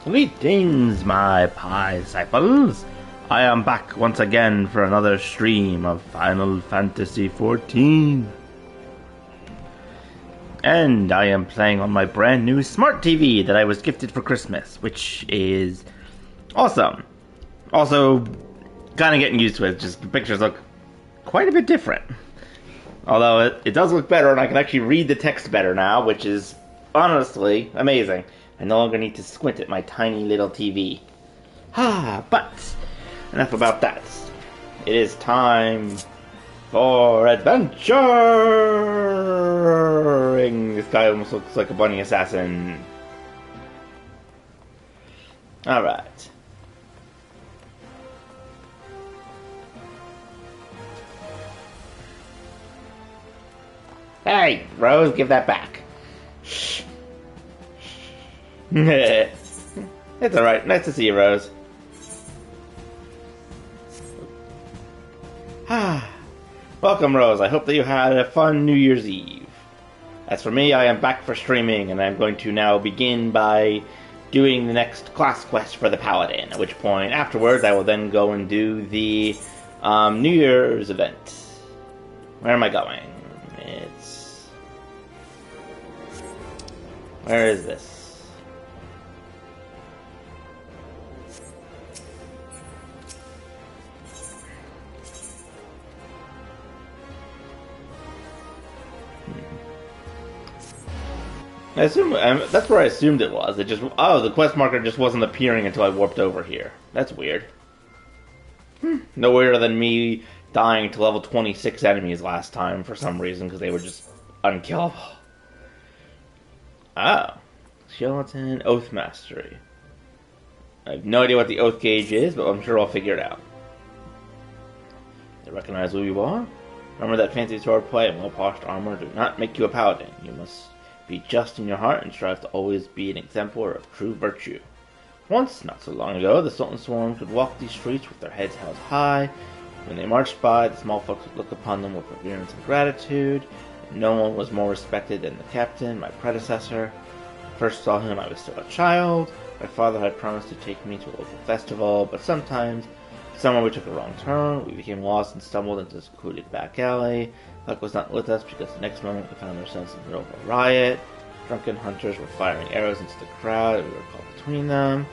Greetings, my disciples. I am back once again for another stream of Final Fantasy XIV. And I am playing on my brand new smart TV that I was gifted for Christmas, which is awesome. Also, kind of getting used to it, just the pictures look quite a bit different. Although it does look better, and I can actually read the text better now, which is honestly amazing. I no longer need to squint at my tiny little TV. But enough about that. It is time for adventuring! This guy almost looks like a bunny assassin. Alright. Hey, Rose, give that back. Shh. It's alright. Nice to see you, Rose. Welcome, Rose. I hope that you had a fun New Year's Eve. As for me, I am back for streaming, and I'm going to now begin by doing the next class quest for the paladin, at which point, afterwards, I will then go and do the New Year's event. Where am I going? Where is this? I assume that's where I assumed it was. It just the quest marker just wasn't appearing until I warped over here. That's weird. No weirder than me dying to level 26 enemies last time for some reason because they were just unkillable. Skeleton Oath Mastery. I have no idea what the Oath Gauge is, but I'm sure I'll figure it out. You recognize who you are? Remember that fancy swordplay and well-polished armor do not make you a paladin. You must be just in your heart and strive to always be an exemplar of true virtue. Once, not so long ago, the Sultan Swarm could walk these streets with their heads held high. When they marched by, the small folks would look upon them with reverence and gratitude. No one was more respected than the captain, my predecessor. When I first saw him, I was still a child. My father had promised to take me to a local festival, but somewhere we took a wrong turn. We became lost and stumbled into a secluded back alley. Luck was not with us because the next moment we found ourselves in the middle of a riot. Drunken hunters were firing arrows into the crowd, and we were caught between them.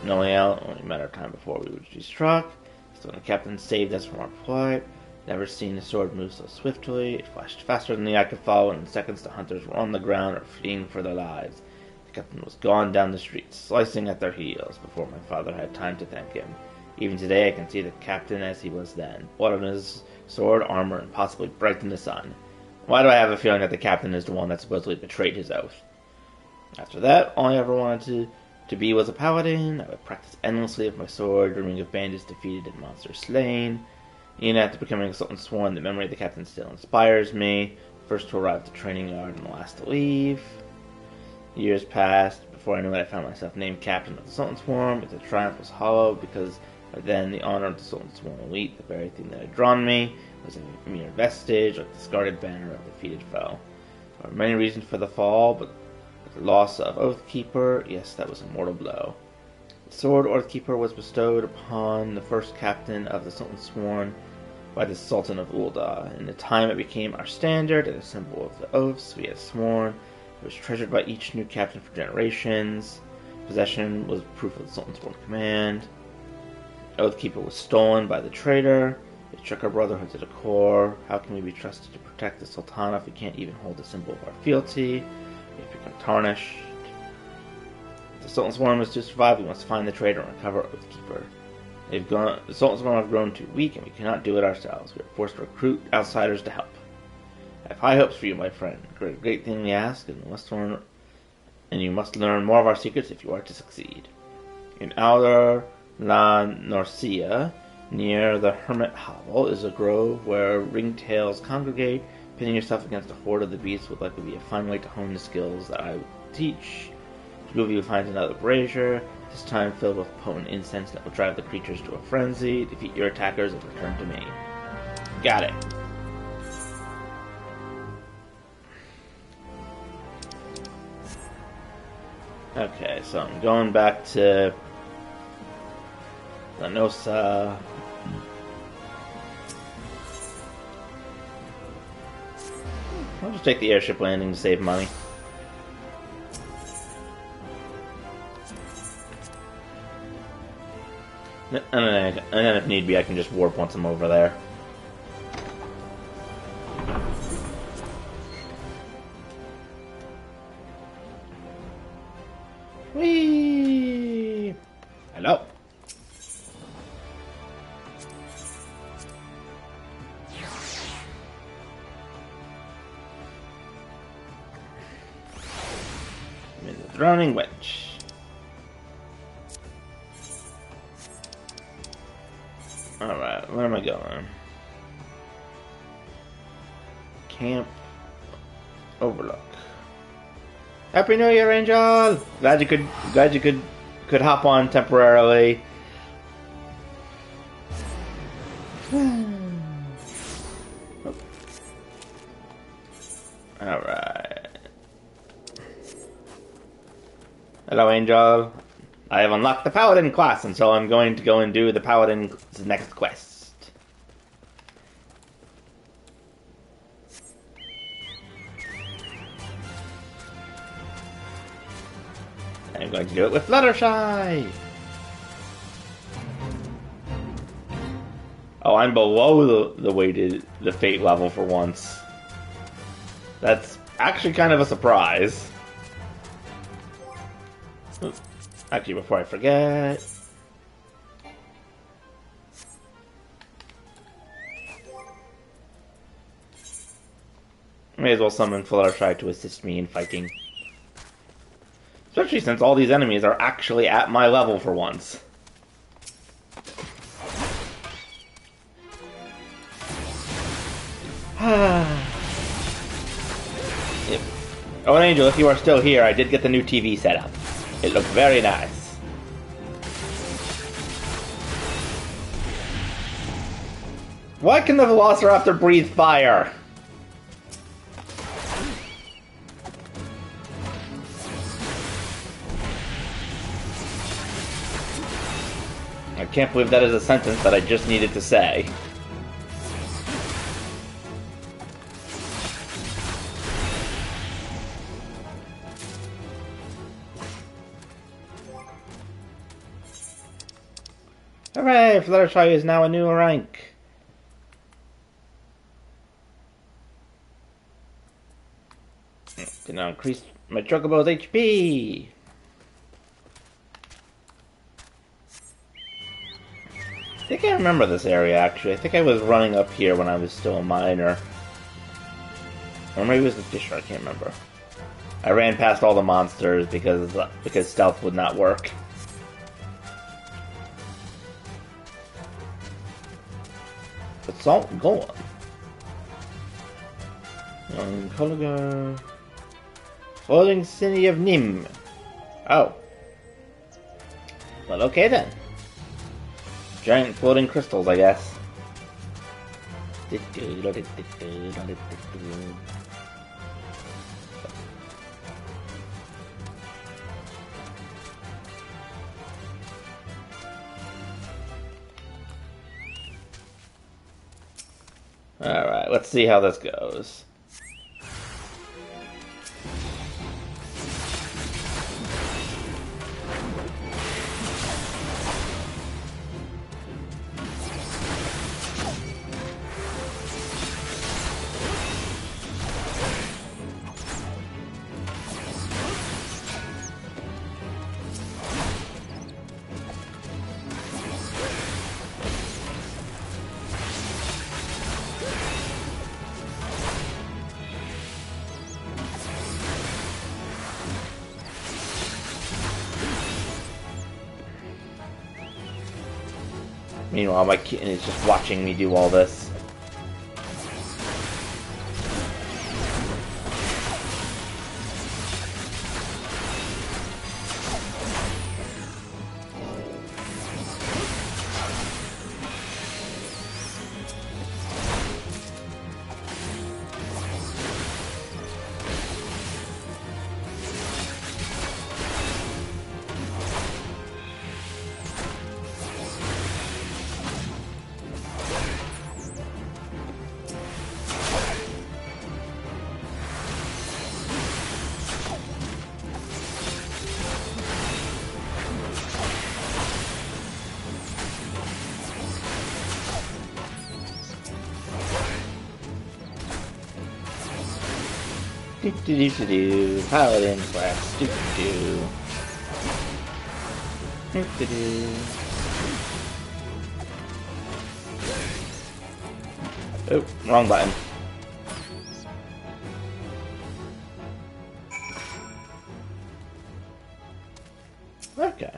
No way out, only a matter of time before we would be struck. So when the captain saved us from our plight, never seen a sword move so swiftly. It flashed faster than the eye could follow, and in seconds the hunters were on the ground or fleeing for their lives. The captain was gone down the street, slicing at their heels, before my father had time to thank him. Even today I can see the captain as he was then, blood on his sword, armor, and possibly bright in the sun. Why do I have a feeling that the captain is the one that supposedly betrayed his oath? After that, all I ever wanted to be was a paladin. I would practice endlessly with my sword, dreaming of bandits defeated and monsters slain. Even after becoming a Sultan Sworn, the memory of the captain still inspires me. First to arrive at the training yard and the last to leave. Years passed. Before I knew it, I found myself named captain of the Sultan Swarm. But the triumph was hollow because by then the honor of the Sultan Swarm elite, the very thing that had drawn me, was a mere vestige, like the discarded banner of a defeated foe. There were many reasons for the fall, but the loss of Oathkeeper, yes, that was a mortal blow. The sword Oathkeeper was bestowed upon the first captain of the Sultan Sworn by the Sultan of Ul'dah. In the time it became our standard and a symbol of the oaths we had sworn. It was treasured by each new captain for generations. Possession was proof of the Sultan's Sworn command. Oathkeeper was stolen by the traitor. It shook our brotherhood to the core. How can we be trusted to protect the Sultana if we can't even hold the symbol of our fealty? We have become tarnished. If the Sultan's Swarm is to survive, we must find the traitor and recover Oathkeeper. The Sultan's Swarm have grown too weak, and we cannot do it ourselves. We are forced to recruit outsiders to help. I have high hopes for you, my friend. Great thing we ask, and you must learn more of our secrets if you are to succeed. In Outer La Norcia, near the Hermit Hovel, is a grove where ringtails congregate. Pinning yourself against a horde of the beasts would likely be a fun way to hone the skills that I will teach. Two of you find another brazier, this time filled with potent incense that will drive the creatures to a frenzy. Defeat your attackers and return to me. Got it. Okay, so I'm going back to Lanosa. I'll just take the airship landing to save money. And then if need be, I can just warp once I'm over there. Whee! Hello. I'm in the Throning Wedge. Alright, where am I going? Camp Overlook. Happy New Year, Angel! Glad you could hop on temporarily. Alright. Hello, Angel. I have unlocked the Paladin class, and so I'm going to go and do the Paladin's next quest. I'm going to do it with Fluttershy! Oh, I'm below the weighted the fate level for once. That's actually kind of a surprise. Actually, before I forget... May as well summon Fluttershy to assist me in fighting. Especially since all these enemies are actually at my level for once. Yep. Oh, and Angel, if you are still here, I did get the new TV set up. It looked very nice. Why can the Velociraptor breathe fire? I can't believe that is a sentence that I just needed to say. Hooray! Fluttershy is now a new rank. Can now increase my Chocobo's HP. I think I remember this area, actually. I think I was running up here when I was still a miner. Or maybe it was the Fisher, I can't remember. I ran past all the monsters because stealth would not work. But salt going. Koligar. Floating City of Nim. Oh. Well, okay then. Giant floating crystals, I guess. Alright, let's see how this goes. Meanwhile, my kitten is just watching me do all this. Do paladin quest. Do. Oh, wrong button. Okay.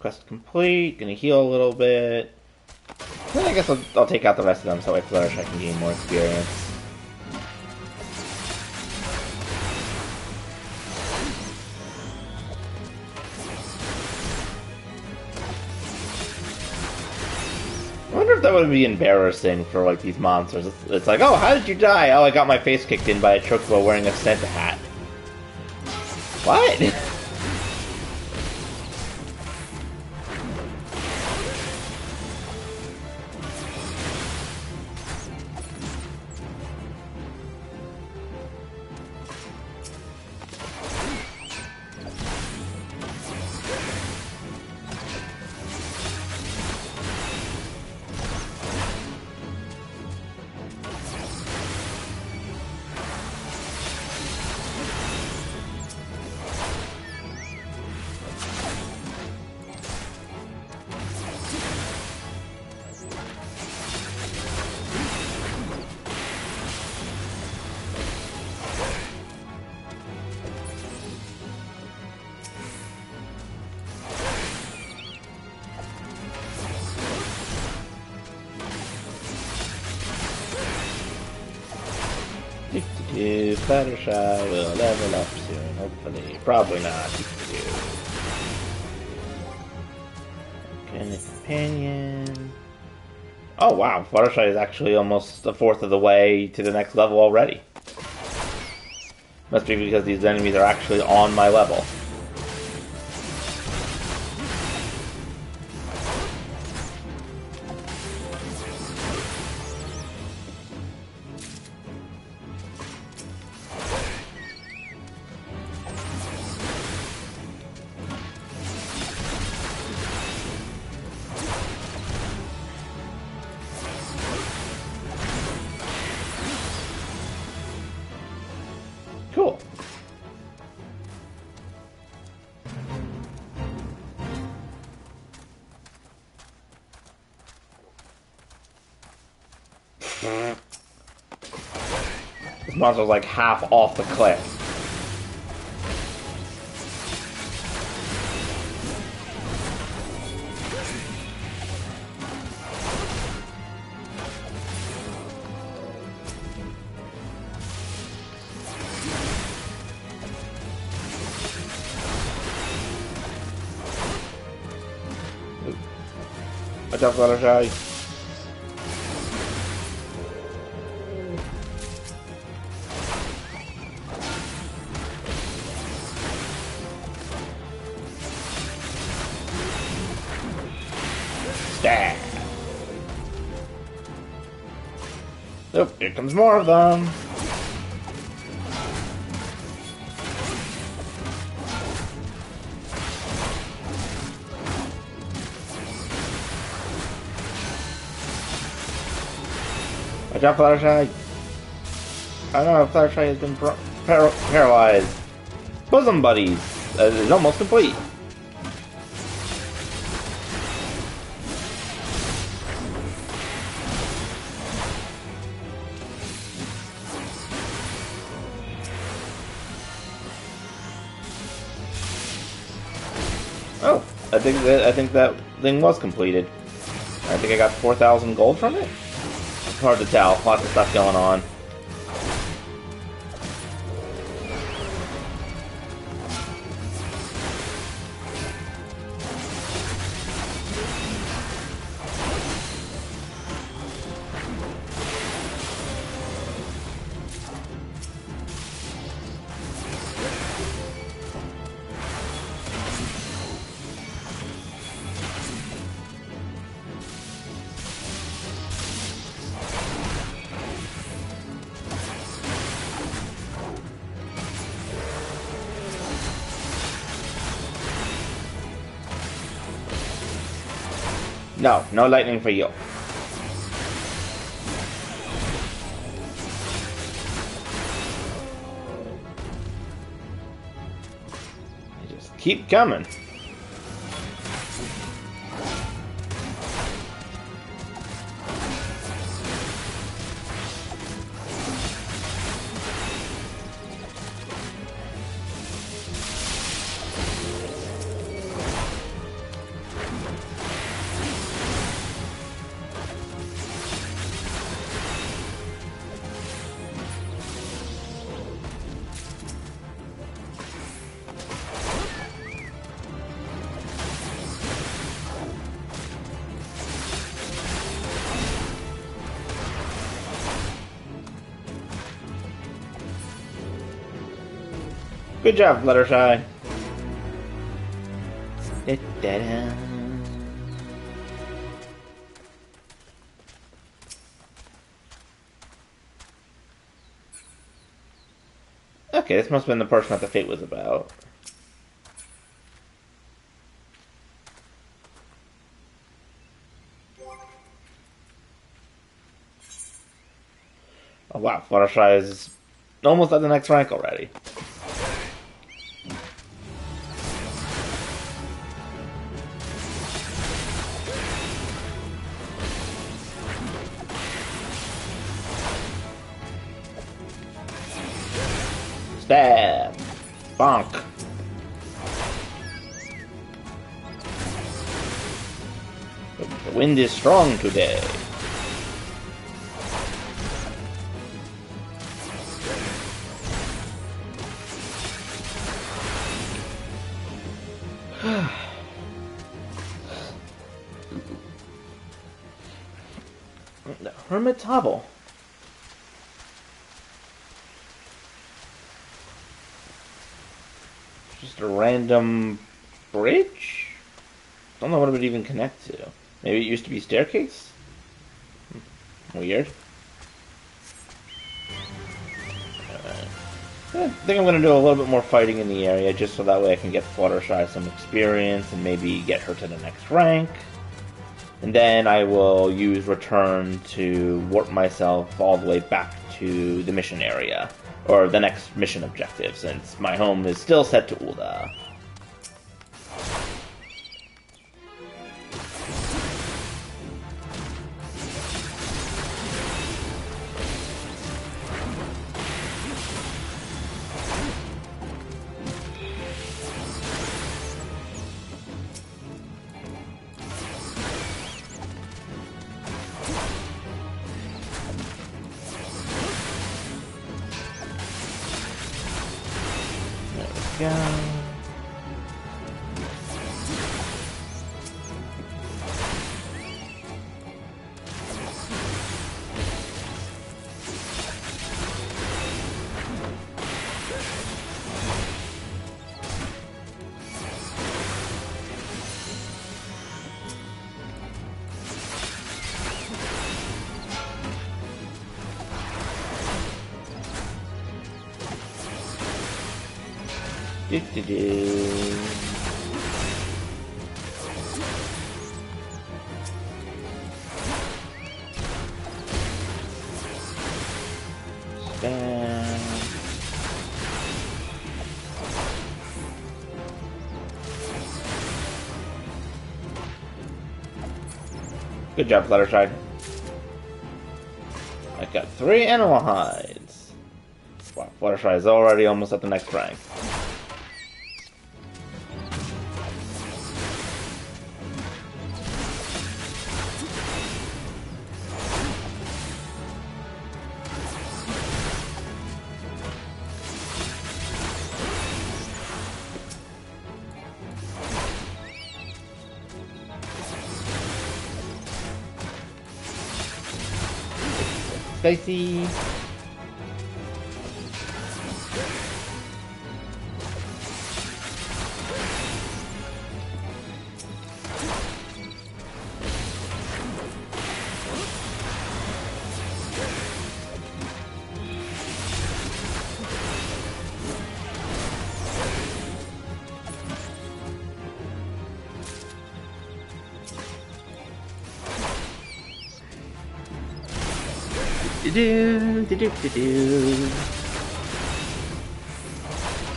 Quest complete. Gonna heal a little bit. Then I guess I'll take out the rest of them so I flourish. I can gain more experience. I wonder if that would be embarrassing for like these monsters. It's like, oh, how did you die? Oh, I got my face kicked in by a chocobo wearing a Santa hat. What? Fluttershy will level up soon, hopefully. Probably not. Okay, the companion. Oh wow, Fluttershy is actually almost a fourth of the way to the next level already. Must be because these enemies are actually on my level. Cool. This monster's like half off the cliff. Watch out, Fluttershy. Stab. Oh, here comes more of them. Watch out, Fluttershy. I don't know if Fluttershy has been paralyzed. Bosom buddies. Is almost complete. Oh, I think that thing was completed. I think I got 4,000 gold from it. It's hard to tell. Lots of stuff going on. No, no lightning for you. keep coming. Good job, Fluttershy. Da-da-da. Okay, this must have been the person that the fate was about. Oh wow, Fluttershy is almost at the next rank already. Stab! Bonk! The wind is strong today. The Hermit's Hovel. Just a random bridge? Don't know what it would even connect to. Maybe it used to be a staircase? Weird. I think I'm going to do a little bit more fighting in the area, just so that way I can get Fluttershy some experience and maybe get her to the next rank. And then I will use Return to warp myself all the way back to the mission area. Or the next mission objective, since my home is still set to Ulda. Go. Do-do-do. Stand. Good job, Fluttershy. I got 3 animal hides. Wow, Fluttershy is already almost at the next rank. Spicy.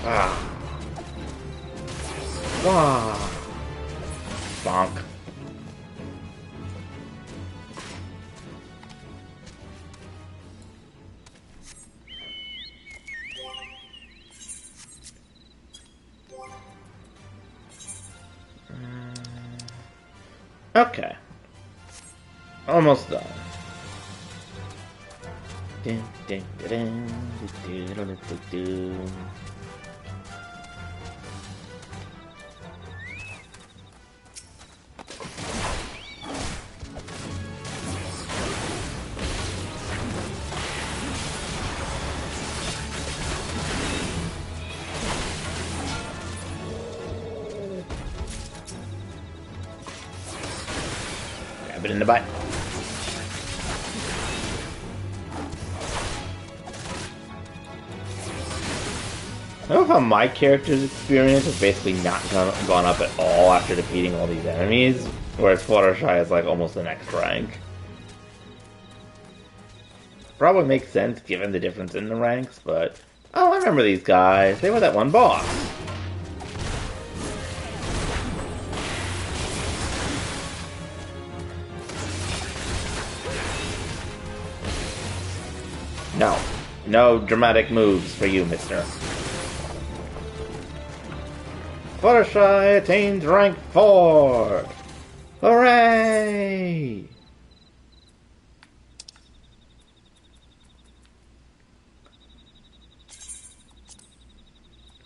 Ah. Wah! Bonk. Okay. Almost done. Dun, dun, dun, dun, dun, dun, dun, dun, dun. Grab it in the butt. I love how my character's experience has basically not gone up at all after defeating all these enemies, whereas Fluttershy is like almost the next rank. Probably makes sense given the difference in the ranks, but oh, I remember these guys. They were that one boss. No. No dramatic moves for you, mister. Fluttershy attains rank 4! Hooray!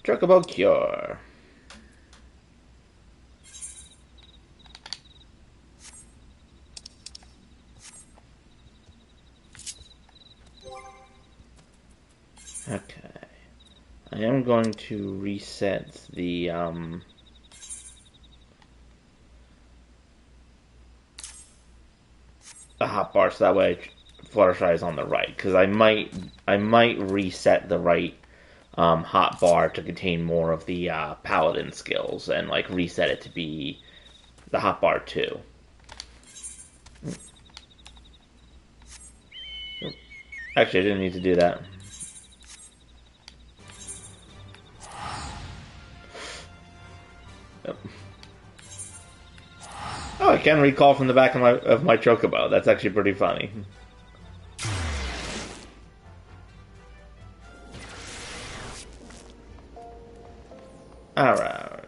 Chocobo Cure. Okay. I am going to reset the hotbar so that way Fluttershy is on the right, because I might reset the right hotbar to contain more of the paladin skills and like reset it to be the hotbar too. Actually, I didn't need to do that. Oh, I can recall from the back of my chocobo. That's actually pretty funny. Alright.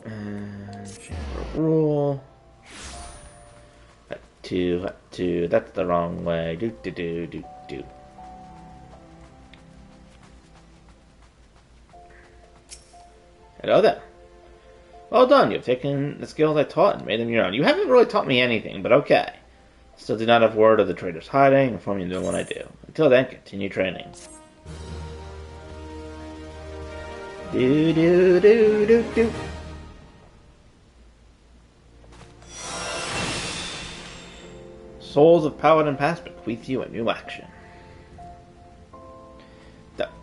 And chamber rule. Hut two. That's the wrong way. Do. Hello there. Well done, you've taken the skills I taught and made them your own. You haven't really taught me anything, but okay. Still do not have word of the traitor's hiding, inform you doing what I do. Until then, continue training. Do. Souls of Paladin Past bequeath you a new action.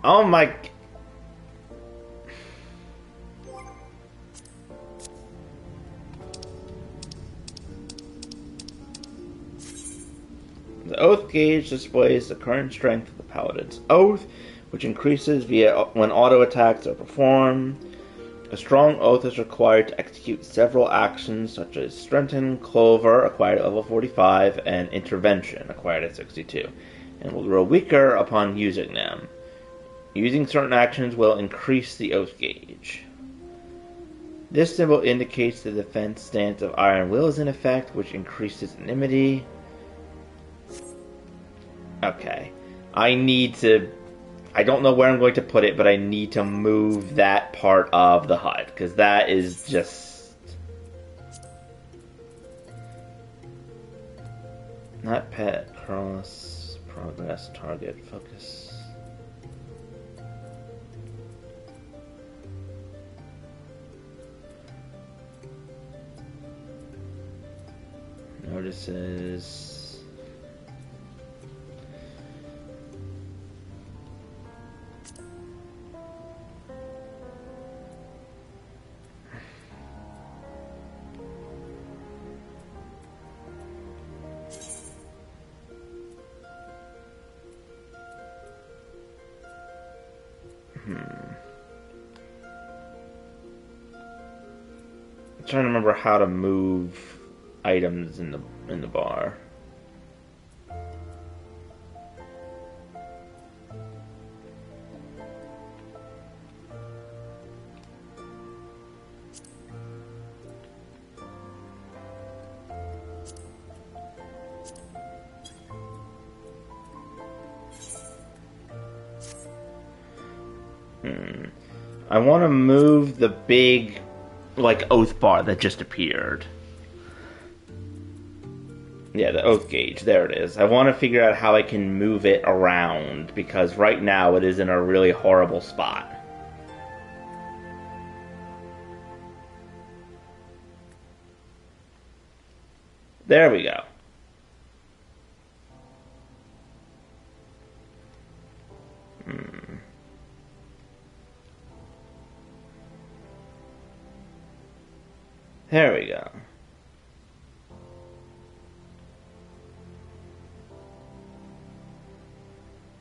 Oh my... The Oath gauge displays the current strength of the Paladin's Oath, which increases when auto attacks are performed. A strong oath is required to execute several actions such as Strengthen, Clover, acquired at level 45, and Intervention, acquired at 62, and will grow weaker upon using them. Using certain actions will increase the oath gauge. This symbol indicates the defense stance of Iron Will is in effect, which increases enmity. Okay. I don't know where I'm going to put it, but I need to move that part of the HUD, because that is just... Not pet, cross, progress, target, focus. Notices... trying to remember how to move items in the bar. I want to move the big, like, oath bar that just appeared. Yeah, the oath gauge. There it is. I want to figure out how I can move it around, because right now it is in a really horrible spot. There we go. There we go.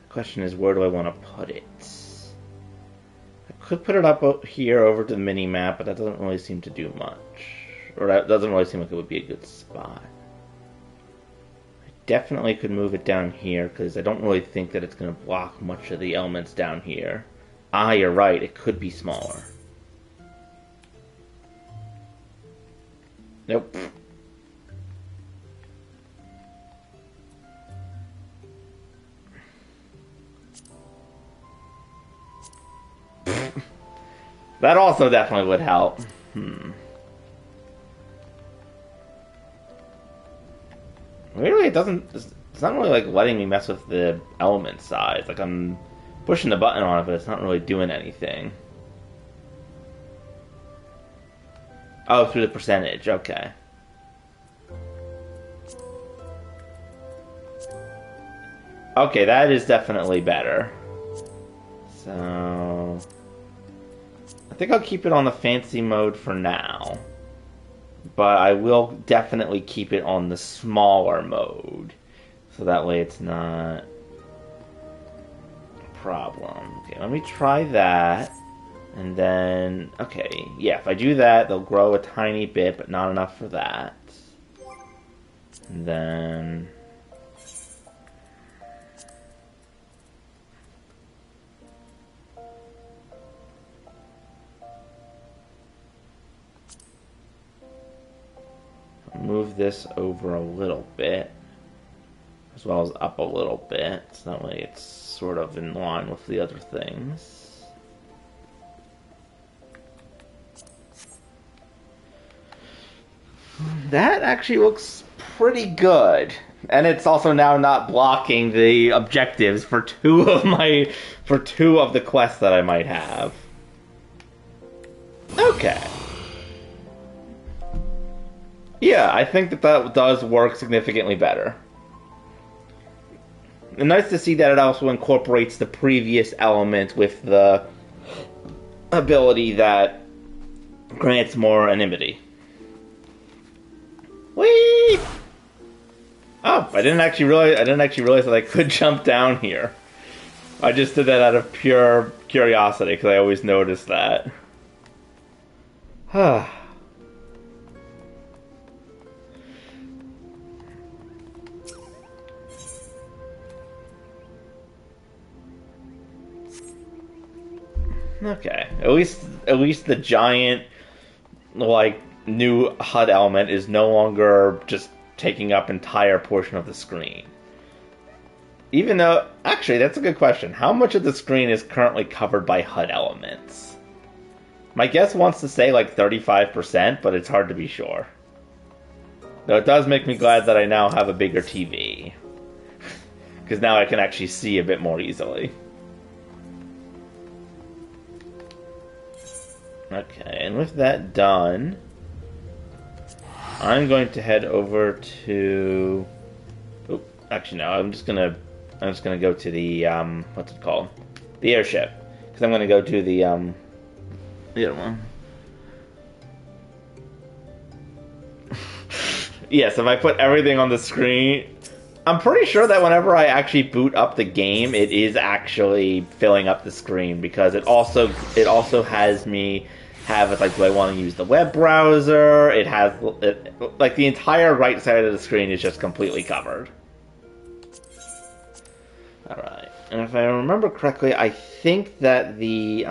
The question is, where do I want to put it? I could put it up here over to the mini-map, but that doesn't really seem to do much. Or that doesn't really seem like it would be a good spot. I definitely could move it down here, because I don't really think that it's going to block much of the elements down here. Ah, you're right, it could be smaller. Nope. That also definitely would help. Really, it's not really like letting me mess with the element size. Like, I'm pushing the button on it, but it's not really doing anything. Oh, through the percentage, okay. Okay, that is definitely better. So I think I'll keep it on the fancy mode for now. But I will definitely keep it on the smaller mode. So that way it's not a problem. Okay, let me try that. And then, okay, yeah, if I do that, they'll grow a tiny bit, but not enough for that. And then move this over a little bit, as well as up a little bit, so that way it's sort of in line with the other things. That actually looks pretty good. And it's also now not blocking the objectives for two of the quests that I might have. Okay. Yeah, I think that does work significantly better. And nice to see that it also incorporates the previous element with the ability that grants more anonymity. Whee! Oh, I didn't actually realize that I could jump down here. I just did that out of pure curiosity because I always notice that. Okay, at least the giant, like, new HUD element is no longer just taking up entire portion of the screen. Even though, actually, that's a good question. How much of the screen is currently covered by HUD elements? My guess wants to say like 35%, but it's hard to be sure. Though it does make me glad that I now have a bigger TV. Because now I can actually see a bit more easily. Okay, and with that done, I'm going to head over to. Oh, actually no, I'm just gonna go to the what's it called? The airship, because I'm gonna go to the other one. Yes, if I put everything on the screen, I'm pretty sure that whenever I actually boot up the game, it is actually filling up the screen because it also has me have it like, do I want to use the web browser? It has, like, the entire right side of the screen is just completely covered. Alright, and if I remember correctly, I think that the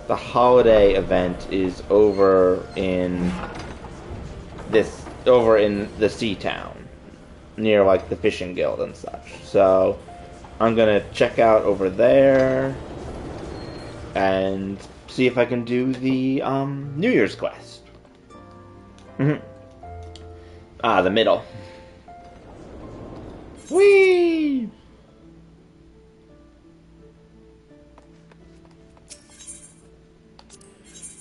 holiday event is over in the sea town, near, like, the fishing guild and such. So, I'm gonna check out over there, and see if I can do the New Year's quest. The middle. Whee!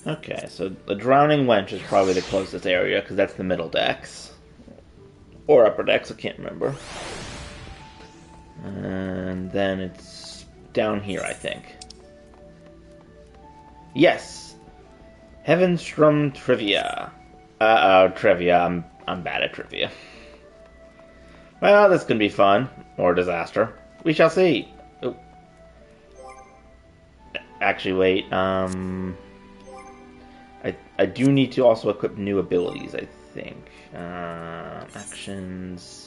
Okay, so the Drowning Wench is probably the closest area, because that's the middle decks. Or upper decks, I can't remember. And then it's down here, I think. Yes! Heavenstrom Trivia. Uh-oh, trivia. I'm bad at trivia. Well, this can be fun. Or disaster. We shall see. Ooh. Actually, wait, I do need to also equip new abilities, I think. Actions.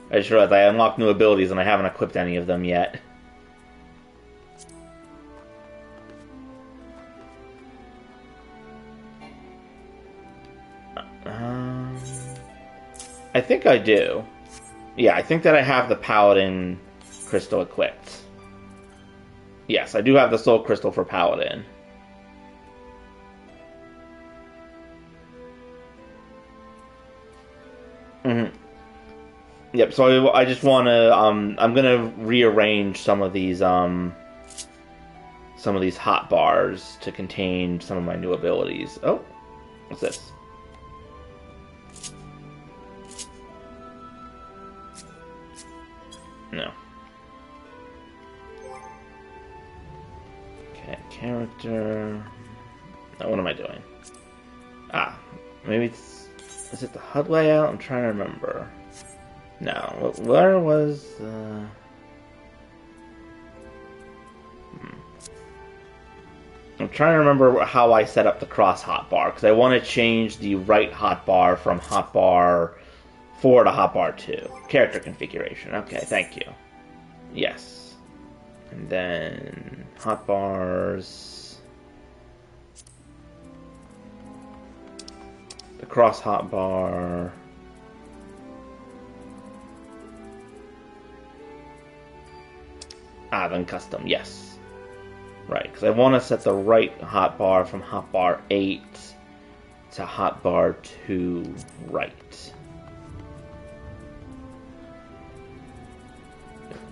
I just realized I unlocked new abilities and I haven't equipped any of them yet. I think I do. Yeah, I think that I have the Paladin crystal equipped. Yes, I do have the Soul Crystal for Paladin. Yep, so I just want to, I'm gonna rearrange some of these hot bars to contain some of my new abilities. Oh, what's this? No. Okay, character. Now, what am I doing? Maybe it's... Is it the HUD layout? I'm trying to remember. No, where was the... I'm trying to remember how I set up the cross hotbar, because I want to change the right hotbar from hotbar 4 to hotbar 2. Character configuration. Okay, thank you. Yes. And then hotbars. The cross hotbar. Then custom, yes. Right, because I want to set the right hotbar from hotbar 8 to hotbar 2 right.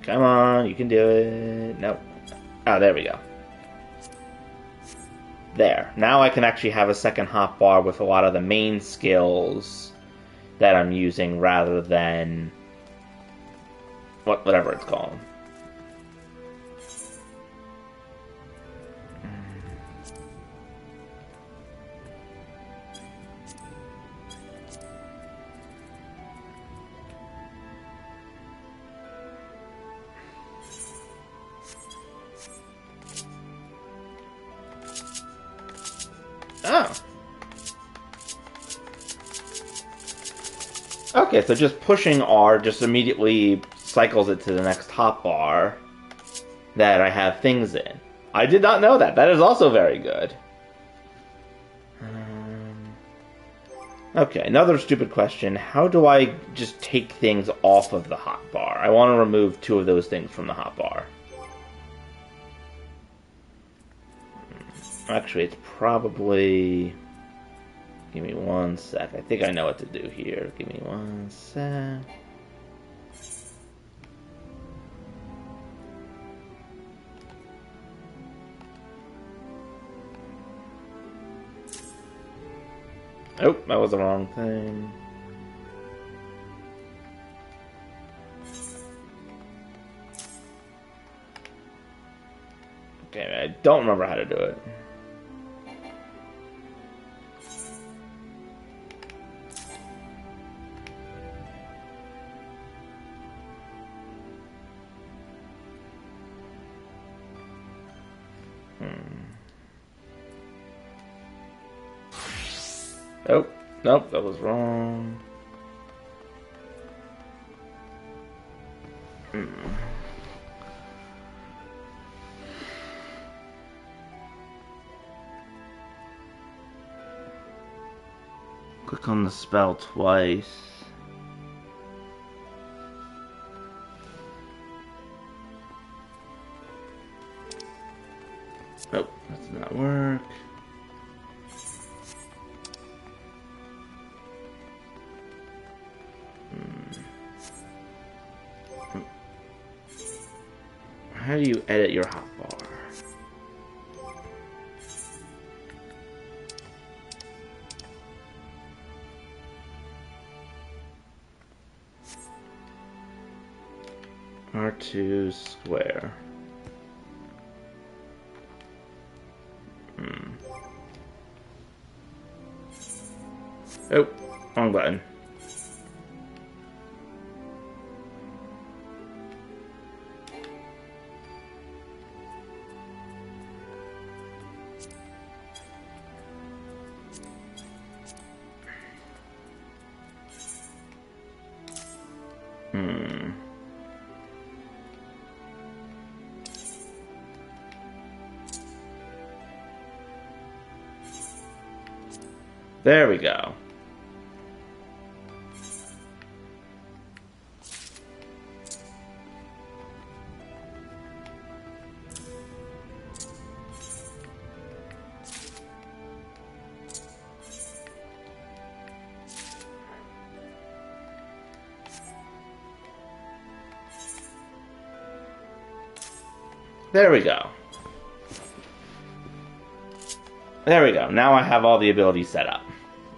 Come on, you can do it. Nope. There we go. There. Now I can actually have a second hotbar with a lot of the main skills that I'm using rather than whatever it's called. Oh. Okay, so just pushing R just immediately cycles it to the next hotbar that I have things in. I did not know that. That is also very good. Okay, another stupid question. How do I just take things off of the hotbar? I want to remove 2 of those things from the hotbar. Actually, it's probably... Give me 1 sec. I think I know what to do here. Give me 1 sec. Oh, that was the wrong thing. Okay, I don't remember how to do it. Nope. Nope, that was wrong. Click on the spell twice. Nope, that does not work. How do you edit your hotbar? R2 square. Oh, wrong button. There we go. There we go. There we go. Now I have all the abilities set up.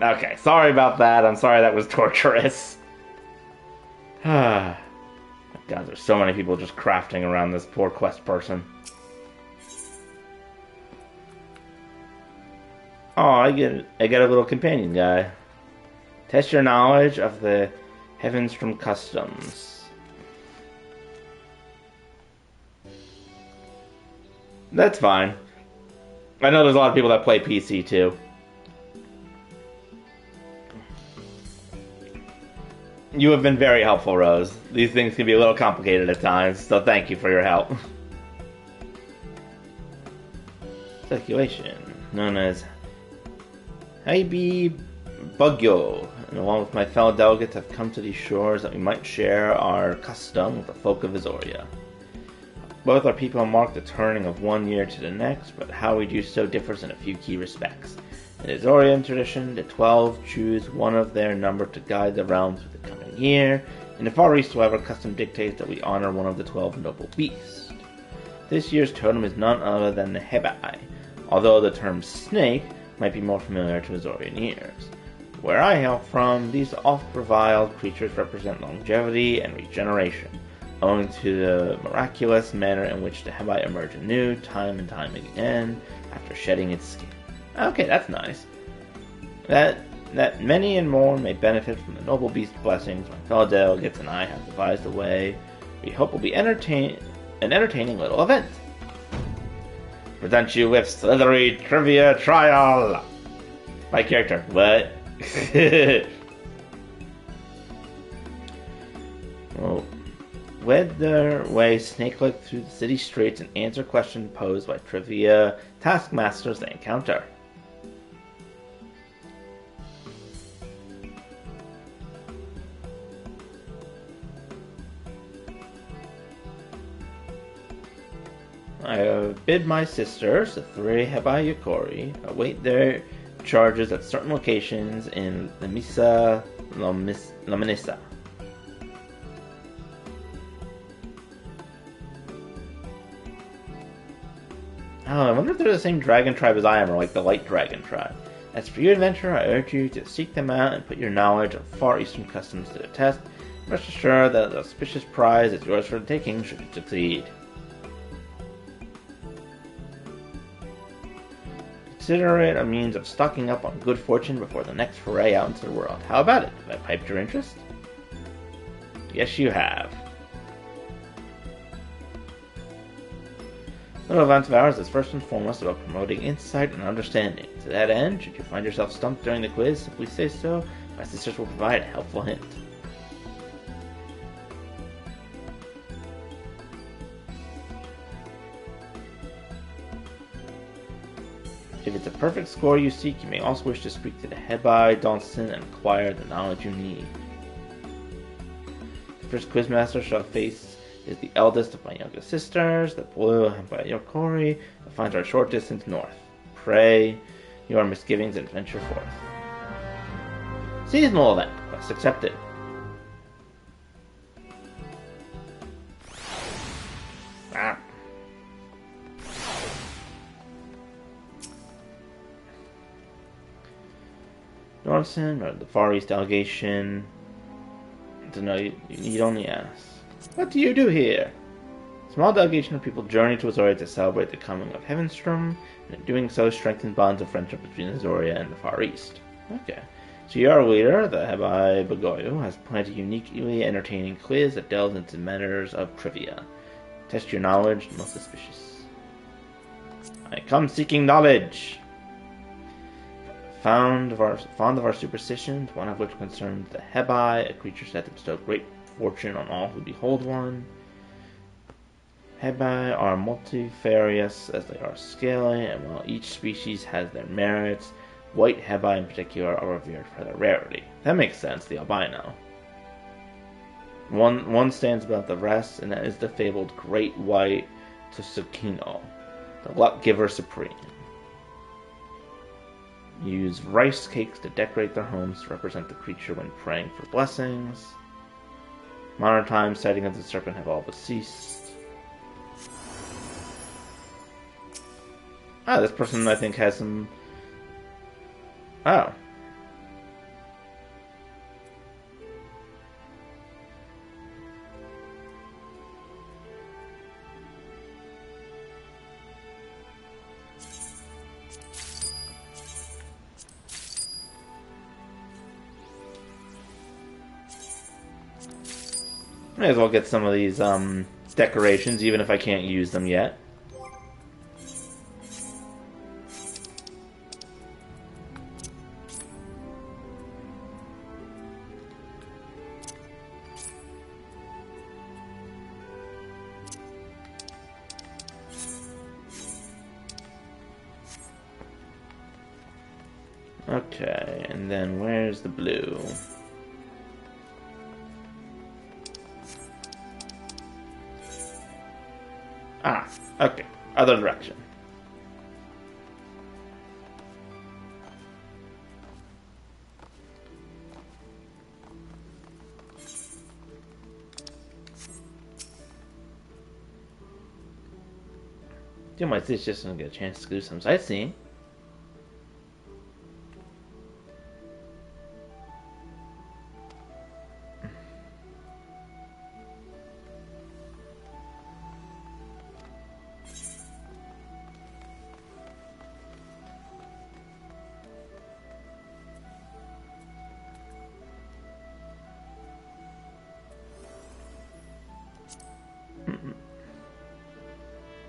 Okay, sorry about that. I'm sorry that was torturous. God, there's so many people just crafting around this poor quest person. Oh, I get a little companion guy. Test your knowledge of the heavens from customs. That's fine. I know there's a lot of people that play PC too. You have been very helpful, Rose. These things can be a little complicated at times, so thank you for your help. Circulation, known as Haibi Bugyo, and along with my fellow delegates have come to these shores that we might share our custom with the folk of Azoria. Both our people mark the turning of one year to the next, but how we do so differs in a few key respects. In Azorian tradition, the 12 choose one of their number to guide the realm through the coming year. In the Far East, however, custom dictates that we honor one of the 12 noble beasts. This year's totem is none other than the Hebai, although the term snake might be more familiar to Azorian ears. Where I hail from, these oft-reviled creatures represent longevity and regeneration, owing to the miraculous manner in which the Hebai emerge anew, time and time again, after shedding its skin. Okay, that's nice. That many and more may benefit from the noble beast blessings my fellow delegates and I have devised a way we hope will be an entertaining little event. Present you with Slithery Trivia Trial! My character, what? Well, wed their way snake-like through the city streets and answer questions posed by trivia taskmasters they encounter. I bid my sisters, the three Hebai Yukori, await their charges at certain locations in Lamisa Laminisa. Oh, I wonder if they're the same dragon tribe as I am, or like the light dragon tribe. As for your adventure, I urge you to seek them out and put your knowledge of Far Eastern customs to the test. Rest assured that the auspicious prize is yours for the taking should you succeed. Consider it a means of stocking up on good fortune before the next foray out into the world. How about it? Have I piped your interest? Yes, you have. Little event of ours is first and foremost about promoting insight and understanding. To that end, should you find yourself stumped during the quiz, simply say so. My sisters will provide a helpful hint. If it's a perfect score you seek, you may also wish to speak to the Hebai Donson and acquire the knowledge you need. The first quizmaster shall face is the eldest of my youngest sisters, the blue Hebai Yokori, that finds our short distance north. Pray your misgivings and venture forth. Seasonal event. Quest accepted. Ah. Norson, or the Far East delegation. To know, you'd only ask. What do you do here? A small delegation of people journey to Azoria to celebrate the coming of Heavenstrom, and in doing so strengthen bonds of friendship between Azoria and the Far East. Okay. So your leader, the Hebai Bagoyu, has planned a uniquely entertaining quiz that delves into matters of trivia. Test your knowledge, most suspicious. I come seeking knowledge! Fond of our superstitions, one of which concerns the Hebai, a creature said to bestow great fortune on all who behold one. Hebai are multifarious as they are scaly, and while each species has their merits, white Hebai in particular are revered for their rarity. That makes sense, the albino. One stands above the rest, and that is the fabled Great White Tsukino, the luck giver supreme. Use rice cakes to decorate their homes to represent the creature when praying for blessings. Modern times, sightings of the serpent have all but ceased. Ah, this person I think has some... Oh. May as well get some of these decorations, even if I can't use them yet. Okay, and then where's the blue? Ah, okay. Other direction. You might see it's just gonna get a chance to do some sightseeing.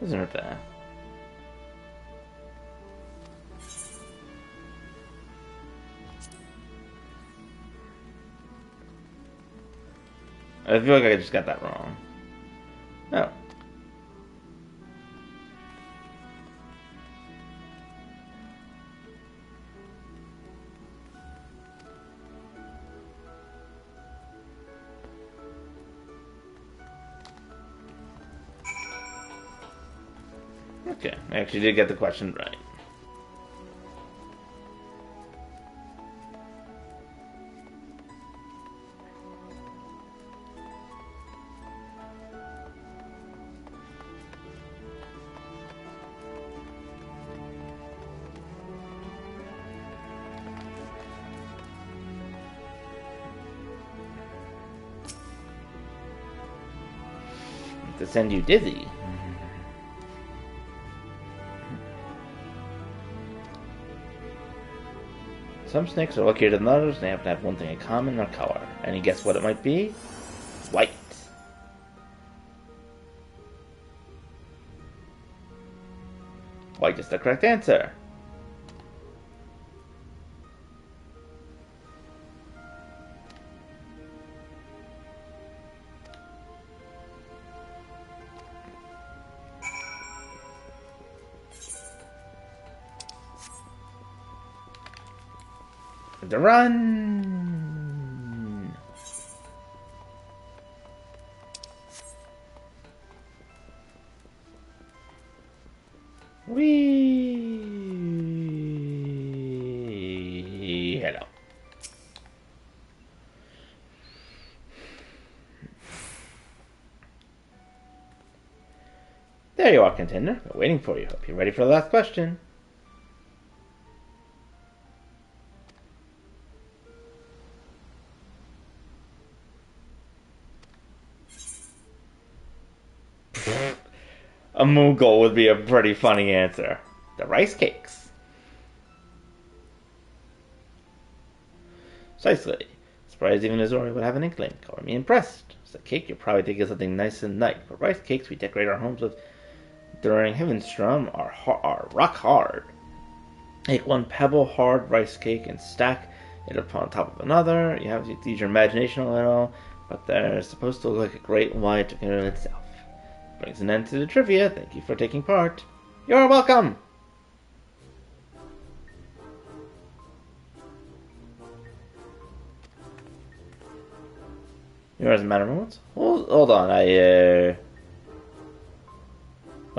Doesn't hurt that. I feel like I just got that wrong. Oh. Okay, I actually did get the question right. To send you dizzy. Some snakes are luckier than others, and they happen to have one thing in common, their color. Any guess what it might be? White. white is the correct answer. The run. Wee. Hello. There you are, contender. We're waiting for you. Hope you're ready for the last question. A Moogle would be a pretty funny answer. The rice cakes. Precisely. Surprised even Azori would have an inkling. Color me impressed. As a cake, you'll probably think of something nice and light. But rice cakes we decorate our homes with during Heavenstrom are rock hard. Take one pebble hard rice cake and stack it upon top of another. You have to use your imagination a little, but they're supposed to look like a great white in itself. Brings an end to the trivia. Thank you for taking part. You're welcome! Yours matter moments? Hold on, let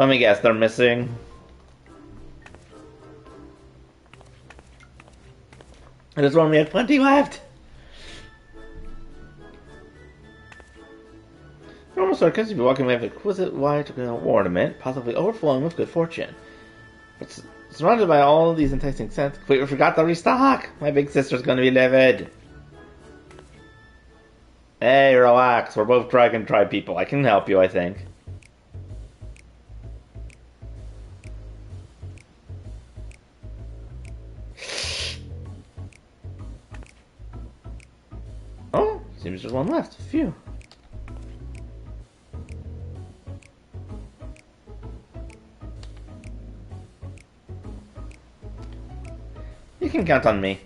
me guess, they're missing. I just only had plenty left. Normal circus, you'll be walking away with an exquisite white ornament, possibly overflowing with good fortune. But surrounded by all of these enticing scents, completely forgot to restock! My big sister's gonna be livid. Hey, relax. We're both Dragon Tribe people. I can help you, I think. Oh, seems there's one left. Phew. You can count on me.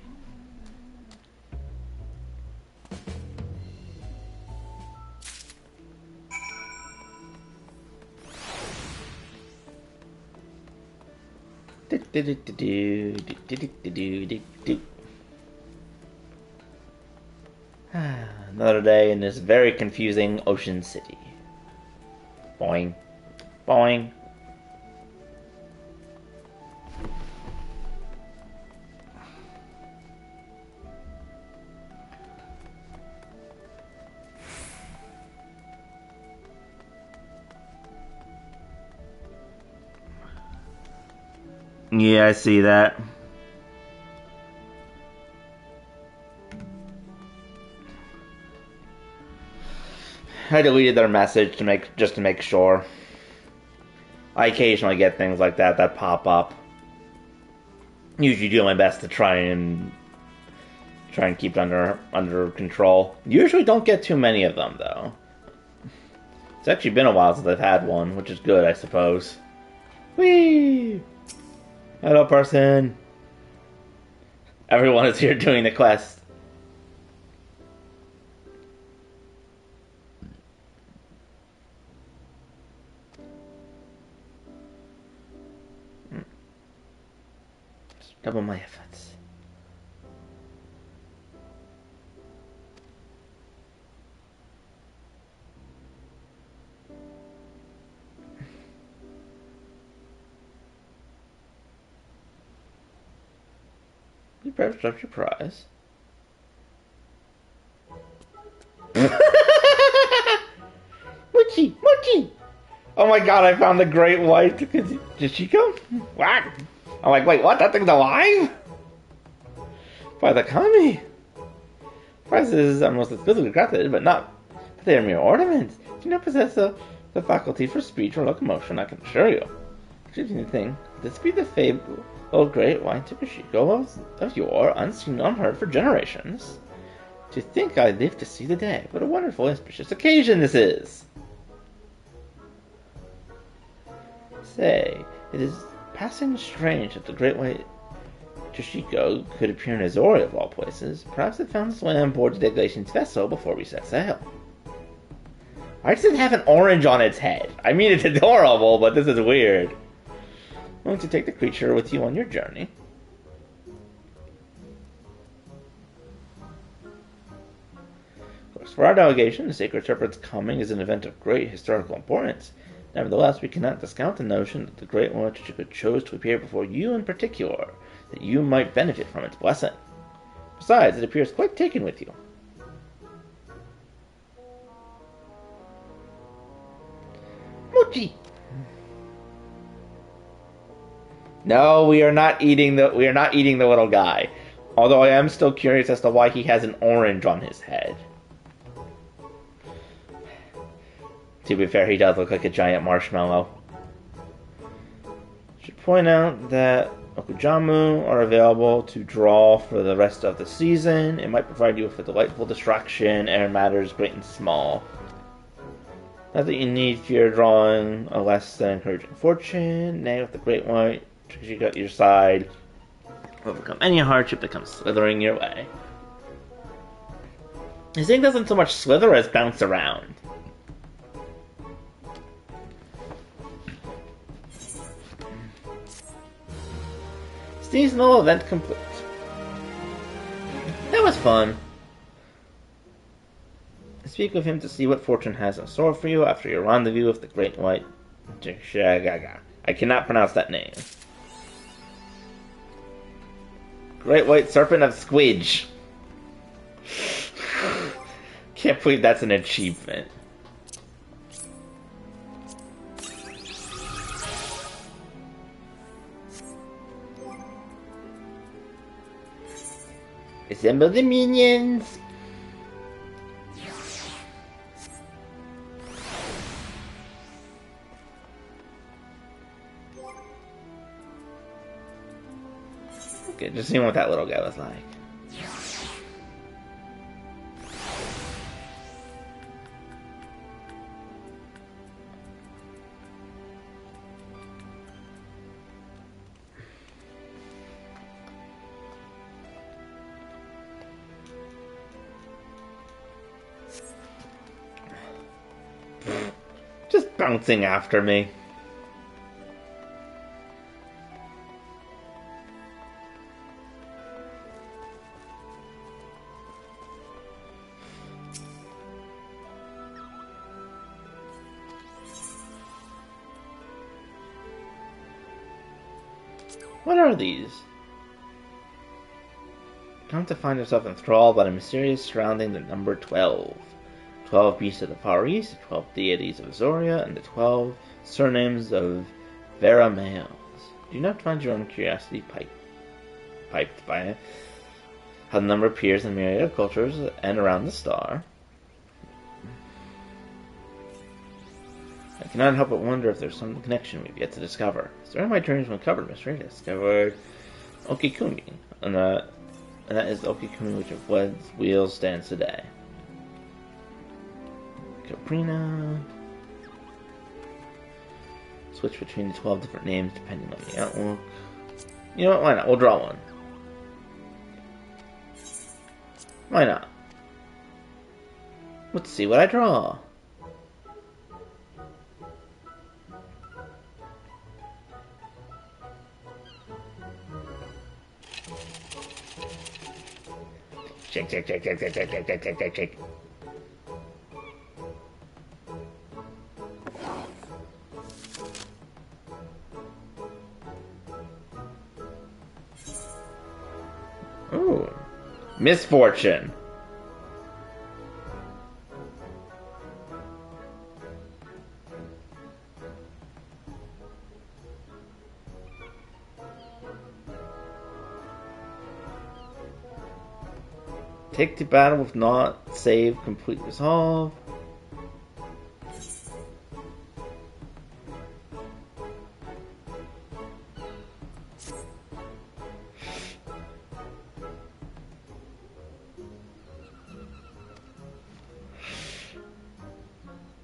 Another day in this very confusing ocean city. Boing. Boing. Yeah, I see that. I deleted their message just to make sure. I occasionally get things like that pop up. Usually do my best to try and keep it under control. Usually don't get too many of them though. It's actually been a while since I've had one, which is good, I suppose. Whee! Hello, person. Everyone is here doing the quest. Just double my efforts. You perhaps dropped your prize. Mochi! Mochi! Oh my god, I found the great white. Did she come? Whack! I'm like, wait, what? That thing's alive? By the kami. Prizes are most exclusively crafted, but they are mere ornaments. Do not possess the faculty for speech or locomotion, I can assure you. Choosing the thing, this be the fable of great white Tsukushiko of yore, unseen, unheard for generations. To think I live to see the day, what a wonderful, auspicious occasion this is! Say, it is Passing strange that the Great White Toshiko could appear in Azori of all places. Perhaps it found its way on board the Deglation's vessel before we set sail. Why does it have an orange on its head? I mean, it's adorable, but this is weird. Going to take the creature with you on your journey. Of course, for our delegation, the Sacred Serpent's coming is an event of great historical importance. Nevertheless, we cannot discount the notion that the Great White Toshiko chose to appear before you in particular, that you might benefit from its blessing. Besides, it appears quite taken with you. Mochi! No, we are not eating the little guy. Although I am still curious as to why he has an orange on his head. To be fair, he does look like a giant marshmallow. Should point out that Okujamu are available to draw for the rest of the season. It might provide you with a delightful distraction and matters great and small. Not that you need fear drawing a less than encouraging fortune. Nay, with the Great White you got your side, overcome any hardship that comes slithering your way. This thing doesn't so much slither as bounce around. Seasonal event complete. That was fun. Speak with him to see what fortune has in store for you after your rendezvous with the Great White Shagaga. I cannot pronounce that name. Great White Serpent of Squidge. Can't believe that's an achievement. Assemble the minions! Okay, just seeing what that little guy was like. Just bouncing after me. What are these? Come to find yourself enthralled by the mysterious surrounding the number 12. 12 beasts of the Far East, the 12 deities of Azoria, and the 12 surnames of Vera males. Do not find your own curiosity piped by how the number appears in myriad of cultures and around the star. I cannot help but wonder if there's some connection we've yet to discover. During my journeys when covered mystery, I discovered Okikumi, and that is the Okikumi which of Wed's wheels stands today. Caprina. Switch between the 12 different names depending on the outlook. You know what? Why not? We'll draw one. Why not? Let's see what I draw. Shake, shake, shake, shake, shake, shake, shake, shake, shake, shake, shake. Ooh. Misfortune. Take the battle with not save, complete resolve.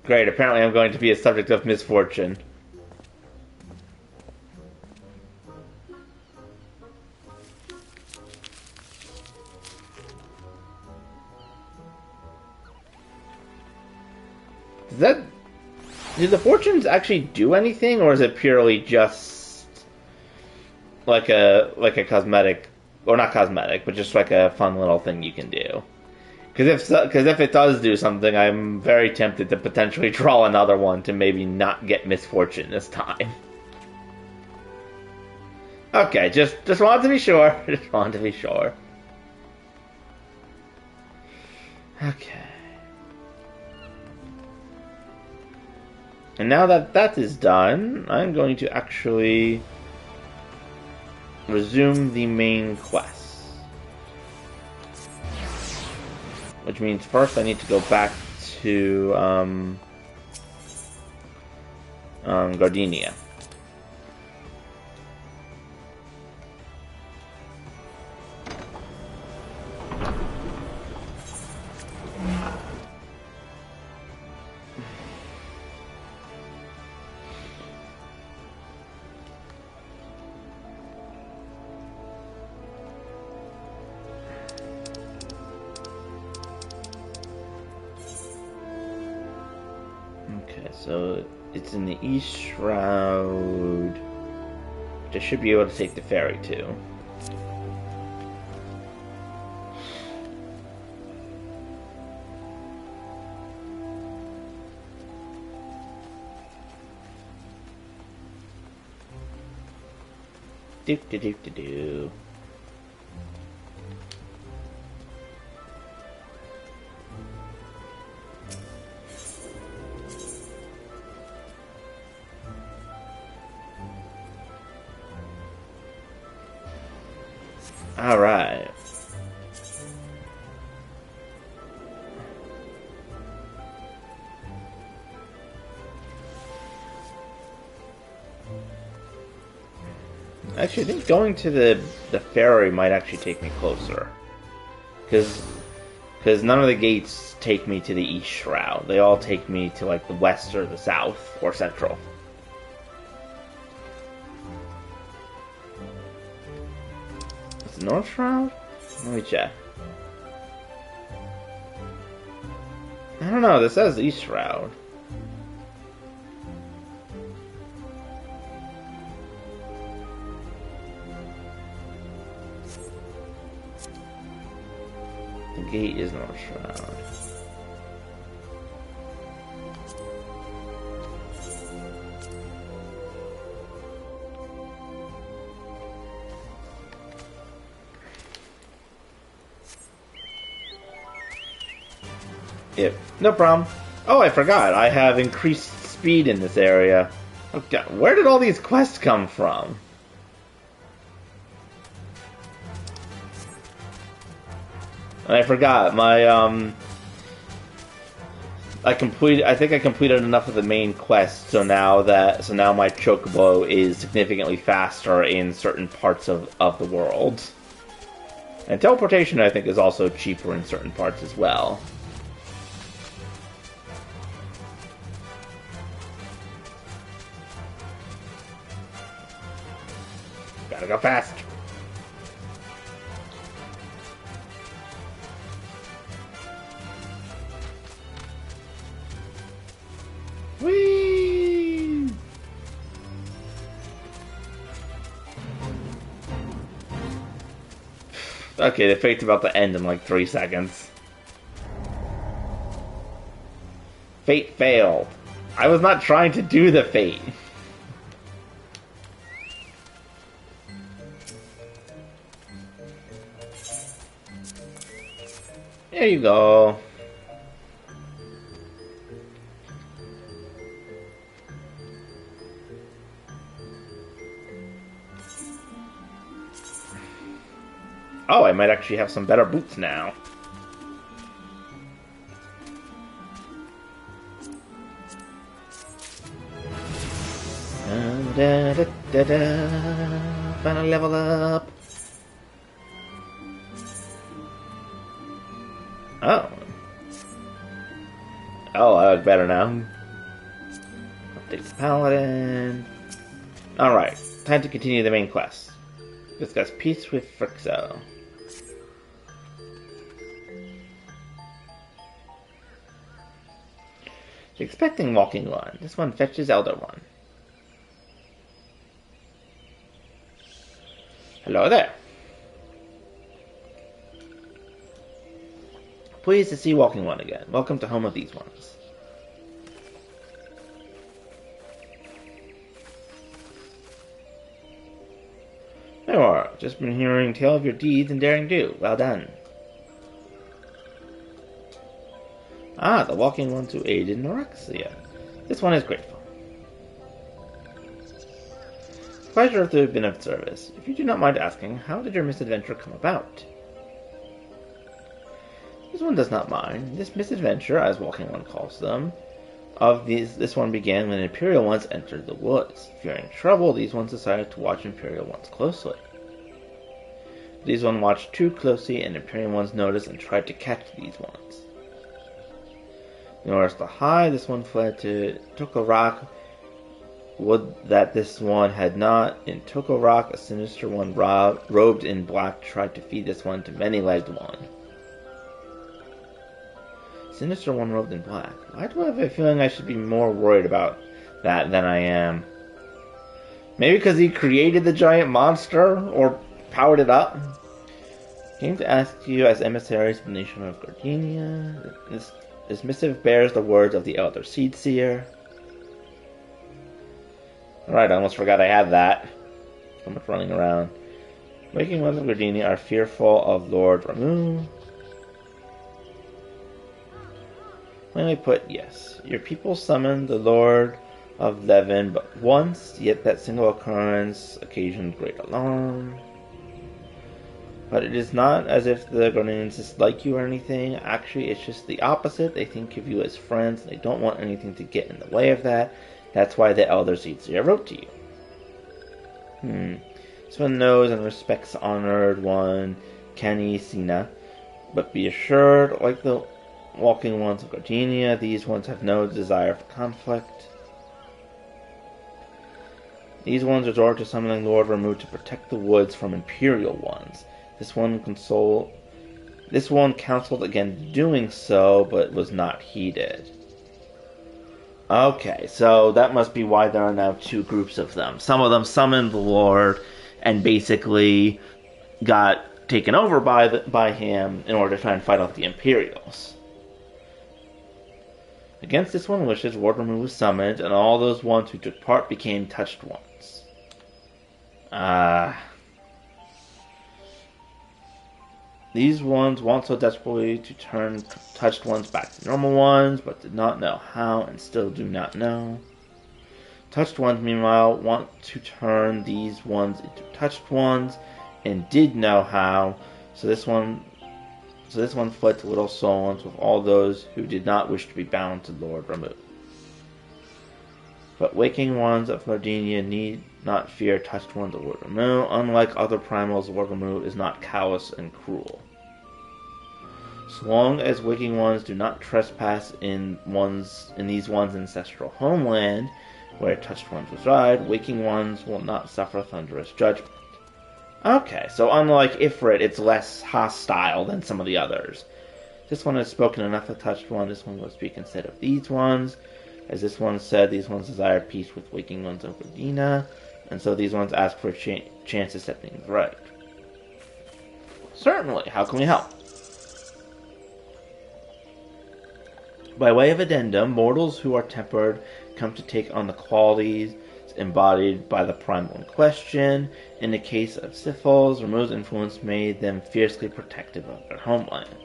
Great, apparently I'm going to be a subject of misfortune. Does that... Do the fortunes actually do anything, or is it purely just like a cosmetic, or not cosmetic, but just like a fun little thing you can do? Because if it does do something, I'm very tempted to potentially draw another one to maybe not get misfortune this time. Okay, just wanted to be sure. Just wanted to be sure. Okay. And now that that is done, I'm going to actually resume the main quest. Which means first I need to go back to Gardenia. So it's in the East Shroud, which I should be able to take the ferry to. Do. All right. Actually, I think going to the ferry might actually take me closer, because none of the gates take me to the East Shroud. They all take me to like the west or the south or central. Is it North Shroud? Let me check. I don't know. This says East Shroud. The gate is North Shroud. Yep, no problem. Oh, I forgot. I have increased speed in this area. Oh, God. Where did all these quests come from? I forgot. I think I completed enough of the main quest, so now my chocobo is significantly faster in certain parts of the world. And teleportation, I think, is also cheaper in certain parts as well. Gotta go fast. Whee! Okay, the fate's about to end in like 3 seconds. Fate failed. I was not trying to do the fate. There you go. Oh, I might actually have some better boots now. Final level up. Oh. Oh, I look better now. Update the paladin. Alright, time to continue the main quest. Discuss peace with Frixo. Expecting walking one. This one fetches elder one. Hello there. Pleased to see walking one again. Welcome to home of these ones. There you are. Just been hearing tale of your deeds and daring do. Well done. Ah, the walking ones who aided in Orexia. This one is grateful. Pleasure to have been of service. If you do not mind asking, how did your misadventure come about? This one does not mind. This misadventure, as walking one calls them, this one began when Imperial ones entered the woods. Fearing trouble, these ones decided to watch Imperial ones closely. These ones watched too closely, and Imperial ones noticed and tried to catch these ones. In order to hide, this one fled to Tokarak. Would that this one had not. In Tokarak, a sinister one robed in black tried to feed this one to many-legged one. Sinister one robed in black. Why do I have a feeling I should be more worried about that than I am? Maybe because he created the giant monster, or powered it up? Came to ask you as emissaries of the nation of Gardenia. This missive bears the words of the Elder Seed Seer. Alright, I almost forgot I had that. So much running around. Waking ones of Gardenia are fearful of Lord Ramu. Plainly put, yes. Your people summoned the Lord of Levin but once, yet that single occurrence occasioned great alarm. But it is not as if the Gardenians dislike you or anything. Actually, it's just the opposite. They think of you as friends, and they don't want anything to get in the way of that. That's why the Elder Seedseer wrote to you. This one knows and respects honored one, Kenny Sina. But be assured, like the walking ones of Gardenia, these ones have no desire for conflict. These ones resort to summoning Lord Ramu to protect the woods from Imperial ones. This one counseled against doing so, but was not heeded. Okay, so that must be why there are now two groups of them. Some of them summoned the Lord and basically got taken over by him in order to try and fight off the Imperials. Against this one wishes, Lord Ramu was summoned, and all those ones who took part became touched ones. These ones want so desperately to turn touched ones back to normal ones, but did not know how and still do not know. Touched ones, meanwhile, want to turn these ones into touched ones, and did know how, so this one fled to Little Solons with all those who did not wish to be bound to Lord Ramu. But waking ones of Gardenia need not fear touched ones of Lord Ramu. Unlike other primals, Lord Ramu is not callous and cruel. So long as waking ones do not trespass in these ones' ancestral homeland, where touched ones reside, waking ones will not suffer thunderous judgment. Okay, so unlike Ifrit, it's less hostile than some of the others. This one has spoken enough of touched one, this one will speak instead of these ones. As this one said, these ones desire peace with waking ones of Gardenia, and so these ones ask for a chance to set things right. Certainly, how can we help? By way of addendum, mortals who are tempered come to take on the qualities embodied by the primal in question. In the case of Sifils, Ramu's influence made them fiercely protective of their homeland.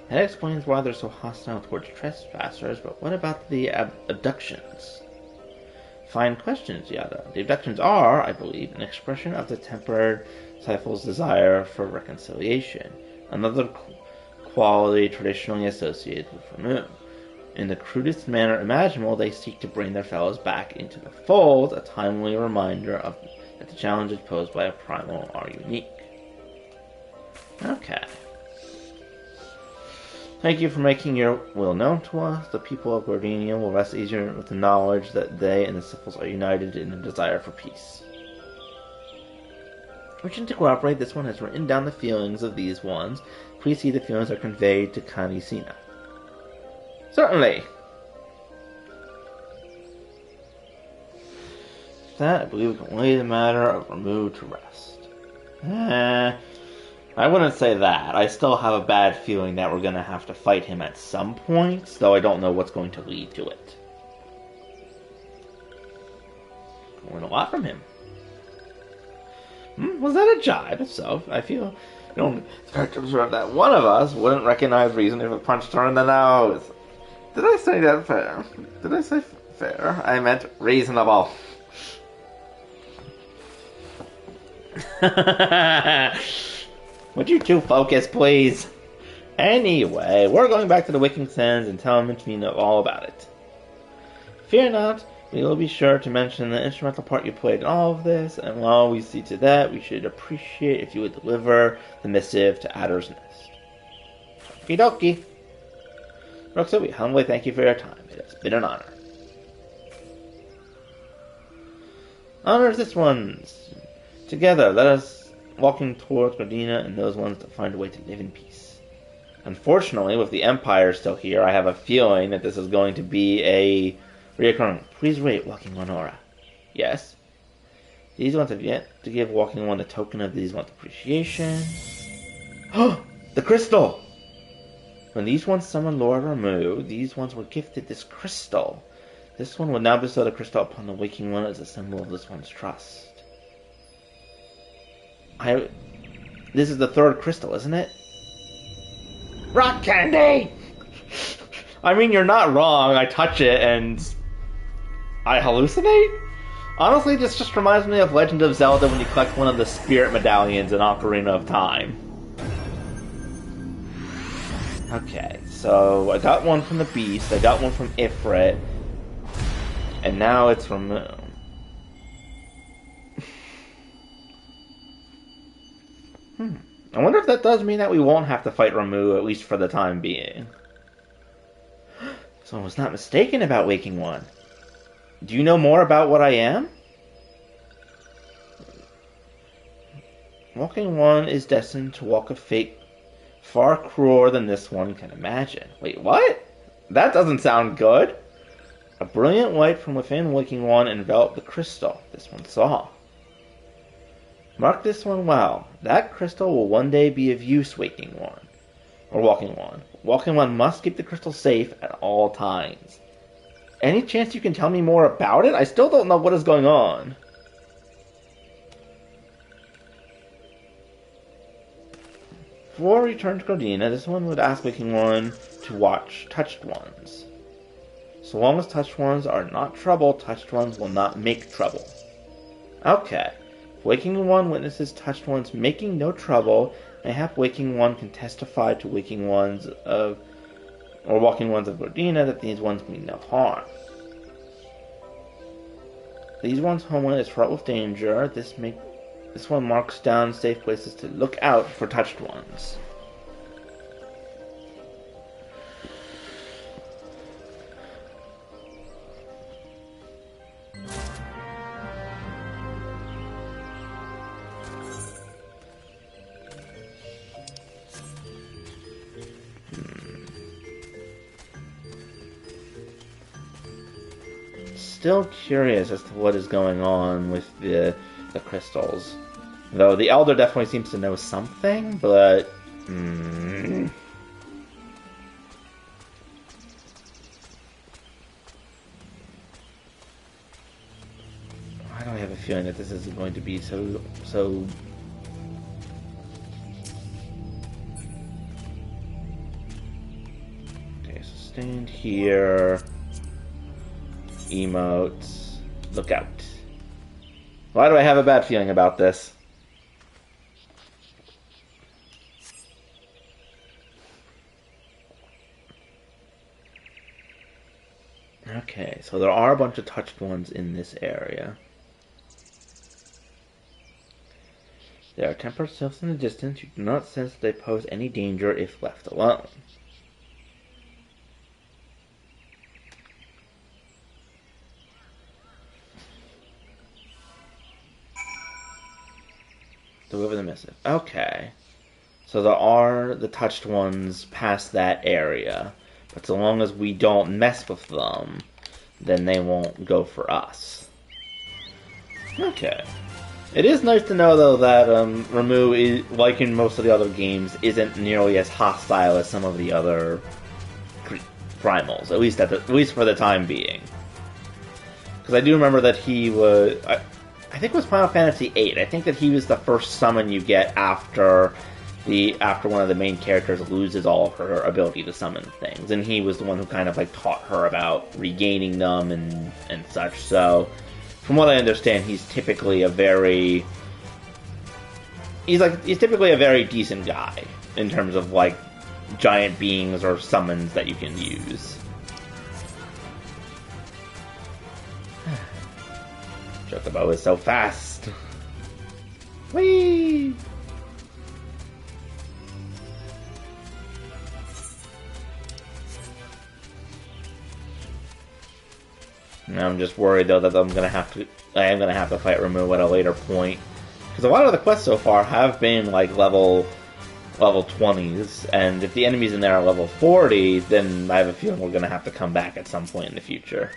That explains why they're so hostile towards trespassers, but what about the abductions? Fine questions, Yada. The abductions are, I believe, an expression of the tempered Sifil's desire for reconciliation, another quality traditionally associated with Ramu. In the crudest manner imaginable, they seek to bring their fellows back into the fold, a timely reminder that the challenges posed by a primal are unique. Okay. Thank you for making your will known to us. The people of Gardenia will rest easier with the knowledge that they and the Sifils are united in a desire for peace. Wishing to cooperate, this one has written down the feelings of these ones. Please see the feelings are conveyed to Kani Sina. Certainly. that, I believe we can lay the matter of remove to rest. I wouldn't say that. I still have a bad feeling that we're going to have to fight him at some point, though I don't know what's going to lead to it. I learned a lot from him. Was that a jibe? If so, I feel it's hard to observe that one of us wouldn't recognize reason if it punched her in the nose. Did I say that fair? Did I say fair? I meant reasonable. Would you two focus, please? Anyway, we're going back to the Wicking Sands and telling Minchmina all about it. Fear not, we will be sure to mention the instrumental part you played in all of this, and while we see to that, we should appreciate if you would deliver the missive to Adder's Nest. Okie dokie. Roxa, we humbly thank you for your time. It has been an honor. Honor this one's. Together, let us walking towards Gardena and those ones that find a way to live in peace. Unfortunately, with the Empire still here, I have a feeling that this is going to be a reoccurring. Please rate Walking One aura. Yes. These ones have yet to give Walking One a token of these ones' appreciation. Oh! The crystal! When these ones summoned Lord Ramu, these ones were gifted this crystal. This one will now bestow the crystal upon the Waking One as a symbol of this one's trust. This is the third crystal, isn't it? Rock candy! I mean, you're not wrong. I touch it and I hallucinate? Honestly, this just reminds me of Legend of Zelda when you collect one of the spirit medallions in Ocarina of Time. Okay, so I got one from the Beast, I got one from Ifrit, and now it's from... I wonder if that does mean that we won't have to fight Ramu, at least for the time being. So I was not mistaken about Waking One. Do you know more about what I am? Walking One is destined to walk a fate far crueler than this one can imagine. Wait, what? That doesn't sound good. A brilliant light from within Waking One enveloped the crystal this one saw. Mark this one well. That crystal will one day be of use, Waking One. Or Walking One. Walking One must keep the crystal safe at all times. Any chance you can tell me more about it? I still don't know what is going on. Before we return to Gardena, this one would ask Waking One to watch touched ones. So long as touched ones are not trouble, touched ones will not make trouble. Okay. Waking One witnesses touched ones making no trouble, mayhap Waking One can testify to Waking Ones of, or Walking Ones of Gardena that these ones mean no harm. These ones' homeland is fraught with danger. This one marks down safe places to look out for touched ones. Still curious as to what is going on with the crystals. Though the Elder definitely seems to know something, but... Why do I have a feeling that this is going to be so... Okay, so stand here... Emotes. Look out. Why do I have a bad feeling about this? Okay, so there are a bunch of touched ones in this area. There are tempered sylphs in the distance. You do not sense that they pose any danger if left alone. Deliver the missive. Okay. So there are the touched ones past that area. But so long as we don't mess with them, then they won't go for us. Okay. It is nice to know, though, that Ramu, is, like in most of the other games, isn't nearly as hostile as some of the other primals, at least for the time being. Because I do remember that he was... I think it was Final Fantasy VIII. I think that he was the first summon you get after one of the main characters loses all of her ability to summon things, and he was the one who kind of like taught her about regaining them and such. So, from what I understand, he's typically a very decent guy in terms of like giant beings or summons that you can use. Chocobo is so fast. Whee! I'm just worried though that I am gonna have to fight Ramu at a later point, because a lot of the quests so far have been like level 20s, and if the enemies in there are level 40, then I have a feeling we're gonna have to come back at some point in the future.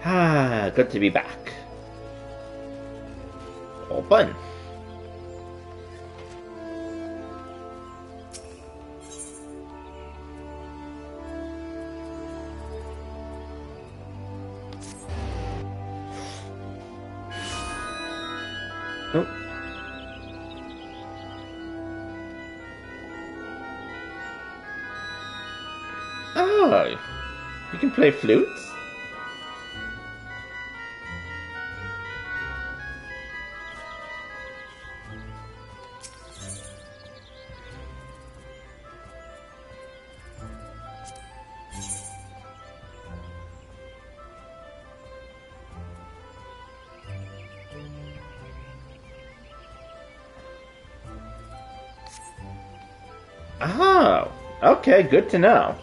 Ah, good to be back. Open. Oh. Oh, you can play flutes? Oh, okay, good to know.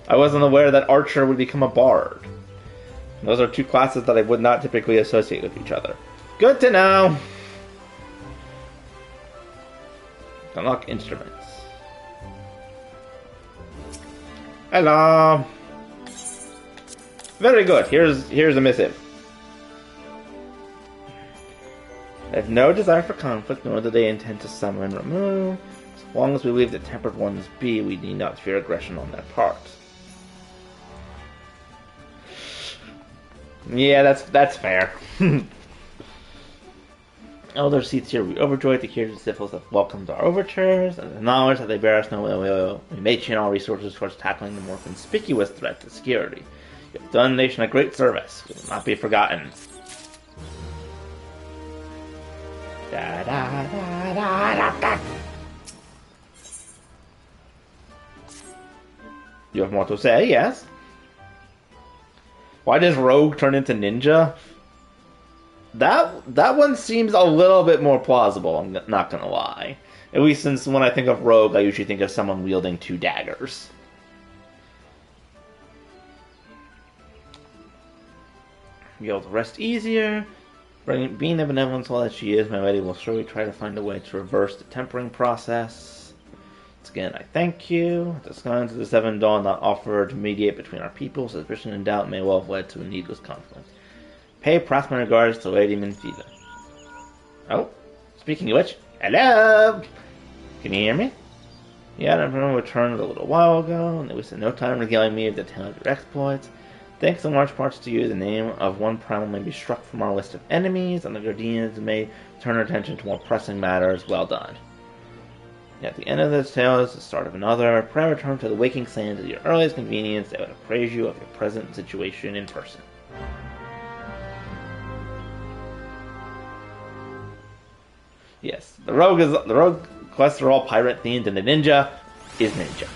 I wasn't aware that Archer would become a Bard. Those are two classes that I would not typically associate with each other. Good to know! Unlock instruments. Hello! Very good, here's a missive. I have no desire for conflict, nor do they intend to summon and remove. As long as we leave the tempered ones be, we need not fear aggression on their part. Yeah, that's fair. Elder seats here, we overjoyed to hear the Sifils have welcomed our overtures, and the knowledge that they bear us no ill will. We may channel resources towards tackling the more conspicuous threat to security. You have done the nation a great service. You will not be forgotten. Da, da, da, da, da, da. You have more to say, yes? Why does Rogue turn into Ninja? That one seems a little bit more plausible, I'm not gonna lie. At least since when I think of Rogue, I usually think of someone wielding two daggers. Be able to rest easier. Being the benevolent soul that she is, my lady will surely try to find a way to reverse the tempering process. Once again, I thank you. The signs of the Seven Dawn not offered to mediate between our people, suspicion and doubt may well have led to a needless conflict. Pay past my regards to Lady Minfida. Oh, speaking of which, hello! Can you hear me? Yeah, everyone returned a little while ago, and they wasted no time regaling me with the tale of your exploits. Thanks in large parts to you, the name of one primal may be struck from our list of enemies, and the Guardians may turn our attention to more pressing matters. Well done. At the end of this tale is the start of another. Pray return to the waking sands at your earliest convenience. They would appraise you of your present situation in person. Yes, the rogue quests are all pirate themed, and the ninja is ninja.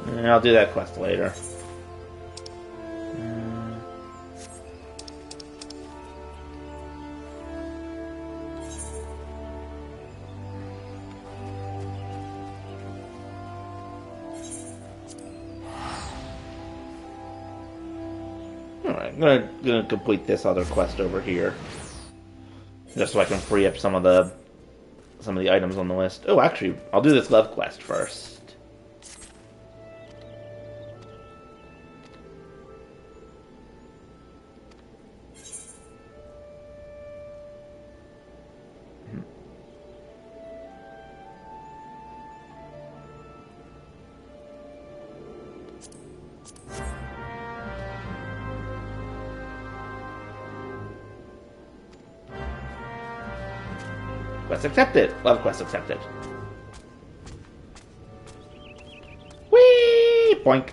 And I'll do that quest later. Alright, I'm gonna complete this other quest over here. Just so I can free up some of the items on the list. Oh, actually, I'll do this love quest first. Quest accepted. Love quest accepted. Whee! Boink.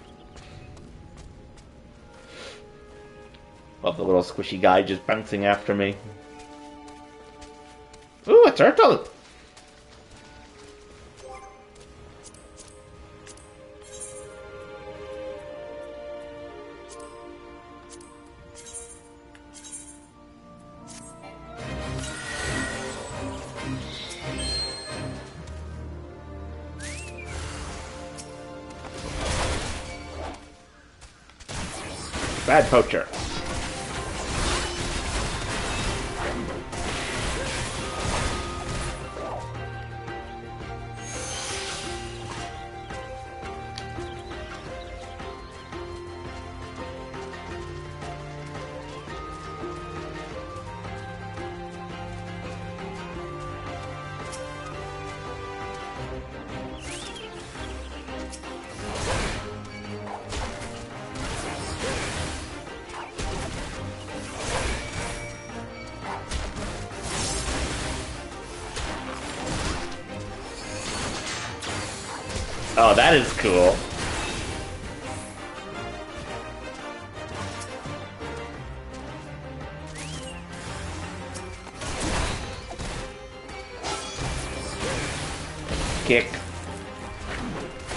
Love the little squishy guy just bouncing after me. Ooh, a turtle! Bad poacher. Oh, that is cool. Kick.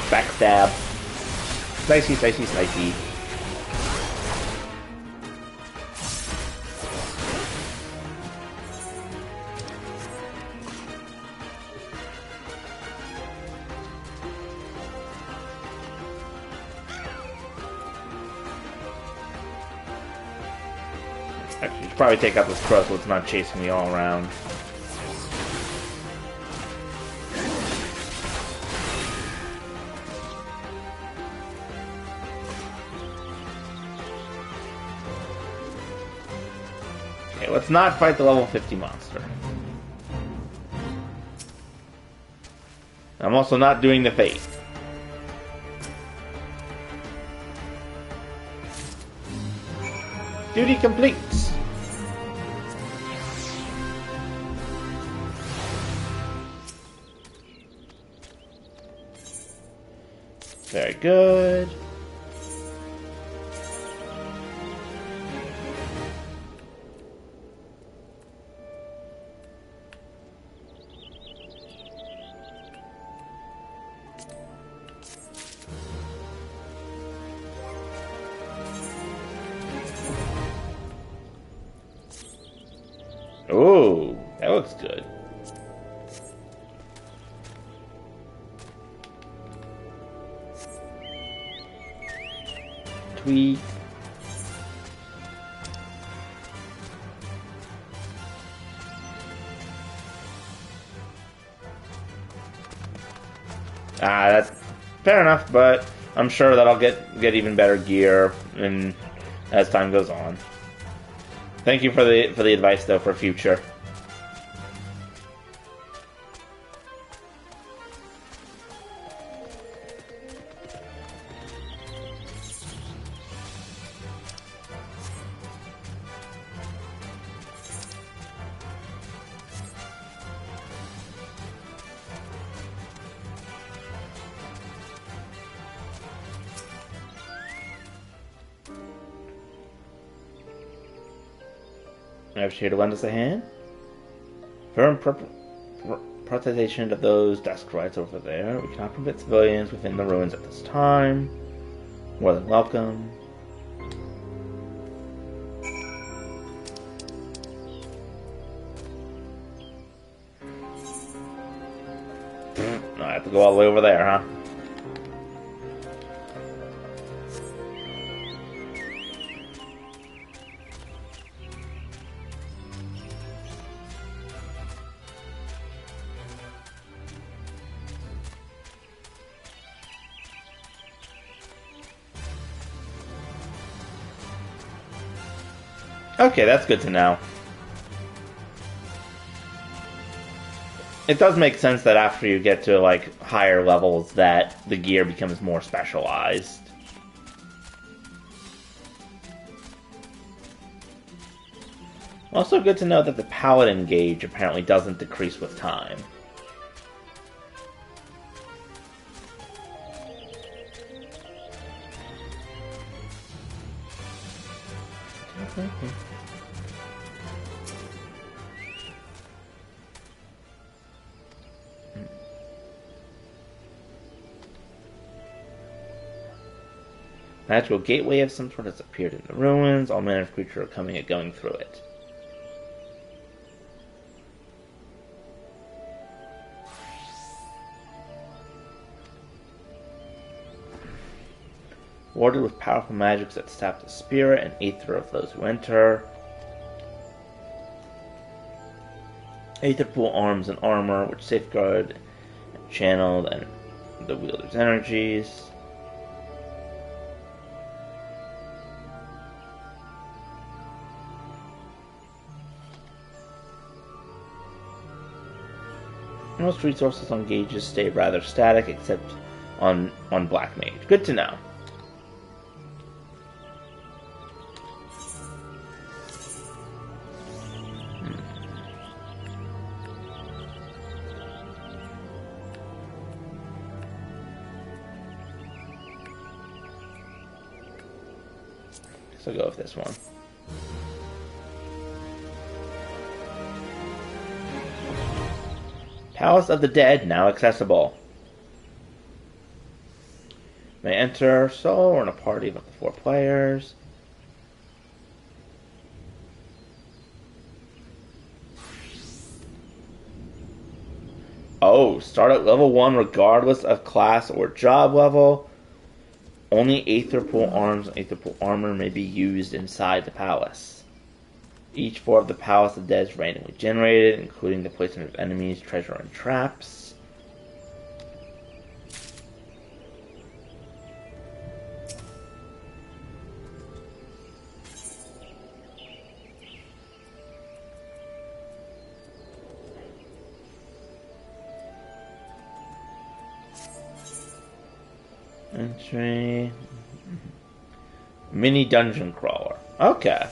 Backstab. Slicey, slicey, slicey. Actually, should probably take out this crow so it's not chasing me all around. Okay, let's not fight the level 50 monster. I'm also not doing the fate. Duty complete. Very good. Oh, that looks good. Tweak. That's fair enough, but I'm sure that I'll get even better gear and as time goes on. Thank you for the advice though for future. I have here to lend us a hand. Firm prioritization of those desk rights over there. We cannot permit civilians within the ruins at this time. More than welcome. I have to go all the way over there, huh? Okay, that's good to know. It does make sense that after you get to, like, higher levels that the gear becomes more specialized. Also good to know that the paladin gauge apparently doesn't decrease with time. Magical gateway of some sort has appeared in the ruins. All manner of creatures are coming and going through it. Warded with powerful magics that sap the spirit and aether of those who enter. Aether pool arms and armor, which safeguard and channel and the wielder's energies. Most resources on gauges stay rather static, except on Black Mage. Good to know. So go with this one. Palace of the Dead, now accessible. May enter solo or in a party of up to 4 players. Oh, start at level 1 regardless of class or job level. Only Aether Pool arms and Aether Pool armor may be used inside the palace. Each floor of the Palace of the Dead is randomly generated, including the placement of enemies, treasure, and traps. Entry. Mini dungeon crawler. Okay.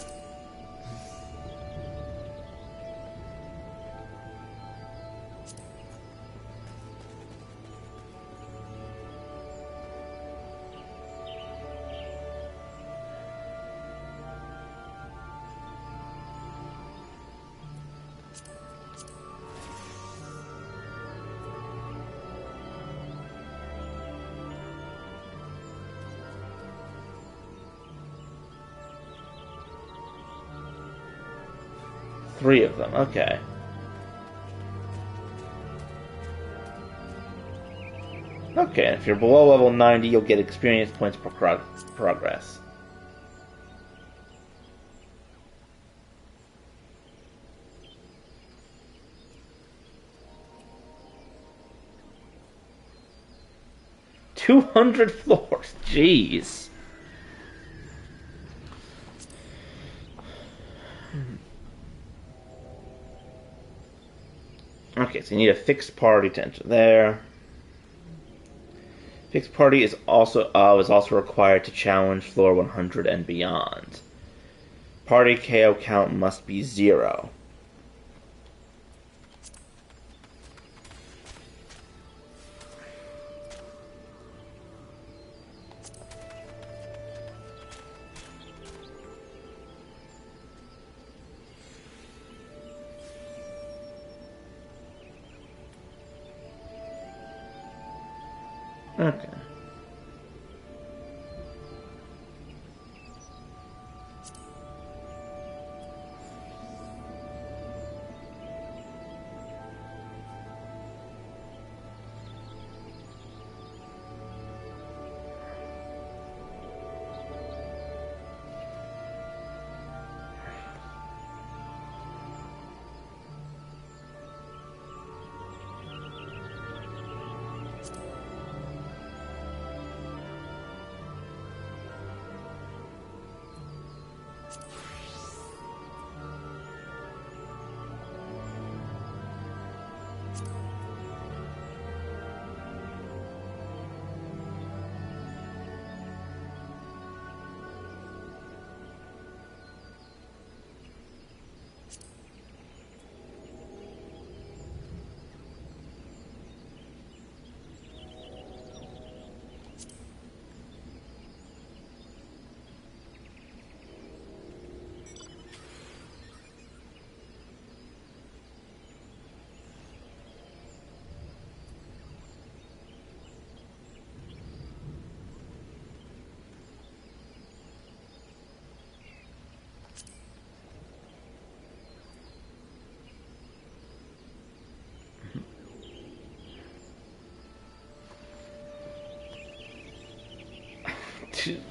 Three of them, okay. Okay, and if you're below level 90, you'll get experience points per progress. $200 floors, jeez. Okay, so you need a fixed party to enter there. Fixed party is also required to challenge floor 100 and beyond. Party KO count must be 0. Okay.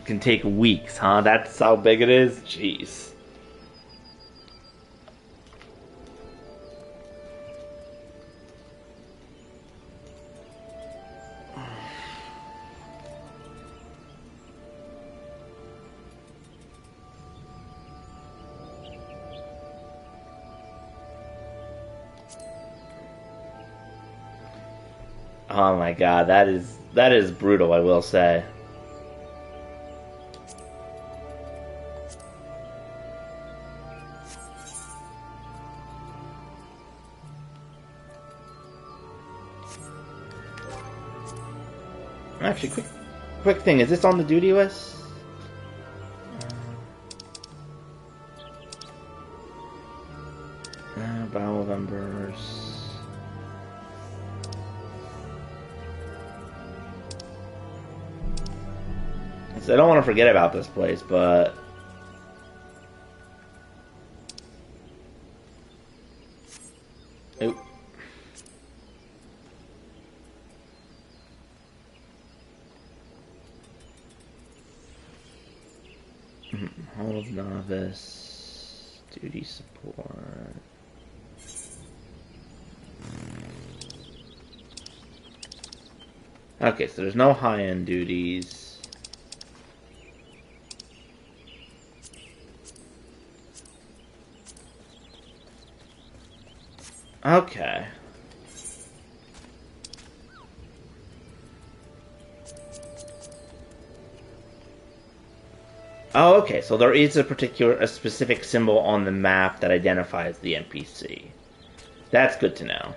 can take weeks, huh? That's how big it is? Jeez. Oh my god, that is brutal, I will say. Actually, quick thing, is this on the duty list? Bowel members. I don't want to forget about this place, but oop. Hall of Novice, duty support. Okay, so there's no high-end duties. Okay. Oh, okay, so there is a specific symbol on the map that identifies the NPC. That's good to know.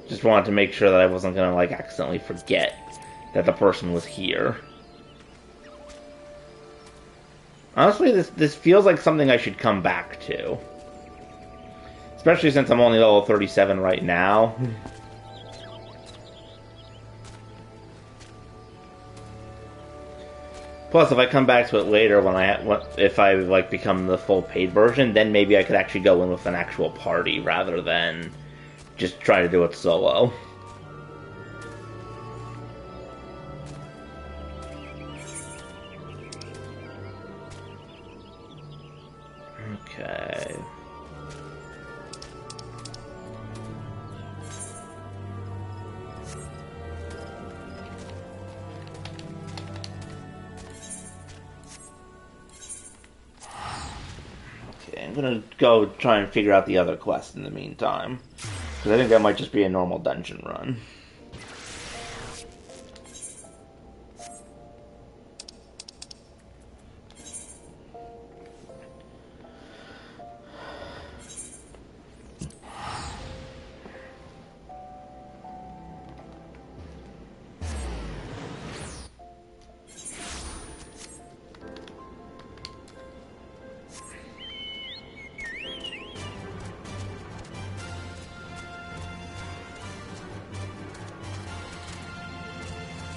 Just wanted to make sure that I wasn't gonna, like, accidentally forget that the person was here. Honestly, this feels like something I should come back to. Especially since I'm only level 37 right now. Plus, if I come back to it later if I like become the full paid version, then maybe I could actually go in with an actual party rather than just try to do it solo. Okay. I'm gonna go try and figure out the other quest in the meantime. Because I think that might just be a normal dungeon run.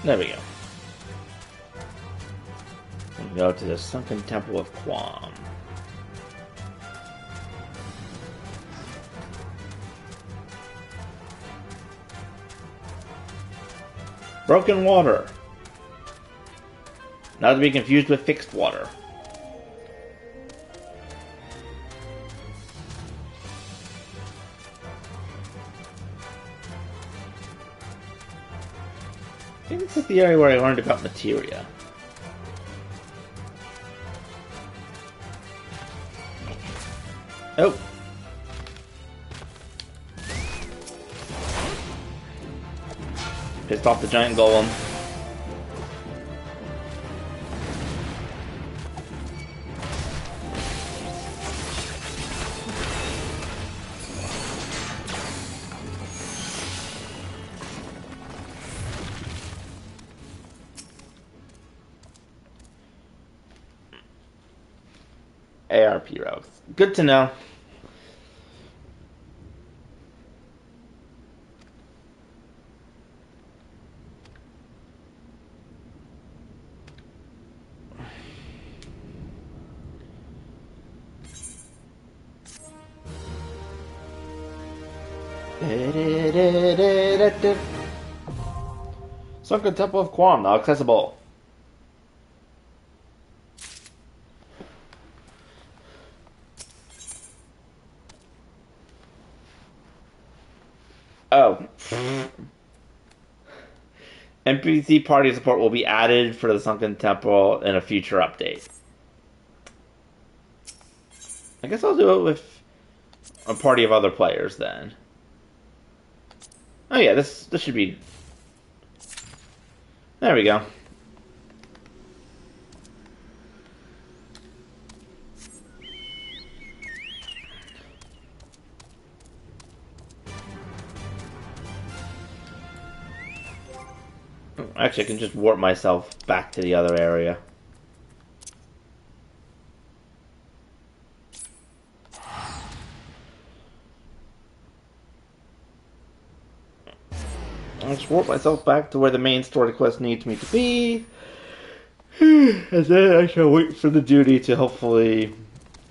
There we go. We go to the Sunken Temple of Quam. Broken water. Not to be confused with fixed water. I think this is the area where I learned about materia. Oh. Pissed off the giant golem. ARP routes. Good to know. Sunken Temple of Quam, now accessible. Oh. NPC party support will be added for the Sunken Temple in a future update. I guess I'll do it with a party of other players then. Oh yeah, this should be... There we go. Actually, I can just warp myself back to the other area. I'll just warp myself back to where the main story quest needs me to be. And then I shall wait for the duty to hopefully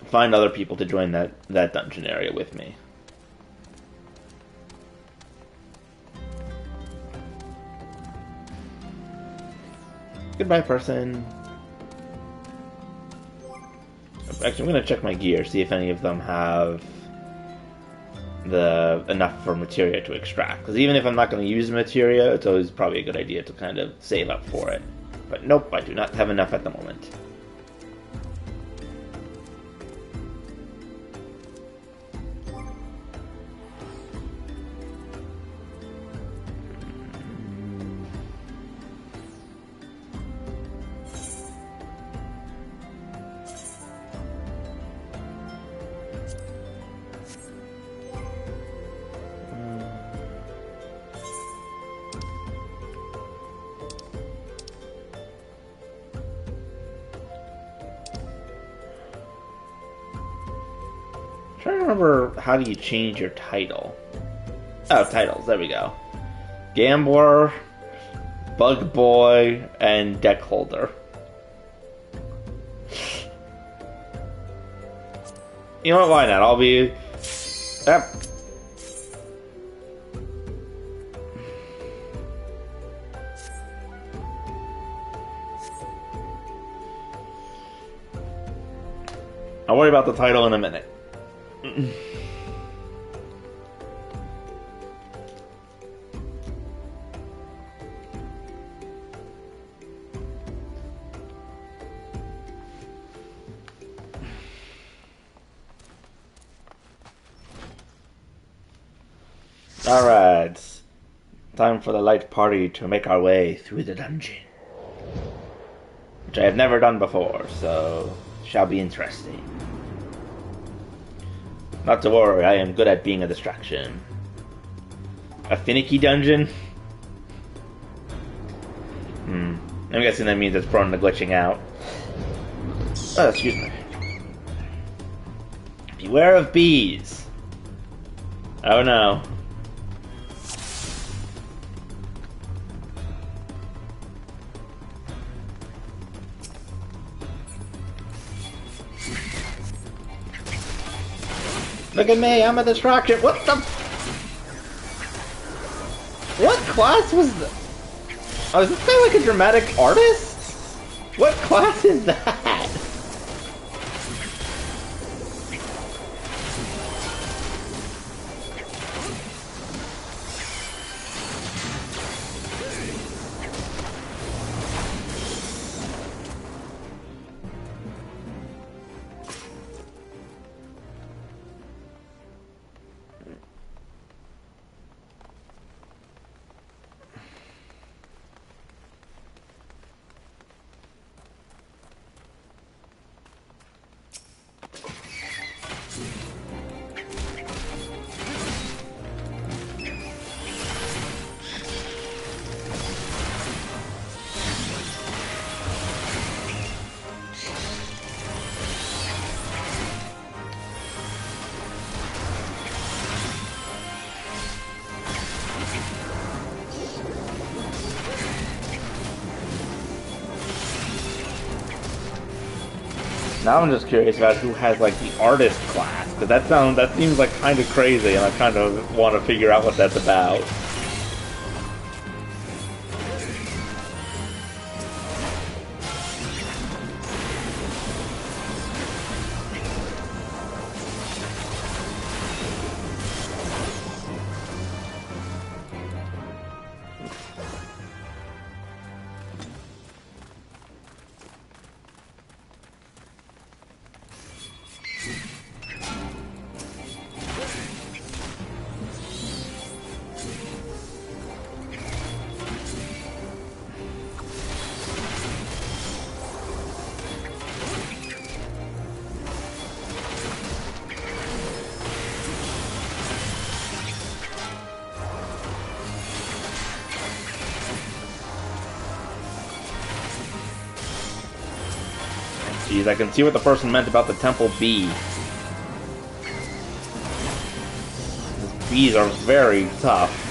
find other people to join that dungeon area with me. Goodbye, person. Actually, I'm going to check my gear, see if any of them have enough for materia to extract. Because even if I'm not going to use materia, it's always probably a good idea to kind of save up for it. But nope, I do not have enough at the moment. I'm trying to remember, how do you change your title? Oh, titles, there we go. Gambler, Bug Boy, and Deck Holder. You know what, why not? I'll be... Yep. I'll worry about the title in a minute. Alright. Time for the light party to make our way through the dungeon. Which I have never done before, so shall be interesting. Not to worry, I am good at being a distraction. A finicky dungeon? I'm guessing that means it's prone to glitching out. Oh, excuse me. Beware of bees! Oh no. Look at me, I'm a distraction. What the? What class was that? Oh, is this guy like a dramatic artist? What class is that? Now I'm just curious about who has like the artist class, because that seems like kind of crazy, and I kind of want to figure out what that's about. Jeez, I can see what the person meant about the temple bee. These bees are very tough.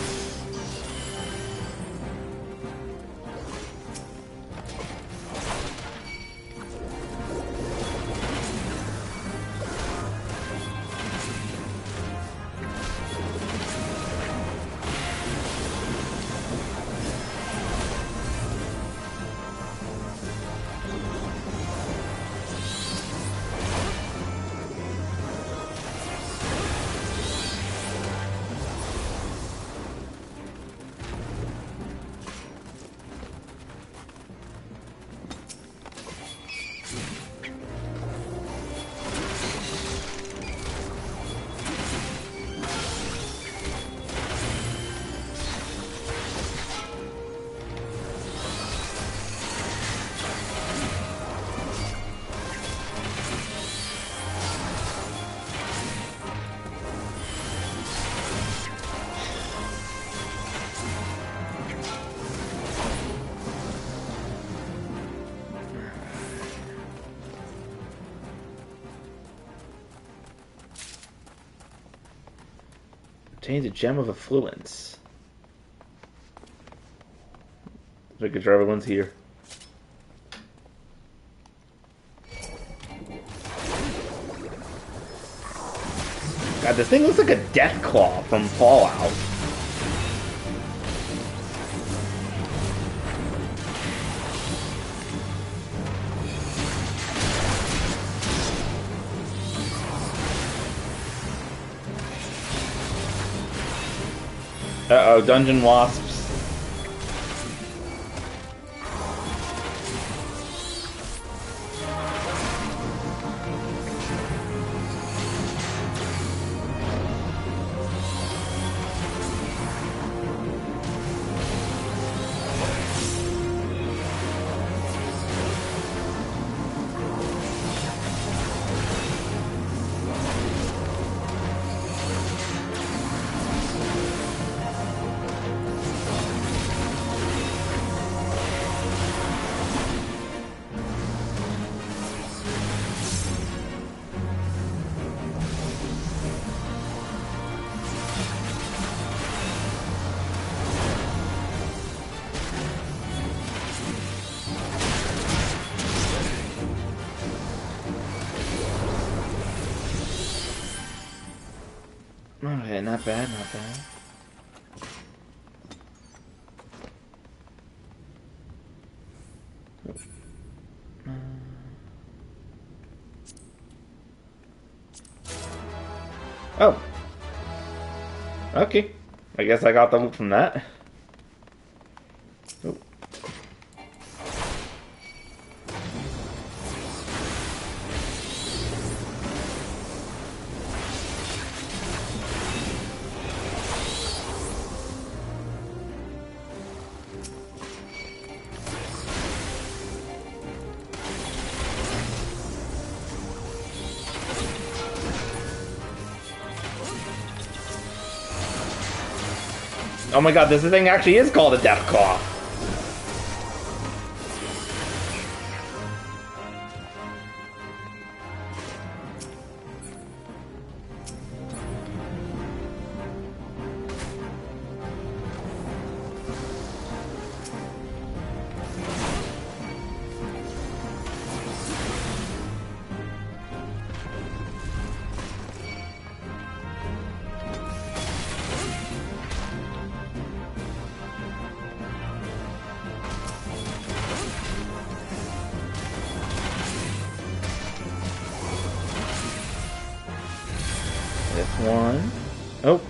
Obtains a gem of affluence. Making sure everyone's here. God, this thing looks like a death claw from Fallout. Uh-oh, dungeon wasps. Okay, not bad, not bad. Oh. Okay. I guess I got the loot from that. Oh. Oh my god, this thing actually is called a Death Claw. This one. Oh.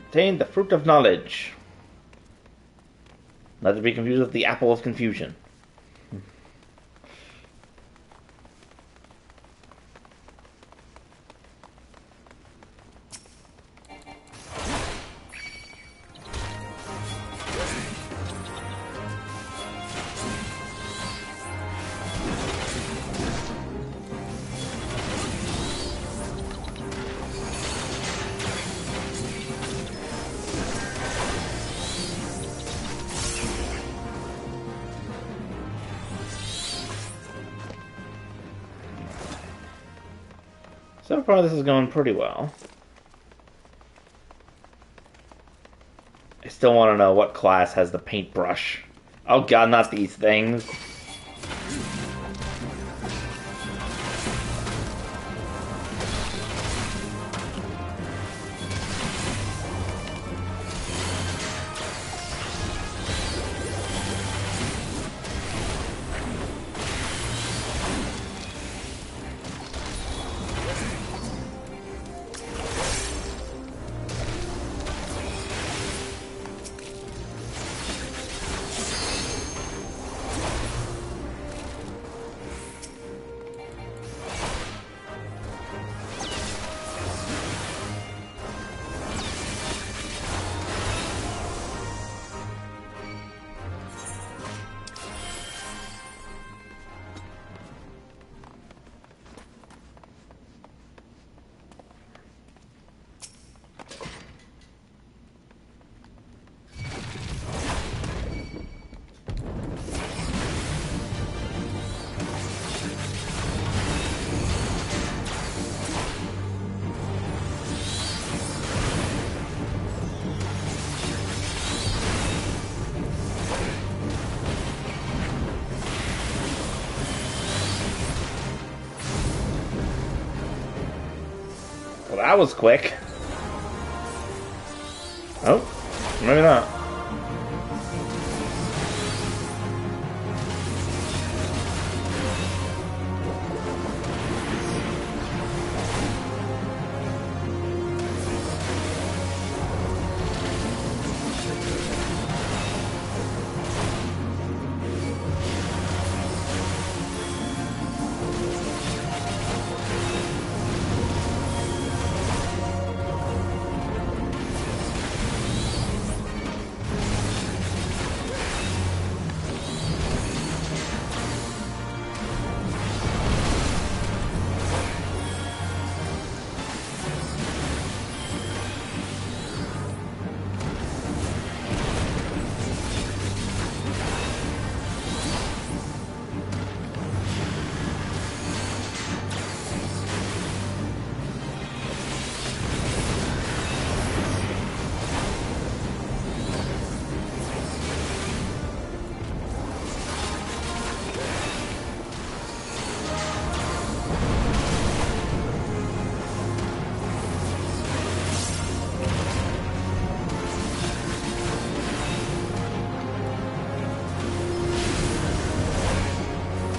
Obtain the fruit of knowledge. Not to be confused with the apple of confusion. So far, this is going pretty well. I still want to know what class has the paintbrush. Oh god, not these things. Well, that was quick. Oh, maybe not.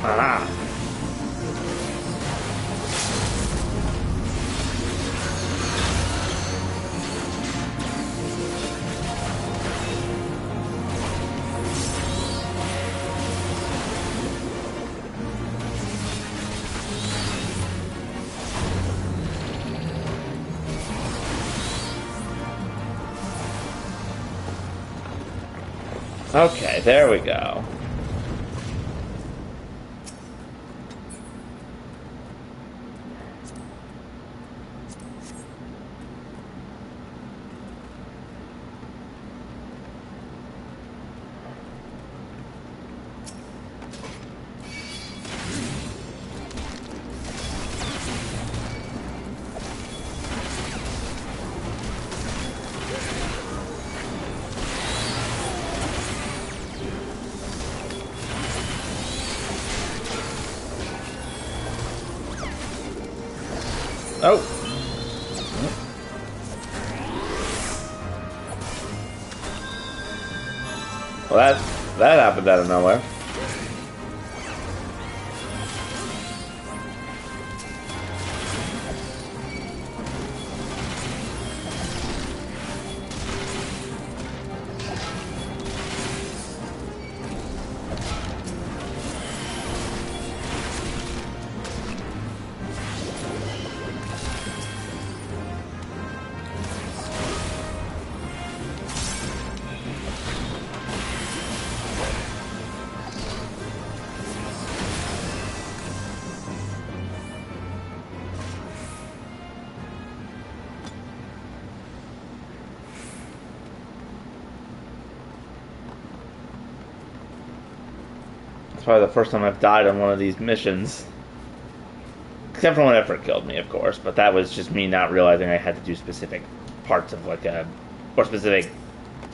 Ah. Okay, there we go. Oh. Well, that happened out of nowhere. It's probably the first time I've died on one of these missions. Except for when it first killed me, of course, but that was just me not realizing I had to do specific parts of like a... or specific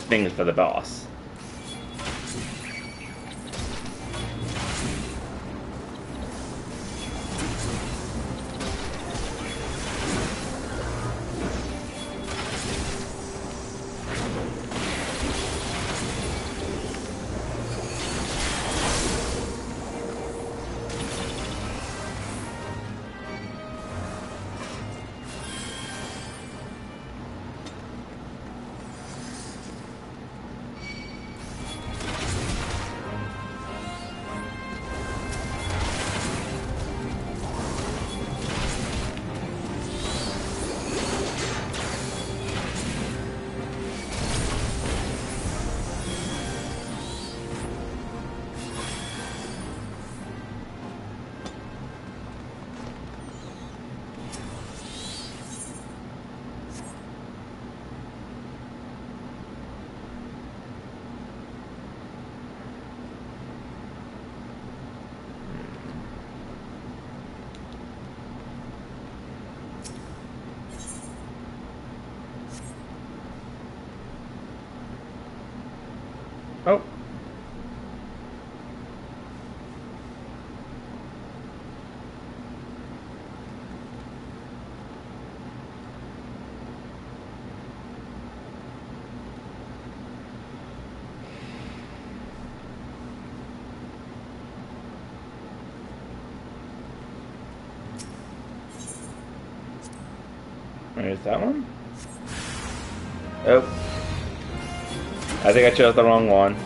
things for the boss. Oh. There's that one. Oh. I think I chose the wrong one.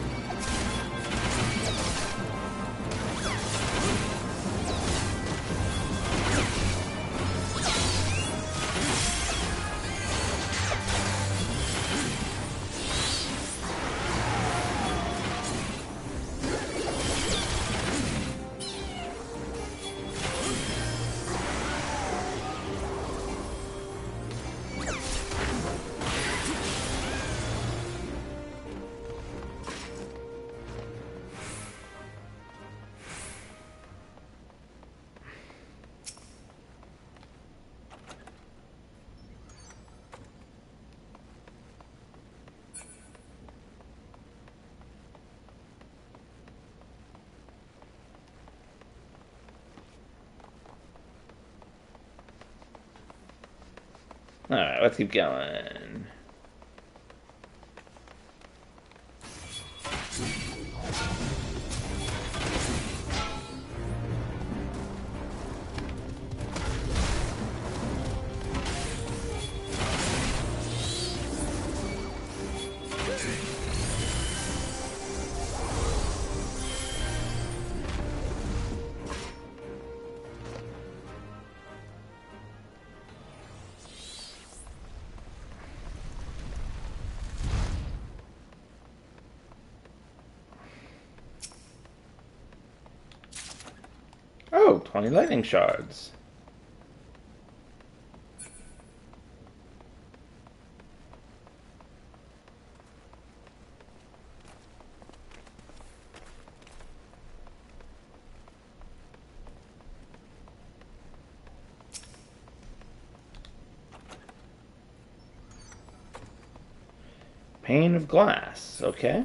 Alright, let's keep going. Oh, 20 lightning shards. Pane of glass, okay.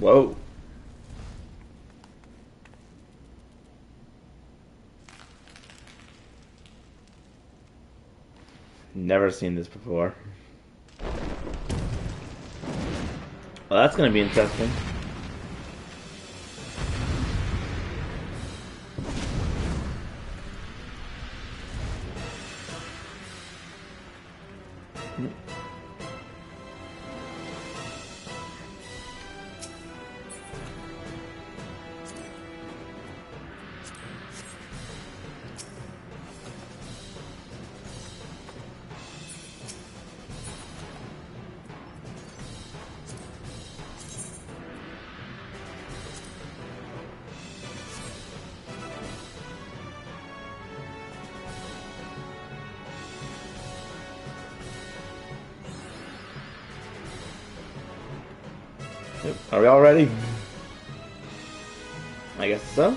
Whoa. Never seen this before. Well, that's gonna be interesting. Are we all ready? I guess so.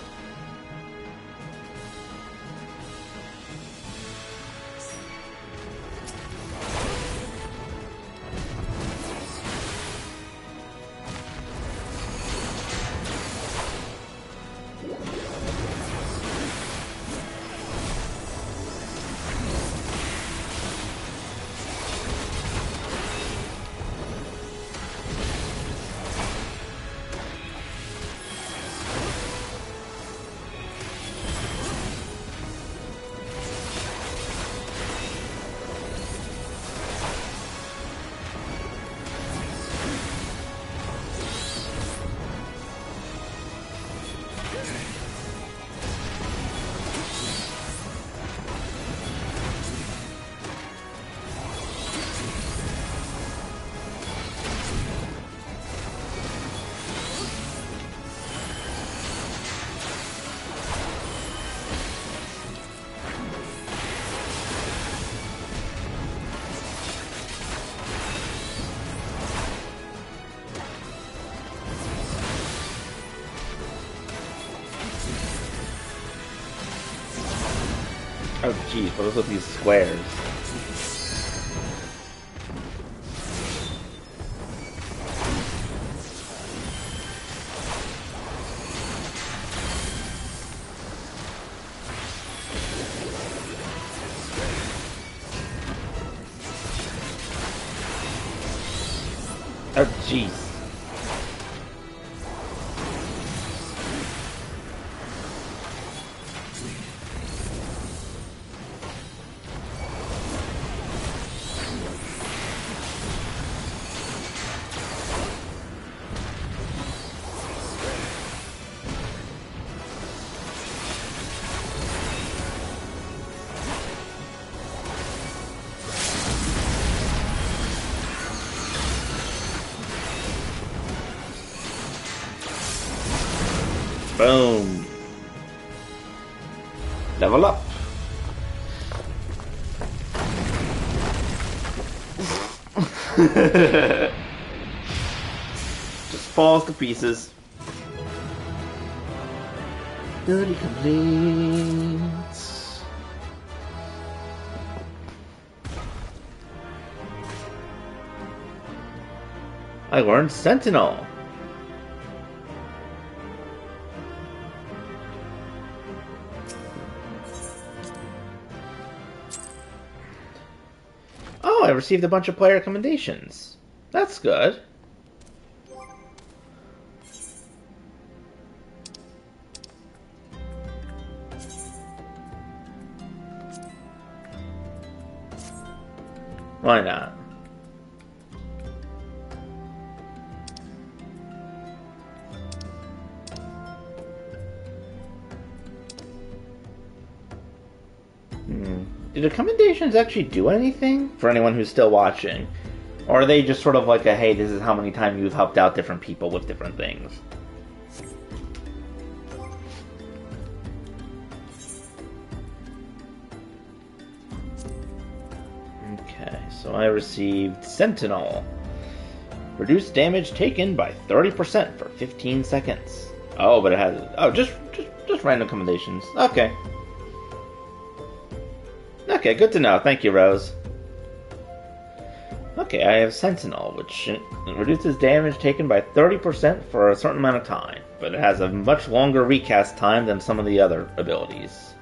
Oh jeez, what is with these squares? Oh jeez. Boom. Level up. Just falls to pieces. Dirty complaints. I learned Sentinel. I received a bunch of player recommendations. That's good. Why not? Do the recommendations actually do anything for anyone who's still watching? Or are they just sort of like a, hey, this is how many times you've helped out different people with different things? Okay, so I received Sentinel. Reduce damage taken by 30% for 15 seconds. Oh, but it has... Oh, just random recommendations. Okay. Okay, good to know. Thank you, Rose. Okay, I have Sentinel, which reduces damage taken by 30% for a certain amount of time, but it has a much longer recast time than some of the other abilities.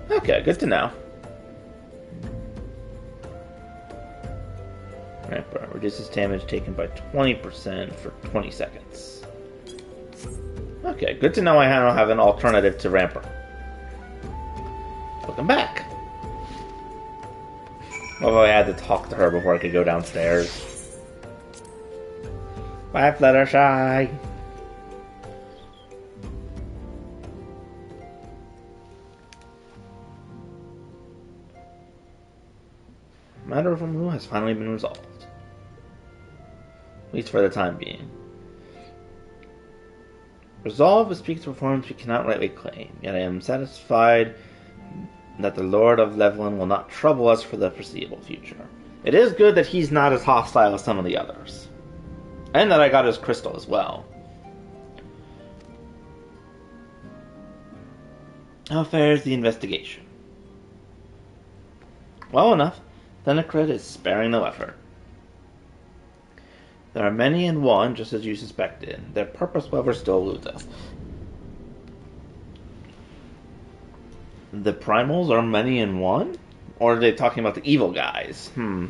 Okay, good to know. Ramper reduces damage taken by 20% for 20 seconds. Okay, good to know I don't have an alternative to Ramper. Welcome back! Although I had to talk to her before I could go downstairs. Bye, Fluttershy! Matter of Removal has finally been resolved. At least for the time being. Resolve speaks to performance we cannot rightly claim, yet I am satisfied that the Lord of Levelin will not trouble us for the foreseeable future. It is good that he's not as hostile as some of the others. And that I got his crystal as well. How fares the investigation? Well enough. Thenacred is sparing no effort. There are many in one, just as you suspected. Their purpose, however, still eludes us. The primals are many in one? Or are they talking about the evil guys? I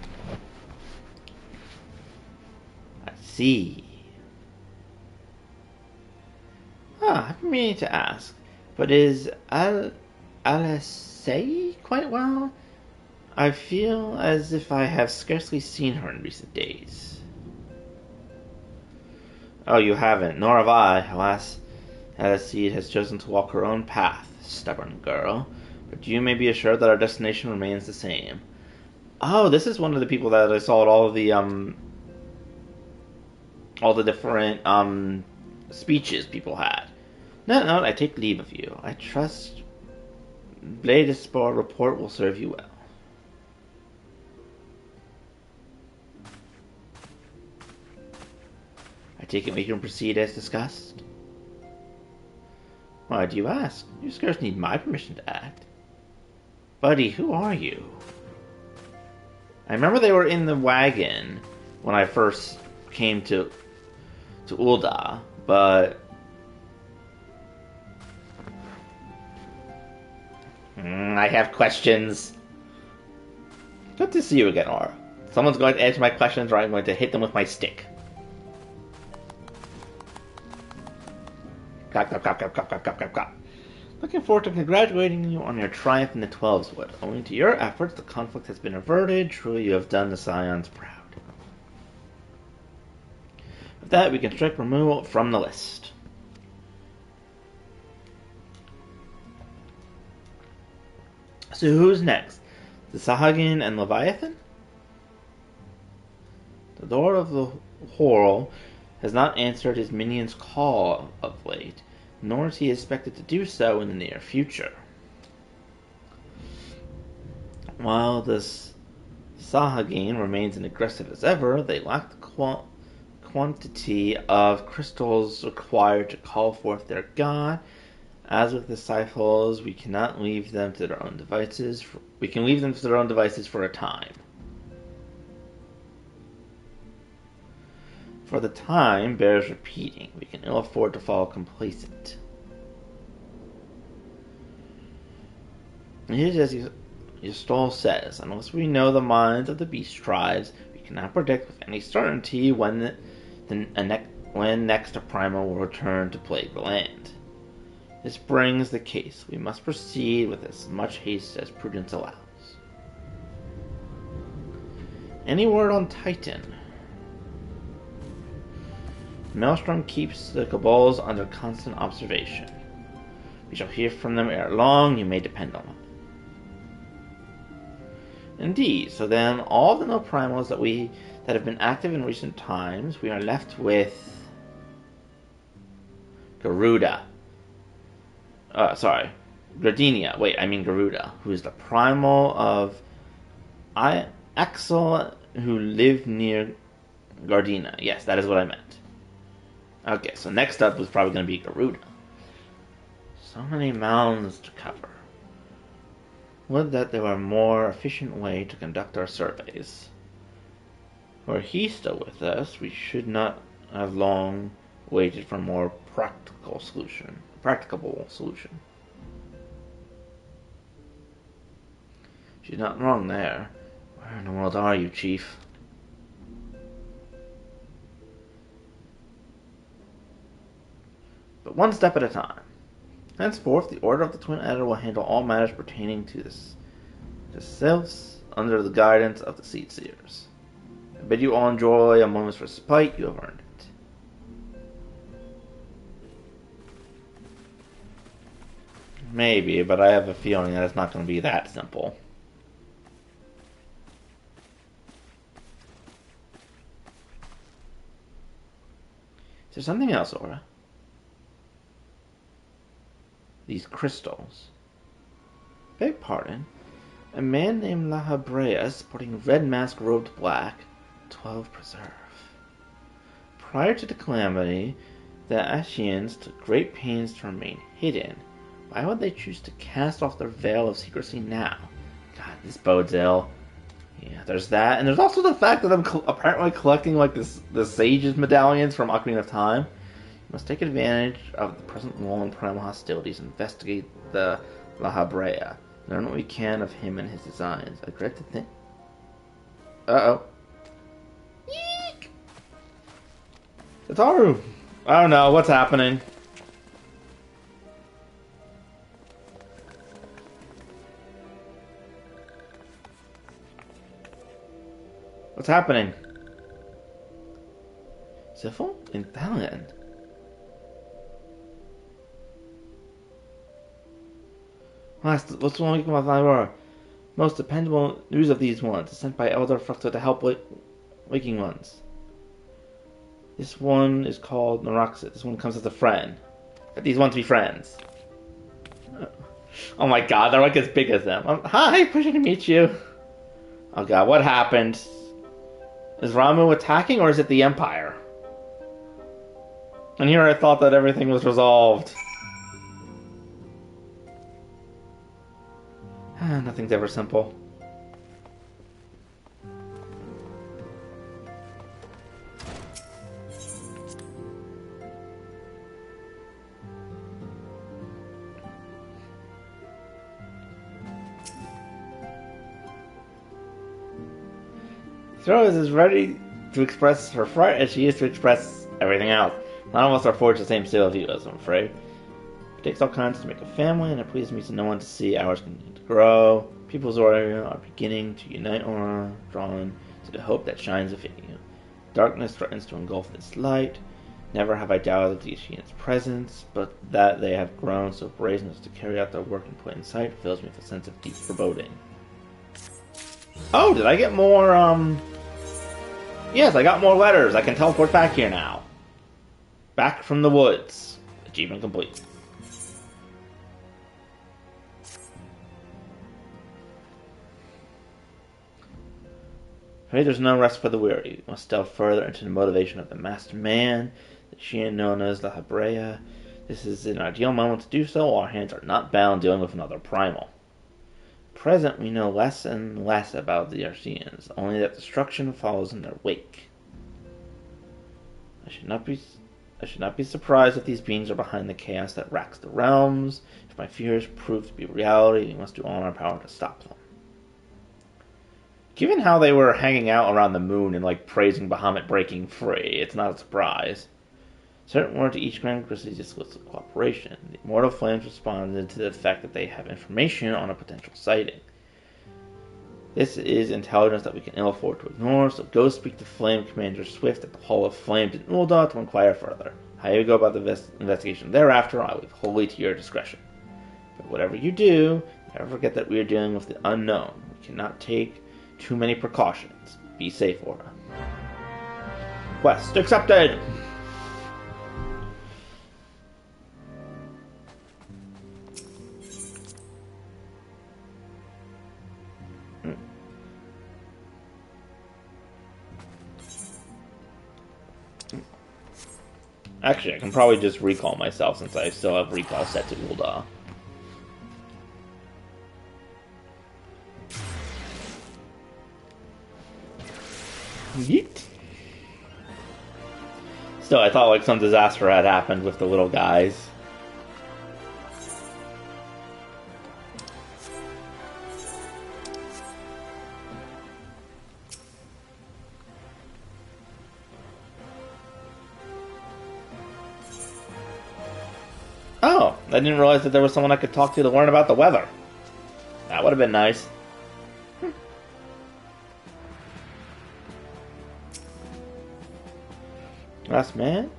see. I've been meaning to ask, but is Alesei quite well? I feel as if I have scarcely seen her in recent days. Oh, you haven't, nor have I. Alas, Alesei has chosen to walk her own path, stubborn girl. But you may be assured that our destination remains the same. Oh, this is one of the people that I saw at all the different speeches people had. No, I take leave of you. I trust Bladespor report will serve you well. I take it we can proceed as discussed? Why do you ask? You scarce need my permission to act. Buddy, who are you? I remember they were in the wagon when I first came to Ul'dah, but I have questions. Good to see you again, Aura. Someone's going to answer my questions, or I'm going to hit them with my stick. Clap. Looking forward to congratulating you on your triumph in the Twelveswood. Owing to your efforts, the conflict has been averted. Truly, you have done the Scions proud. With that, we can strike removal from the list. So who's next? The Sahagin and Leviathan? The Lord of the Horror has not answered his minion's call of late, nor is he expected to do so in the near future. While this Sahagin remains as aggressive as ever, they lack the quantity of crystals required to call forth their god. As with the Cyphals, we cannot leave them to their own devices. We can leave them to their own devices for a time. For the time bears repeating. We can ill afford to fall complacent. It is as Yastol says, unless we know the minds of the beast tribes, we cannot predict with any certainty when next a primal will return to plague the land. This brings the case. We must proceed with as much haste as prudence allows. Any word on Titan? Maelstrom keeps the Cabals under constant observation. We shall hear from them ere long, you may depend on it. Indeed, so then all the no primals that have been active in recent times, we are left with Garuda. Gardenia. Wait, I mean Garuda, who is the primal of Axel, who lived near Gardena. Yes, that is what I meant. Okay, so next up was probably going to be Garuda. So many mountains to cover. Would that there were a more efficient way to conduct our surveys. Were he still with us, we should not have long waited for a more practicable solution. She's not wrong there. Where in the world are you, Chief? But one step at a time. Henceforth, the Order of the Twin Adder will handle all matters pertaining to the Sylphs under the guidance of the Seed Seers. I bid you all enjoy a moment's respite. You have earned it. Maybe, but I have a feeling that it's not going to be that simple. Is there something else, Aura? These crystals. Beg pardon. A man named La Habrea, sporting red mask robed black, 12 preserve. Prior to the calamity, the Ashians took great pains to remain hidden. Why would they choose to cast off their veil of secrecy now? God, this bodes ill. Yeah, there's that, and there's also the fact that I'm apparently collecting like the Sage's medallions from Ocarina of Time. You must take advantage of the present lull in primal hostilities and investigate the La Habrea. Learn what we can of him and his designs. I regret to think... Uh-oh. Eek! Tataru! I don't know, what's happening? What's happening? Syphil? In Paladin? What's wrong with my Aurora? Most dependable news of these ones is sent by Elder Fructo to help waking ones. This one is called Naroxid. This one comes as a friend. Get these ones to be friends. Oh my god, they're like as big as them. Hi, pleasure to meet you. Oh god, what happened? Is Ramuh attacking or is it the Empire? And here I thought that everything was resolved. Nothing's ever simple. Throw is as ready to express her fright as she is to express everything else. None of us are forged the same steel as you, I'm afraid. It takes all kinds to make a family, and it pleases me to no one to see ours continue to grow. People's Aura are beginning to unite Aura, drawn to the hope that shines within you. Darkness threatens to engulf this light. Never have I doubted the Ashian's presence, but that they have grown so brazen as to carry out their work in plain sight fills me with a sense of deep foreboding. Oh, did I get more, Yes, I got more letters. I can teleport back here now. Back from the woods. Achievement complete. There's no rest for the weary. We must delve further into the motivation of the masked man, the Shian known as the Habrea. This is an ideal moment to do so, while our hands are not bound dealing with another primal. At present, we know less and less about the Arceans, only that destruction follows in their wake. I should not be surprised if these beings are behind the chaos that racks the realms. If my fears prove to be reality, we must do all in our power to stop them. Given how they were hanging out around the moon and like praising Bahamut breaking free, it's not a surprise. Certain were to each grand prestigious list of cooperation. The Immortal Flames responded to the fact that they have information on a potential sighting. This is intelligence that we can ill afford to ignore, so go speak to Flame Commander Swift at the Hall of Flames in Ul'dah to inquire further. How you go about the investigation thereafter, I leave wholly to your discretion. But whatever you do, never forget that we are dealing with the unknown. We cannot take too many precautions. Be safe, Aura. Quest accepted! Actually, I can probably just recall myself since I still have recall set to Ul'dah. Yeet. Still, I thought like some disaster had happened with the little guys. Oh, I didn't realize that there was someone I could talk to learn about the weather. That would have been nice. Last man?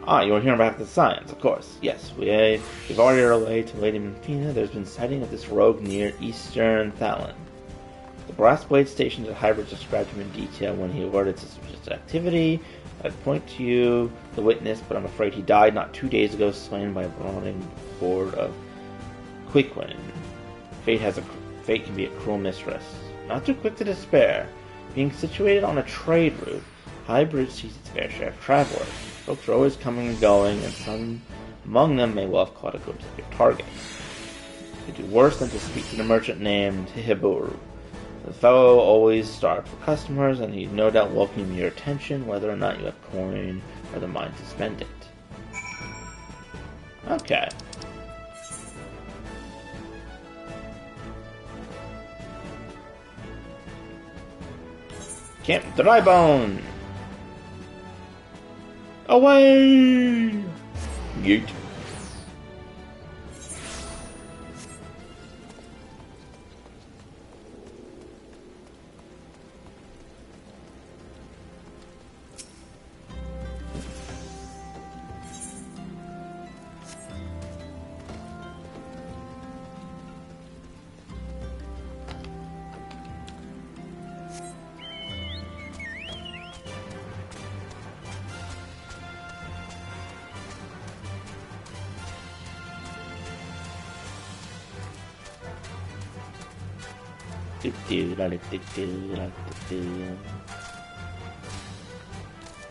Ah, you were hearing about the science, of course. Yes, we've already relayed to Lady Menfina there's been sighting of this rogue near eastern Thallon. The brass blade stationed at Hybrid described him in detail when he alerted suspicious activity. I'd point to you, the witness, but I'm afraid he died not 2 days ago, slain by a marauding horde of Quiquin. Fate can be a cruel mistress. Not too quick to despair. Being situated on a trade route, Hybrid sees its fair share of travelers. Folks are always coming and going, and some among them may well have caught a glimpse of your target. You could do worse than to speak to the merchant named Hiburu. The fellow always starved for customers, and he'd no doubt welcome your attention, whether or not you have coin or the mind to spend it. Okay. Camp Drybone! Away! Yeet.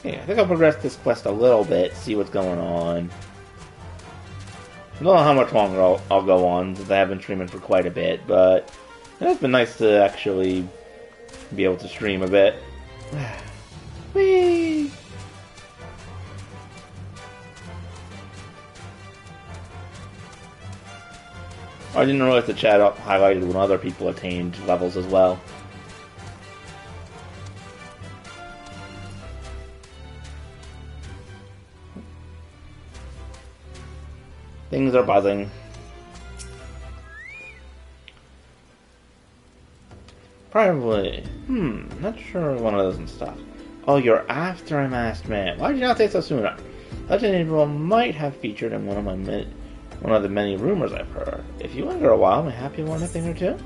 Okay, I think I'll progress this quest a little bit, see what's going on. I don't know how much longer I'll go on, since I have been streaming for quite a bit, but it's been nice to actually be able to stream a bit. Whee! I didn't realize the chat highlighted when other people attained levels as well. Things are buzzing. Probably. Not sure one of those and stuff. Oh, you're after a masked man. Why did you not say so sooner? Legend April might have featured in one of the many rumors I've heard. If you linger a while, may happy learn a thing or two.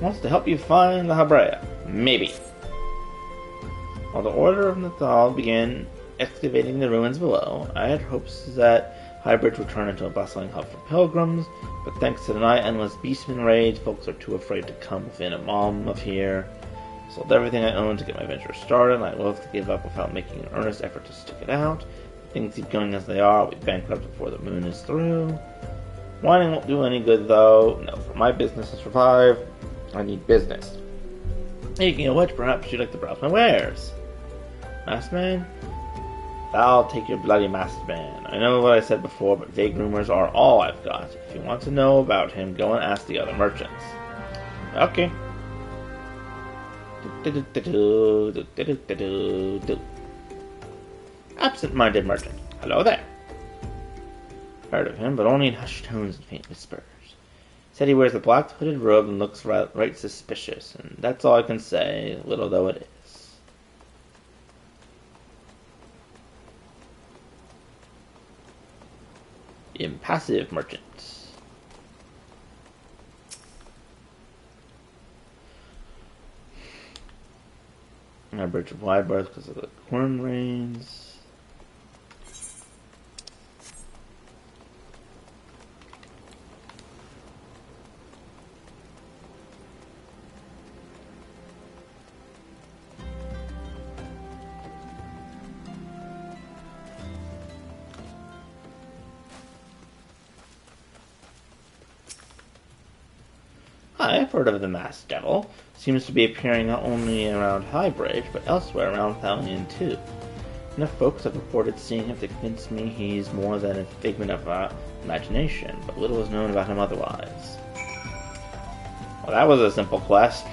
Wants to help you find the Habrea. Maybe. While the Order of Nathal began excavating the ruins below, I had hopes that Highbridge would turn into a bustling hub for pilgrims, but thanks to the nigh-endless beastman raids, folks are too afraid to come within a mile of here. Sold everything I owned to get my venture started, and I loathe to give up without making an earnest effort to stick it out. If things keep going as they are, I'll be bankrupt before the moon is through. Whining won't do any good, though. No, for my business to survive, I need business. Speaking of which, perhaps you'd like to browse my wares. Masked man? I'll take your bloody masked man. I know what I said before, but vague rumors are all I've got. If you want to know about him, go and ask the other merchants. Okay. Absent-minded merchant. Hello there. Heard of him, but only in hushed tones and faint whispers. Said he wears a black hooded robe and looks right suspicious, and that's all I can say, little though it is. Impassive merchant. A bridge of wide berth because of the corn rains. I've heard of the Masked Devil. Seems to be appearing not only around Highbridge, but elsewhere around Thalion too. Enough folks have reported seeing him to convince me he's more than a figment of imagination, but little is known about him otherwise. Well, that was a simple quest.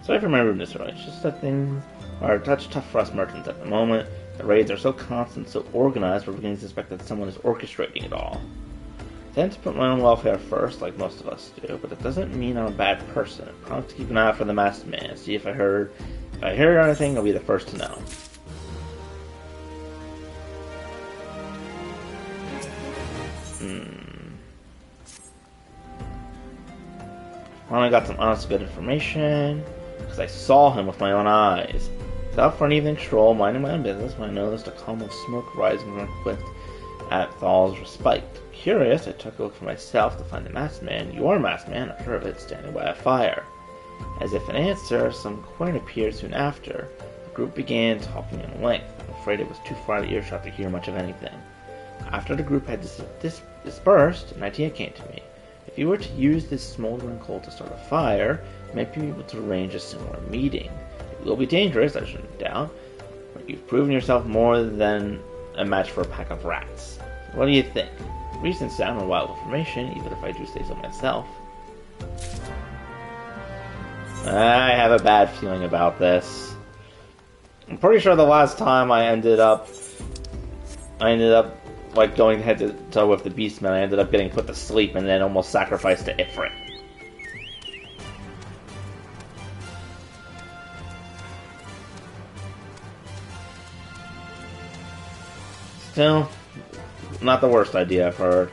Sorry for my rudeness, right? It's just that things are a touch tough for us merchants at the moment. The raids are so constant, so organized, we're beginning to suspect that someone is orchestrating it all. I tend to put my own welfare first, like most of us do, but that doesn't mean I'm a bad person. I promise to keep an eye out for the masked man. See if I hear anything, I'll be the first to know. Finally got some honest good information, because I saw him with my own eyes. I was out for an evening stroll, minding my own business, when I noticed a column of smoke rising from a cliff at Thal's respite. Curious, I took a look for myself to find the masked man, your masked man, after a bit, standing by a fire. As if in answer, some coin appeared soon after. The group began talking in length. I'm afraid it was too far to earshot to hear much of anything. After the group had dispersed, an idea came to me. If you were to use this smoldering coal to start a fire, you might be able to arrange a similar meeting. It will be dangerous, I shouldn't doubt, but you've proven yourself more than a match for a pack of rats. What do you think? Recent sound and wild information, even if I do say so myself. I have a bad feeling about this. I'm pretty sure the last time I ended up like going head to toe with the Beastman, I ended up getting put to sleep and then almost sacrificed to Ifrit. Still, not the worst idea I've heard.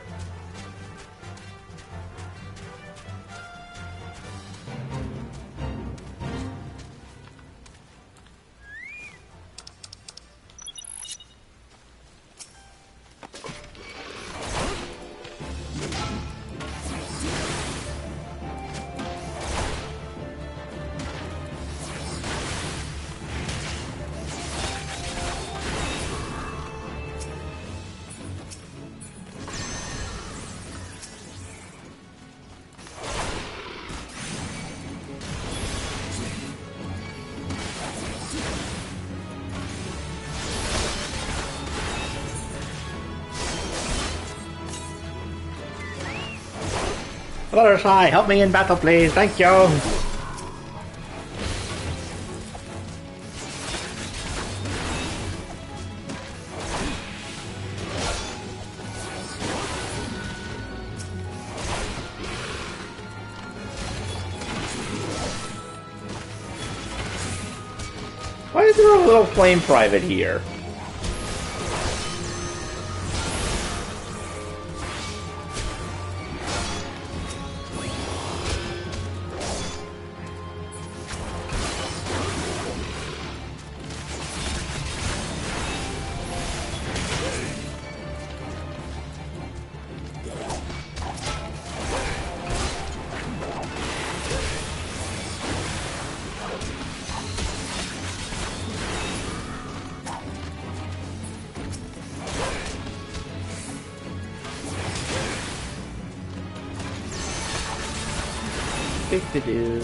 Fluttershy, help me in battle, please. Thank you. Why is there a little flame private here? Dude.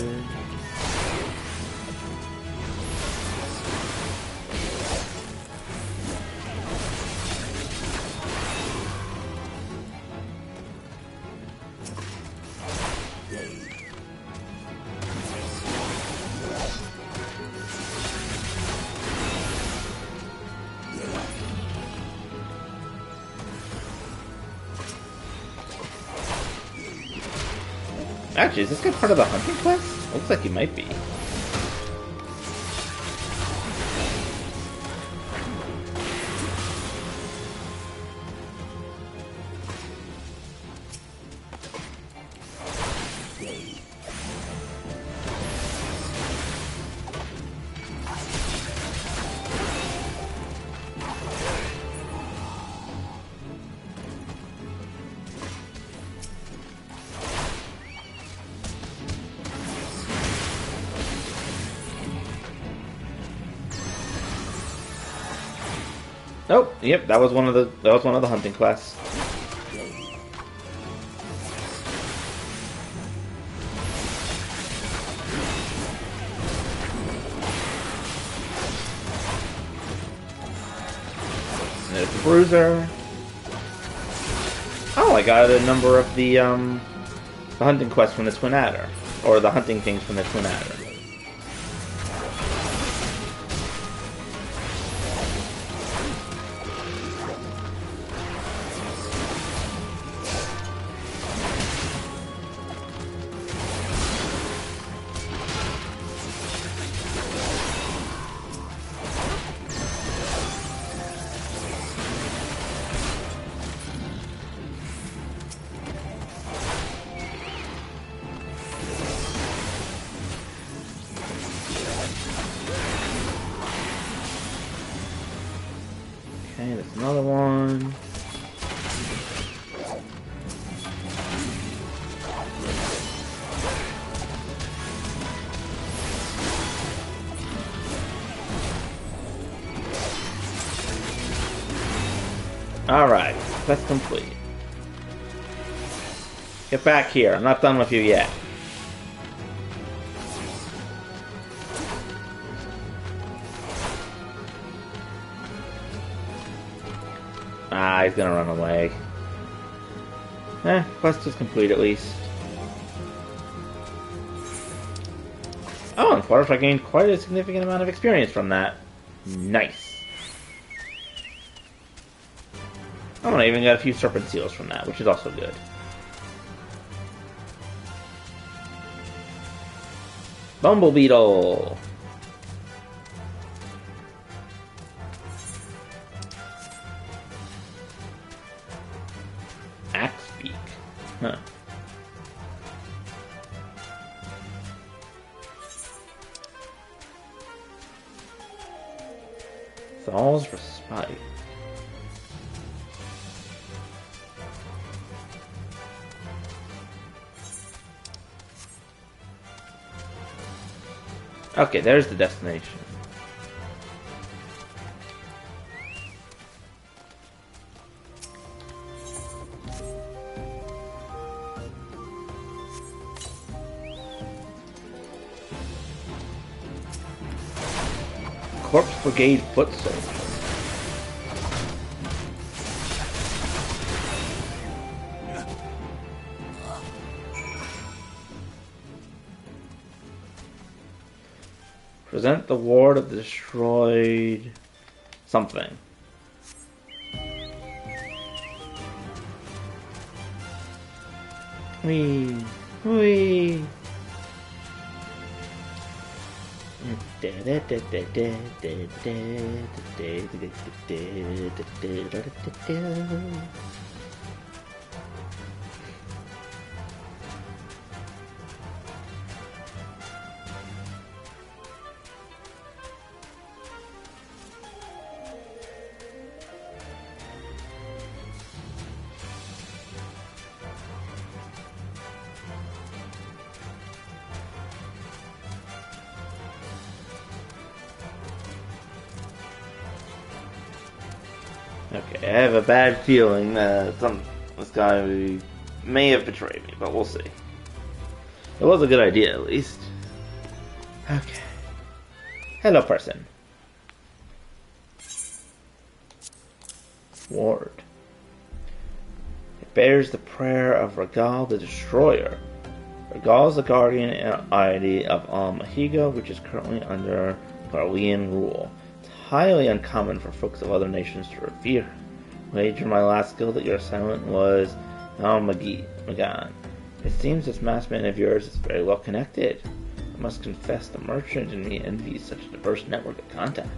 Actually, is this guy part of the hunting quest? Looks like he might be. Oh, yep, that was one of the hunting quests. There's the bruiser. Oh, I got a number of the hunting quests from the Twin Adder, or the hunting things from the Twin Adder. Okay, there's another one. Alright, quest complete. Get back here, I'm not done with you yet. Ah, he's gonna run away. Quest is complete at least. Oh, and Fluttershy gained quite a significant amount of experience from that. Nice. Oh, and I even got a few Serpent Seals from that, which is also good. Bumble Beetle! Axe Beak. Huh. Thal's Respite. Okay, there's the destination. Corpse Brigade Foot Soldier. Present the ward of the destroyed something. Wee, wee. Okay, I have a bad feeling that this guy may have betrayed me, but we'll see. It was a good idea, at least. Okay. Hello, person. Ward. It bears the prayer of Regal the Destroyer. Regal is the guardian deity of Mahiga, which is currently under Garlean rule. Highly uncommon for folks of other nations to revere. Wager my last skill that your assailant was Magan. It seems this masked man of yours is very well connected. I must confess the merchant in me envies such a diverse network of contacts.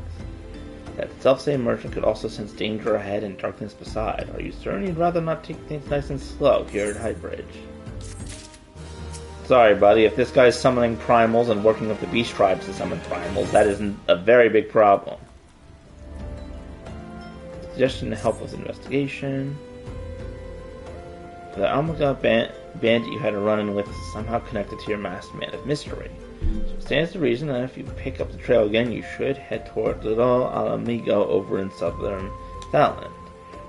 That self-same merchant could also sense danger ahead and darkness beside. Are you certain you'd rather not take things nice and slow here at Highbridge? Sorry, buddy, if this guy's summoning primals and working with the beast tribes to summon primals, that is a very big problem. Suggestion to help with investigation. The Almaga bandit you had a run-in with is somehow connected to your masked man of mystery. So it stands to reason that if you pick up the trail again, you should head toward Little Alamigo over in southern Southland.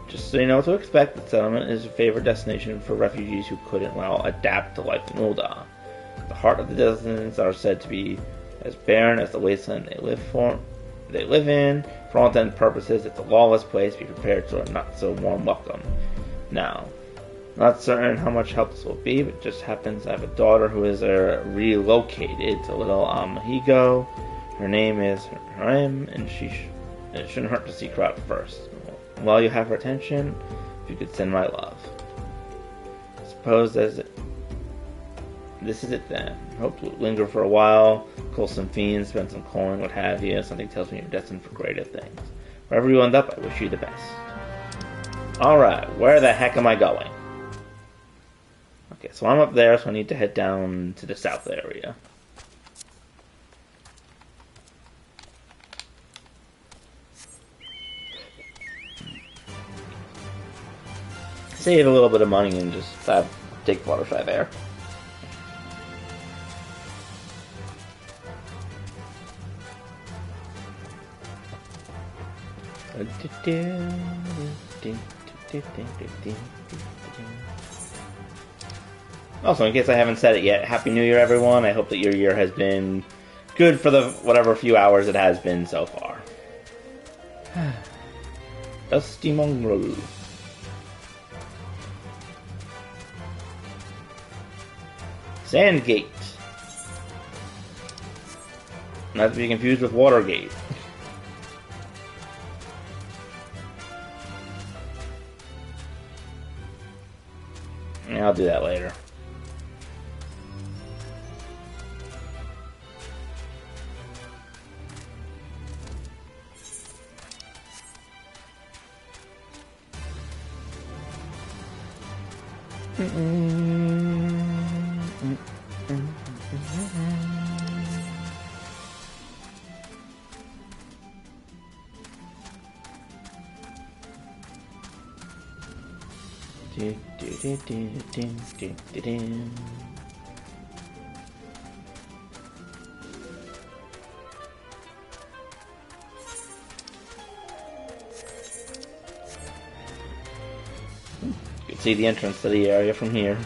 Just so you know what to expect, the settlement is a favored destination for refugees who couldn't, adapt to life in Ul'dah. The heart of the desert are said to be as barren as the wasteland they live in. For all intents and purposes, it's a lawless place. Be prepared for a not so warm welcome. Now, not certain how much help this will be, but it just happens I have a daughter who is relocated to Little Amahigo. Her name is Harim, and it shouldn't hurt to seek her out first. While you have her attention, if you could send my love. Suppose this is it then. Hope to linger for a while, kill some fiends, spend some coin, what have you. Something tells me you're destined for greater things. Wherever you end up, I wish you the best. Alright, where the heck am I going? Okay, so I'm up there, so I need to head down to the south area. Save a little bit of money and just take Fluttershy there. Also, in case I haven't said it yet, Happy New Year, everyone. I hope that your year has been good for the whatever few hours it has been so far. Dusty Mongrel. Sandgate. Not to be confused with Watergate. Yeah, I'll do that later. You can see the entrance to the area from here.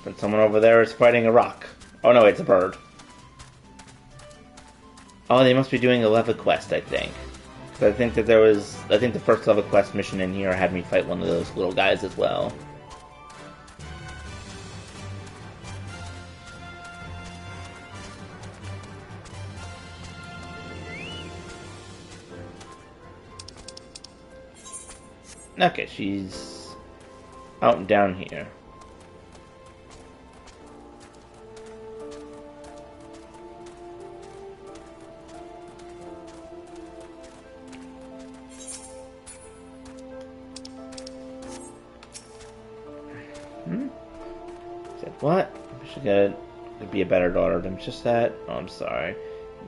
But someone over there is fighting a rock. Oh no, it's a bird. Oh, they must be doing a level quest, I think. I think that I think the first level quest mission in here had me fight one of those little guys as well. Okay, she's out and down here. Said what? I should be a better daughter than just that. Oh, I'm sorry.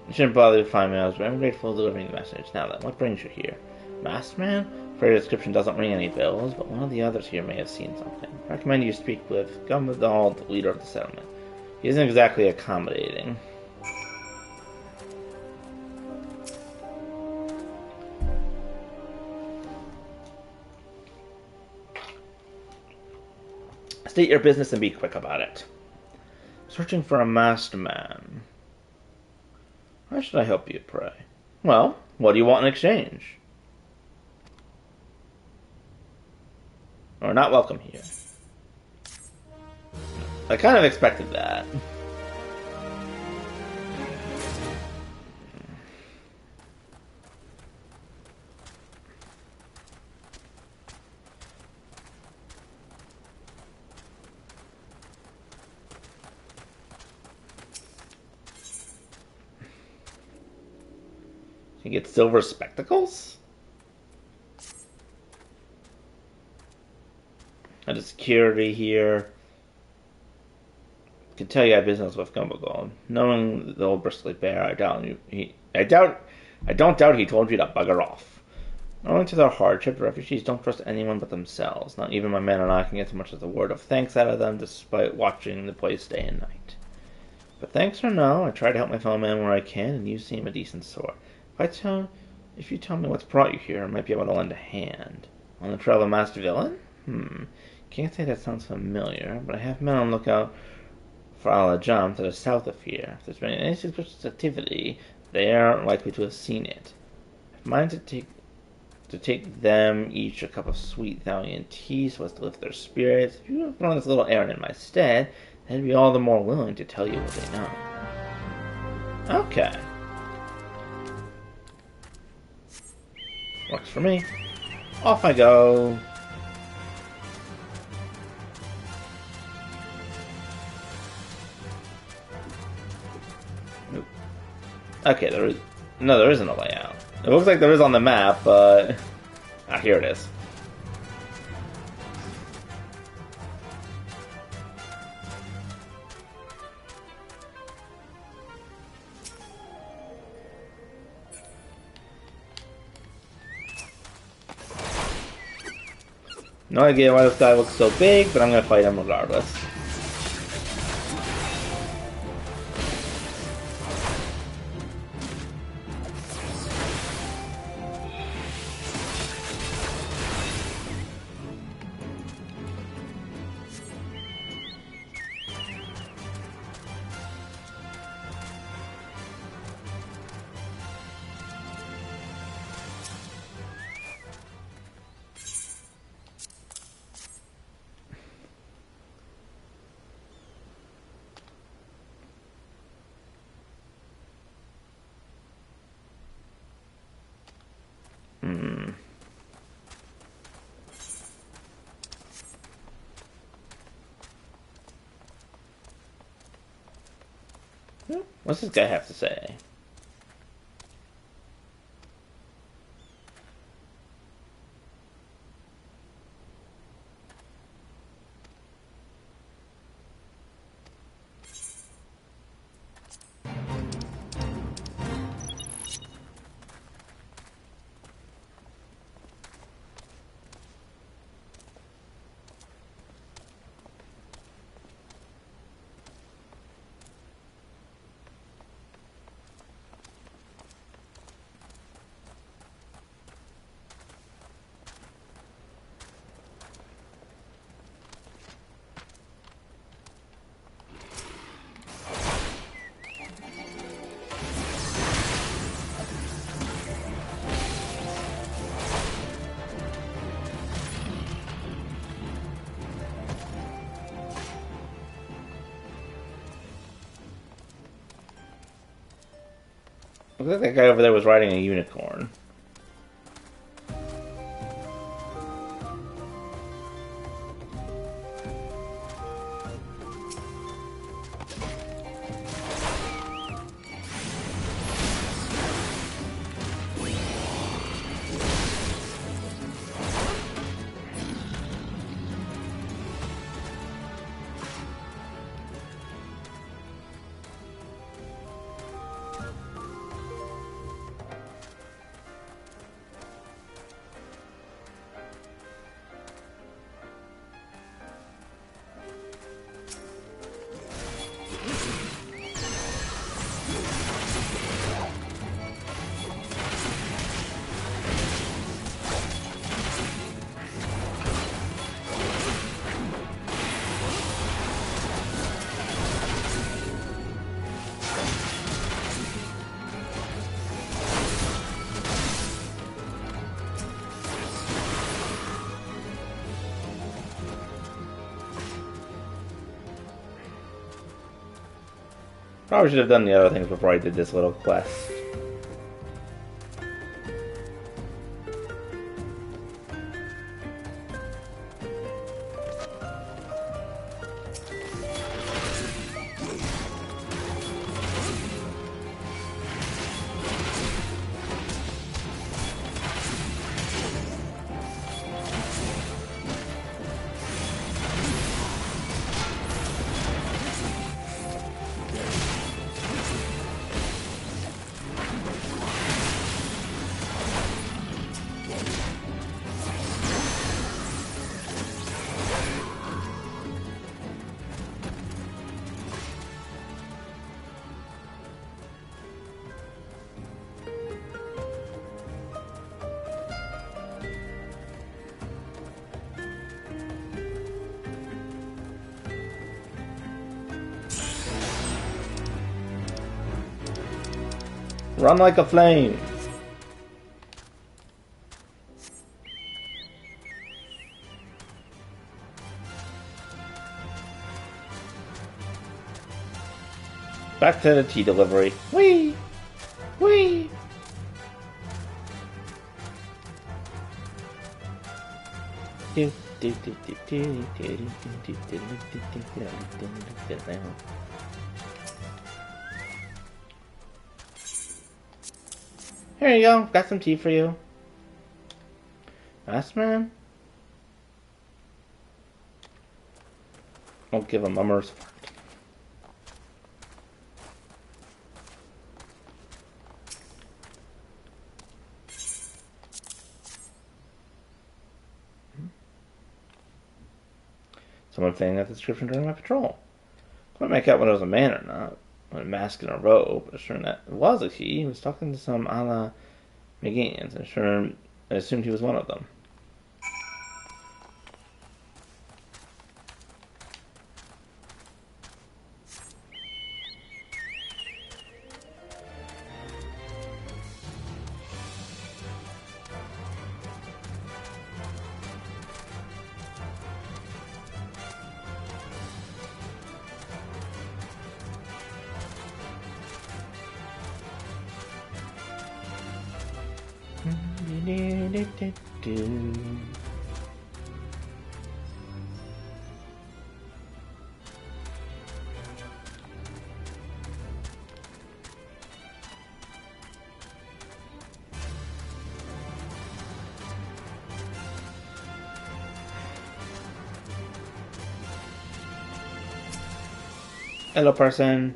You shouldn't bother to find me. I'm grateful for delivering the message. Now then, what brings you here? Masked man? Afraid your description doesn't ring any bells, but one of the others here may have seen something. I recommend you speak with Gummadal, the leader of the settlement. He isn't exactly accommodating. State your business and be quick about it. Searching for a masked man. How should I help you, pray? Well, what do you want in exchange? Or not welcome here. I kind of expected that. You get silver spectacles? Out of security here. I can tell you have business with Gumbalgold. Knowing the old bristly bear, I don't doubt he told you to bugger off. Owing to their hardship, the refugees don't trust anyone but themselves. Not even my men and I can get as much as a word of thanks out of them, despite watching the place day and night. But thanks or no, I try to help my fellow man where I can, and you seem a decent sort. If you tell me what's brought you here, I might be able to lend a hand. On the trail of a master villain? Can't say that sounds familiar, but I have men on lookout for Al-Ajam to the south of here. If there's been any suspicious activity, they aren't likely to have seen it. I've mind to take them each a cup of sweet Thalian tea so as to lift their spirits. If you have run this little errand in my stead, they'd be all the more willing to tell you what they know. Okay. Works for me. Off I go. Nope. Okay, there isn't a layout. It looks like there is on the map, but... Ah, here it is. No idea why this guy looks so big, but I'm gonna fight him regardless. What's this guy have to say? Looks like that guy over there was riding a unicorn. Probably should have done the other things before I did this little quest. Run like a flame! Back to the tea delivery. Whee! Whee! Here you go. Got some tea for you. Master man? Don't give a mummer's fart. Someone fitting that description during my patrol. Couldn't make out whether it was a man or not. With a mask and a robe, but sure that it was a he was talking to some a la Megans, and sure I assumed he was one of them. Hello, person.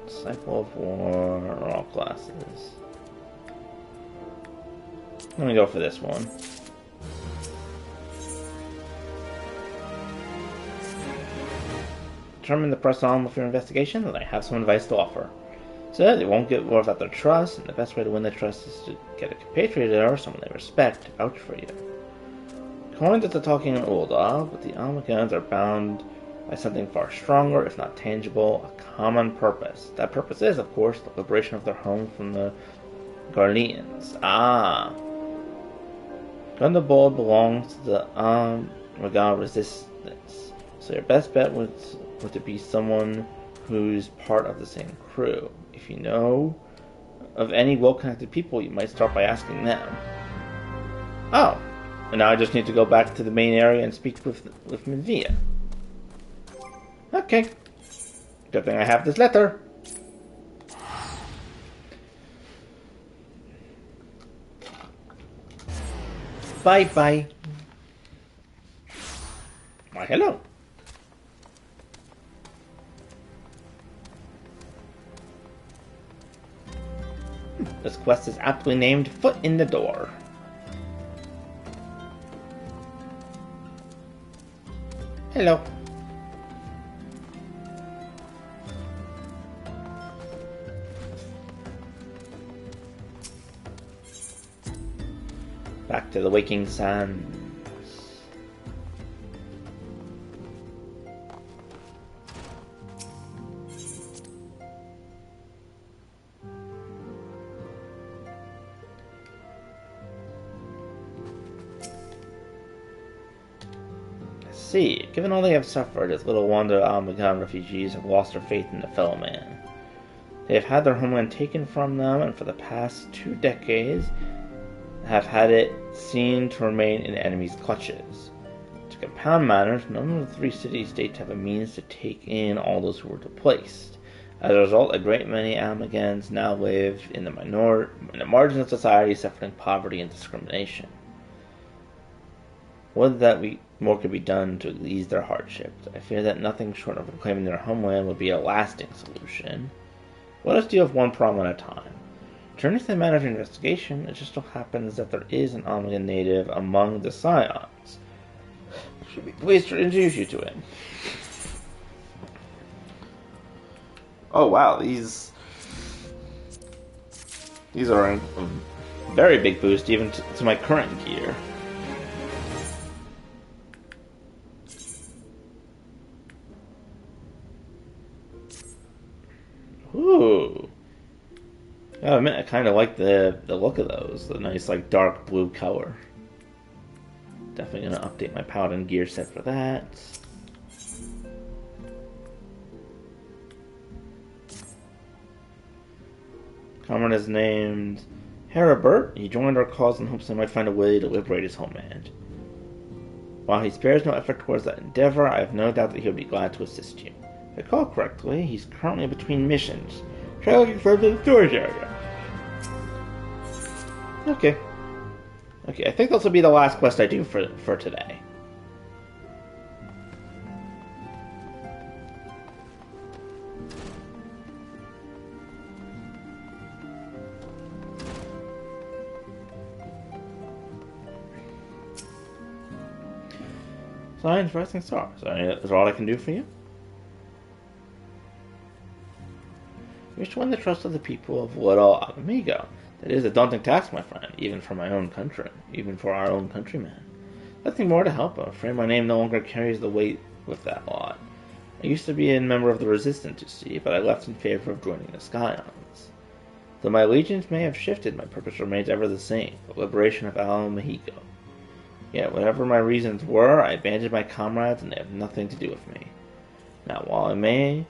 Disciple of War, all classes. Let me go for this one. Determine to press on with your investigation, and I have some advice to offer. So they won't get more about their trust, and the best way to win their trust is to get a compatriot or someone they respect to vouch for you. According to the talking in Ul'dah, but the Almagans are bound by something far stronger, if not tangible, a common purpose. That purpose is, of course, the liberation of their home from the Garleans. Gundabald belongs to the Almagan resistance, so your best bet would to be someone who's part of the same crew. If you know of any well-connected people, you might start by asking them. Oh, and now I just need to go back to the main area and speak with Medvia. Okay. Good thing I have this letter. Bye-bye. Why, hello. This quest is aptly named Foot in the Door. Hello. Back to the waking sands. Given all they have suffered, it's little wonder Almagan refugees have lost their faith in the fellow man. They have had their homeland taken from them, and for the past 2 decades have had it seen to remain in the enemy's clutches. To compound matters, none of the 3 city-states have a means to take in all those who were displaced. As a result, a great many Almagans now live in the margins of society, suffering poverty and discrimination. Would that more could be done to ease their hardships. I fear that nothing short of reclaiming their homeland would be a lasting solution. Let us deal with one problem at a time. Turning to the matter of investigation, it just so happens that there is an Almagan native among the Scions. Should be pleased to introduce you to him. Oh wow, these are a very big boost even to my current gear. Gotta admit, I kind of like the look of those. The nice, like, dark blue color. Definitely gonna update my paladin gear set for that. Comrade is named Heribert. He joined our cause in hopes I might find a way to liberate his homeland. While he spares no effort towards that endeavor, I have no doubt that he'll be glad to assist you. If I recall correctly, he's currently between missions. Try looking for him in the storage area. Okay. Okay, I think this will be the last quest I do for today. Signs, rising stars. Is all I can do for you? You wish to win the trust of the people of Little Amigo. That is a daunting task, my friend, even for my own country, even for our own countrymen. Nothing more to help. I'm afraid my name no longer carries the weight with that lot. I used to be a member of the Resistance, you see, but I left in favor of joining the Sky Islands. Though my allegiance may have shifted, my purpose remains ever the same, the liberation of Al Mexico. Yet, whatever my reasons were, I abandoned my comrades and they have nothing to do with me. Now, while I may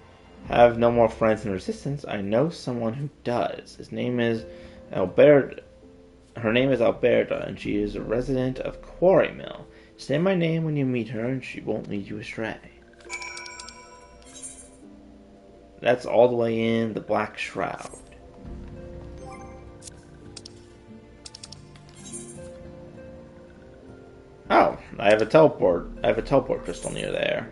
have no more friends in Resistance, I know someone who does. His name is Alberta. Her name is Alberta, and she is a resident of Quarry Mill. Say my name when you meet her, and she won't lead you astray. That's all the way in the Black Shroud. Oh, I have a teleport crystal near there.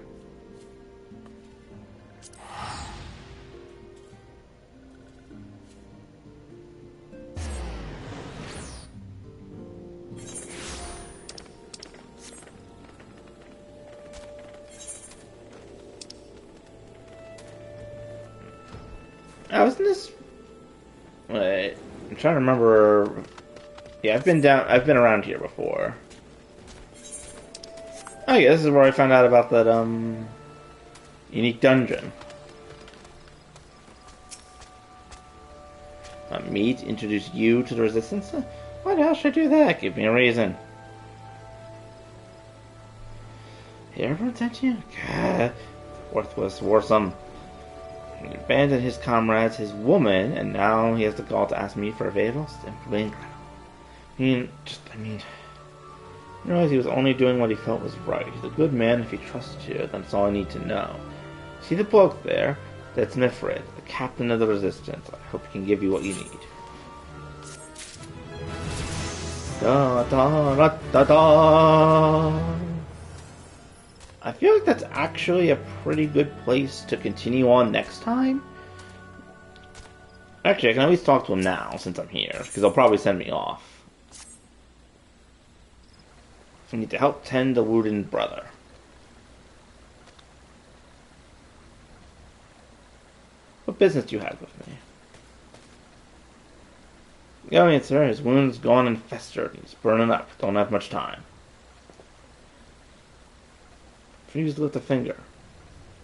Oh, isn't this... Wait, I'm trying to remember... Yeah, I've been around here before. Oh yeah, this is where I found out about that, unique dungeon. Me to introduce you to the Resistance? Why the hell should I do that? Give me a reason. He ever sent you? God, worthless, warsome. He abandoned his comrades, his woman, and now he has the gall to ask me for a favor? Simply incredible. You realize he was only doing what he felt was right. He's a good man if he trusts you, that's all I need to know. See the bloke there? That's Mifrid, the captain of the Resistance. I hope he can give you what you need. Da da da da da. I feel like that's actually a pretty good place to continue on next time. Actually, I can at least talk to him now, since I'm here, because he'll probably send me off. I need to help tend the wounded brother. What business do you have with me? Go in, sir. His wound's gone and festered. He's burning up. Don't have much time. Refuse to lift a finger.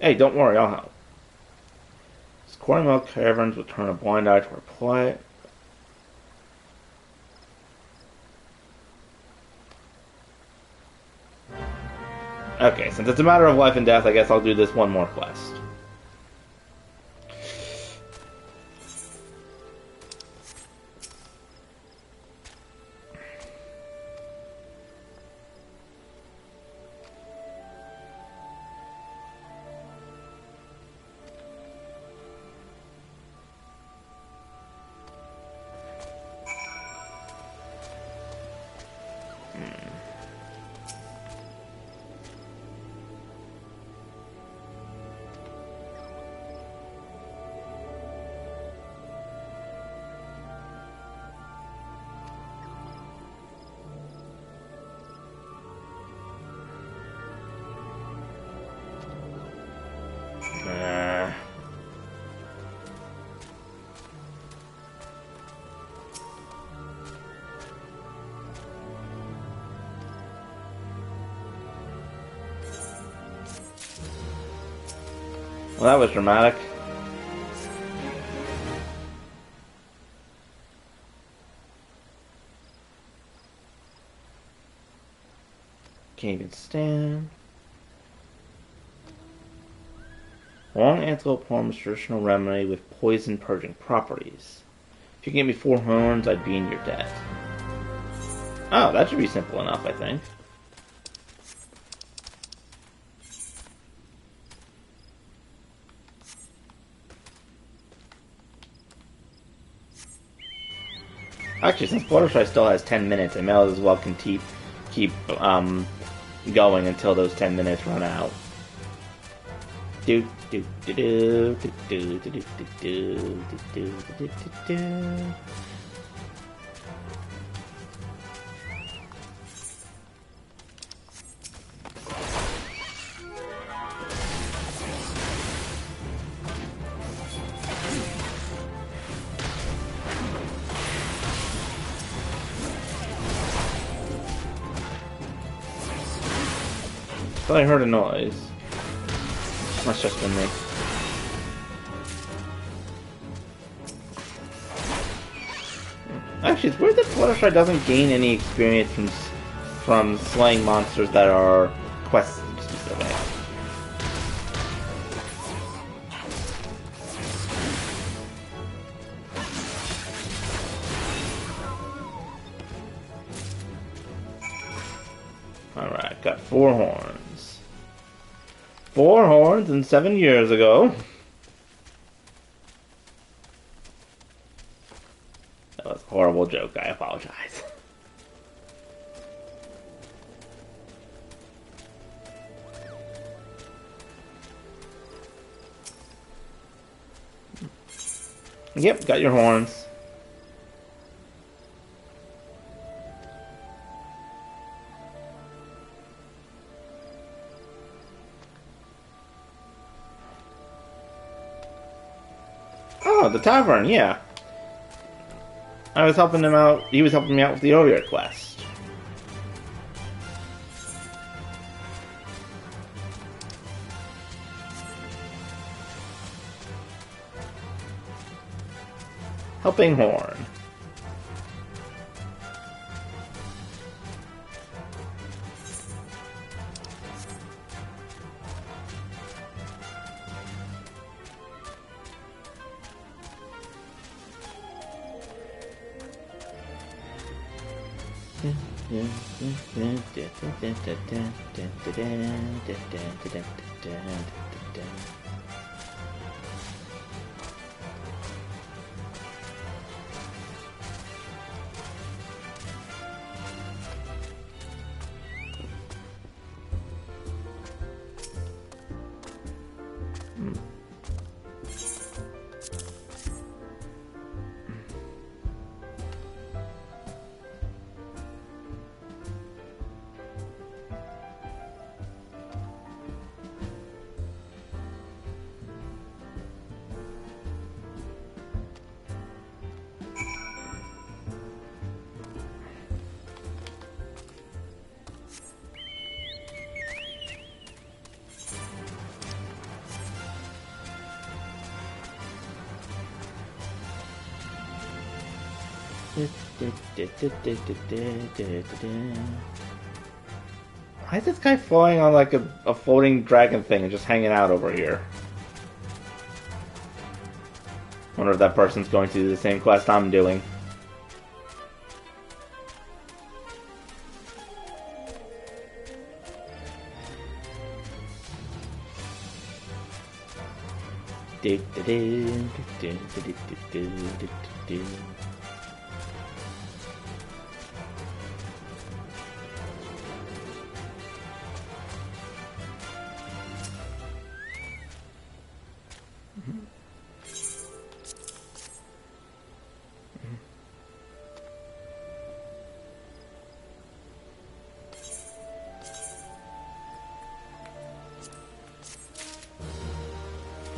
Hey, don't worry, I'll help. His Quarry Mill caverns would turn a blind eye to our plight. Okay, since it's a matter of life and death, I guess I'll do this one more quest. Well, that was dramatic. Can't even stand. Long antelope horn is a traditional remedy with poison purging properties. If you gave me 4 horns, I'd be in your debt. Oh, that should be simple enough, I think. Actually, since Fluttershy still has 10 minutes, I may as well keep going until those 10 minutes run out. Do do do do do do do do do do do. I thought I heard a noise. Must just been me. Actually, it's weird that Fluttershy doesn't gain any experience from slaying monsters that are quest specific. Alright, got 4 horns. 4 horns and 7 years ago. That was a horrible joke, I apologize. Yep, got your horns. Oh, the tavern, yeah. I was helping him out. He was helping me out with the earlier quest. Helping Horn. Why is this guy flying on like a floating dragon thing and just hanging out over here? Wonder if that person's going to do the same quest I'm doing.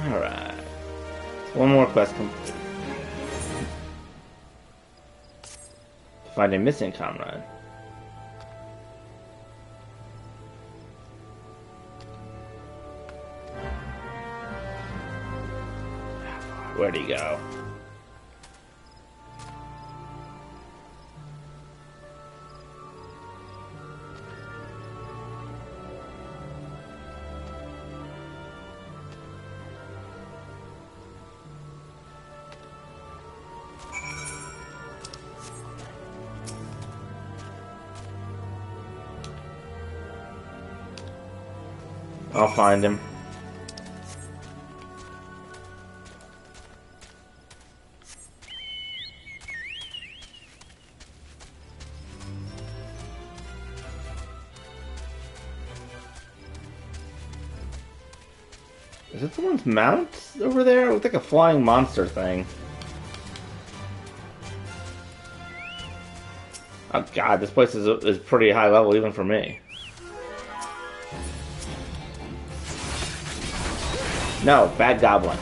Alright. One more quest complete. Find a missing comrade. Where'd he go? I'll find him. Is it someone's mount over there? It looks like a flying monster thing. Oh god, this place is pretty high level even for me. No, bad goblin.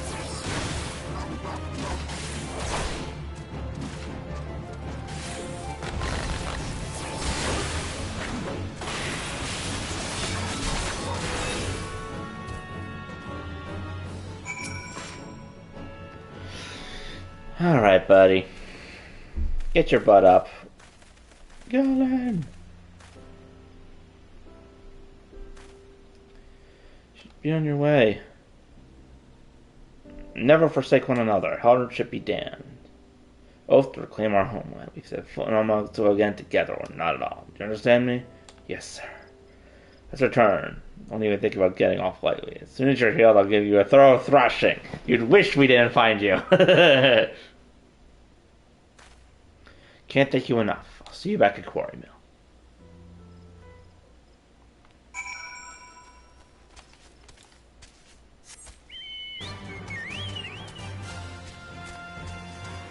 Alright, buddy. Get your butt up. Golem! Should be on your way. Never forsake one another. Hardship be damned. Oath to reclaim our homeland. We said no to again together or not at all. Do you understand me? Yes, sir. Let's return. Don't even think about getting off lightly. As soon as you're healed, I'll give you a thorough thrashing. You'd wish we didn't find you. Can't thank you enough. I'll see you back at Quarry Mill.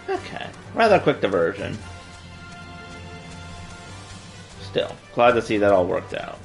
Okay, rather quick diversion. Still, glad to see that all worked out.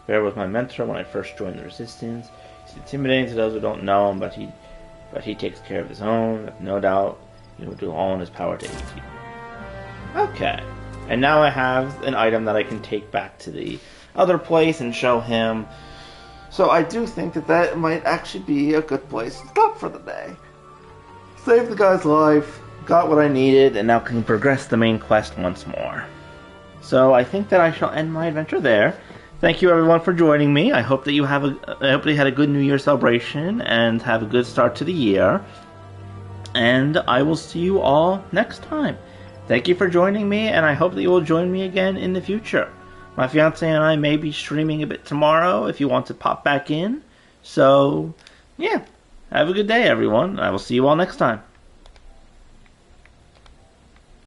Bear was my mentor when I first joined the Resistance. He's intimidating to those who don't know him, but he takes care of his own. I've no doubt he will do all in his power to aid you. Okay, and now I have an item that I can take back to the other place and show him. So I do think that might actually be a good place to stop for the day. Saved the guy's life, got what I needed, and now can progress the main quest once more. So I think that I shall end my adventure there. Thank you everyone for joining me. I hope that you had a good New Year celebration and have a good start to the year. And I will see you all next time. Thank you for joining me, and I hope that you will join me again in the future. My fiance and I may be streaming a bit tomorrow if you want to pop back in. So, yeah. Have a good day, everyone. I will see you all next time.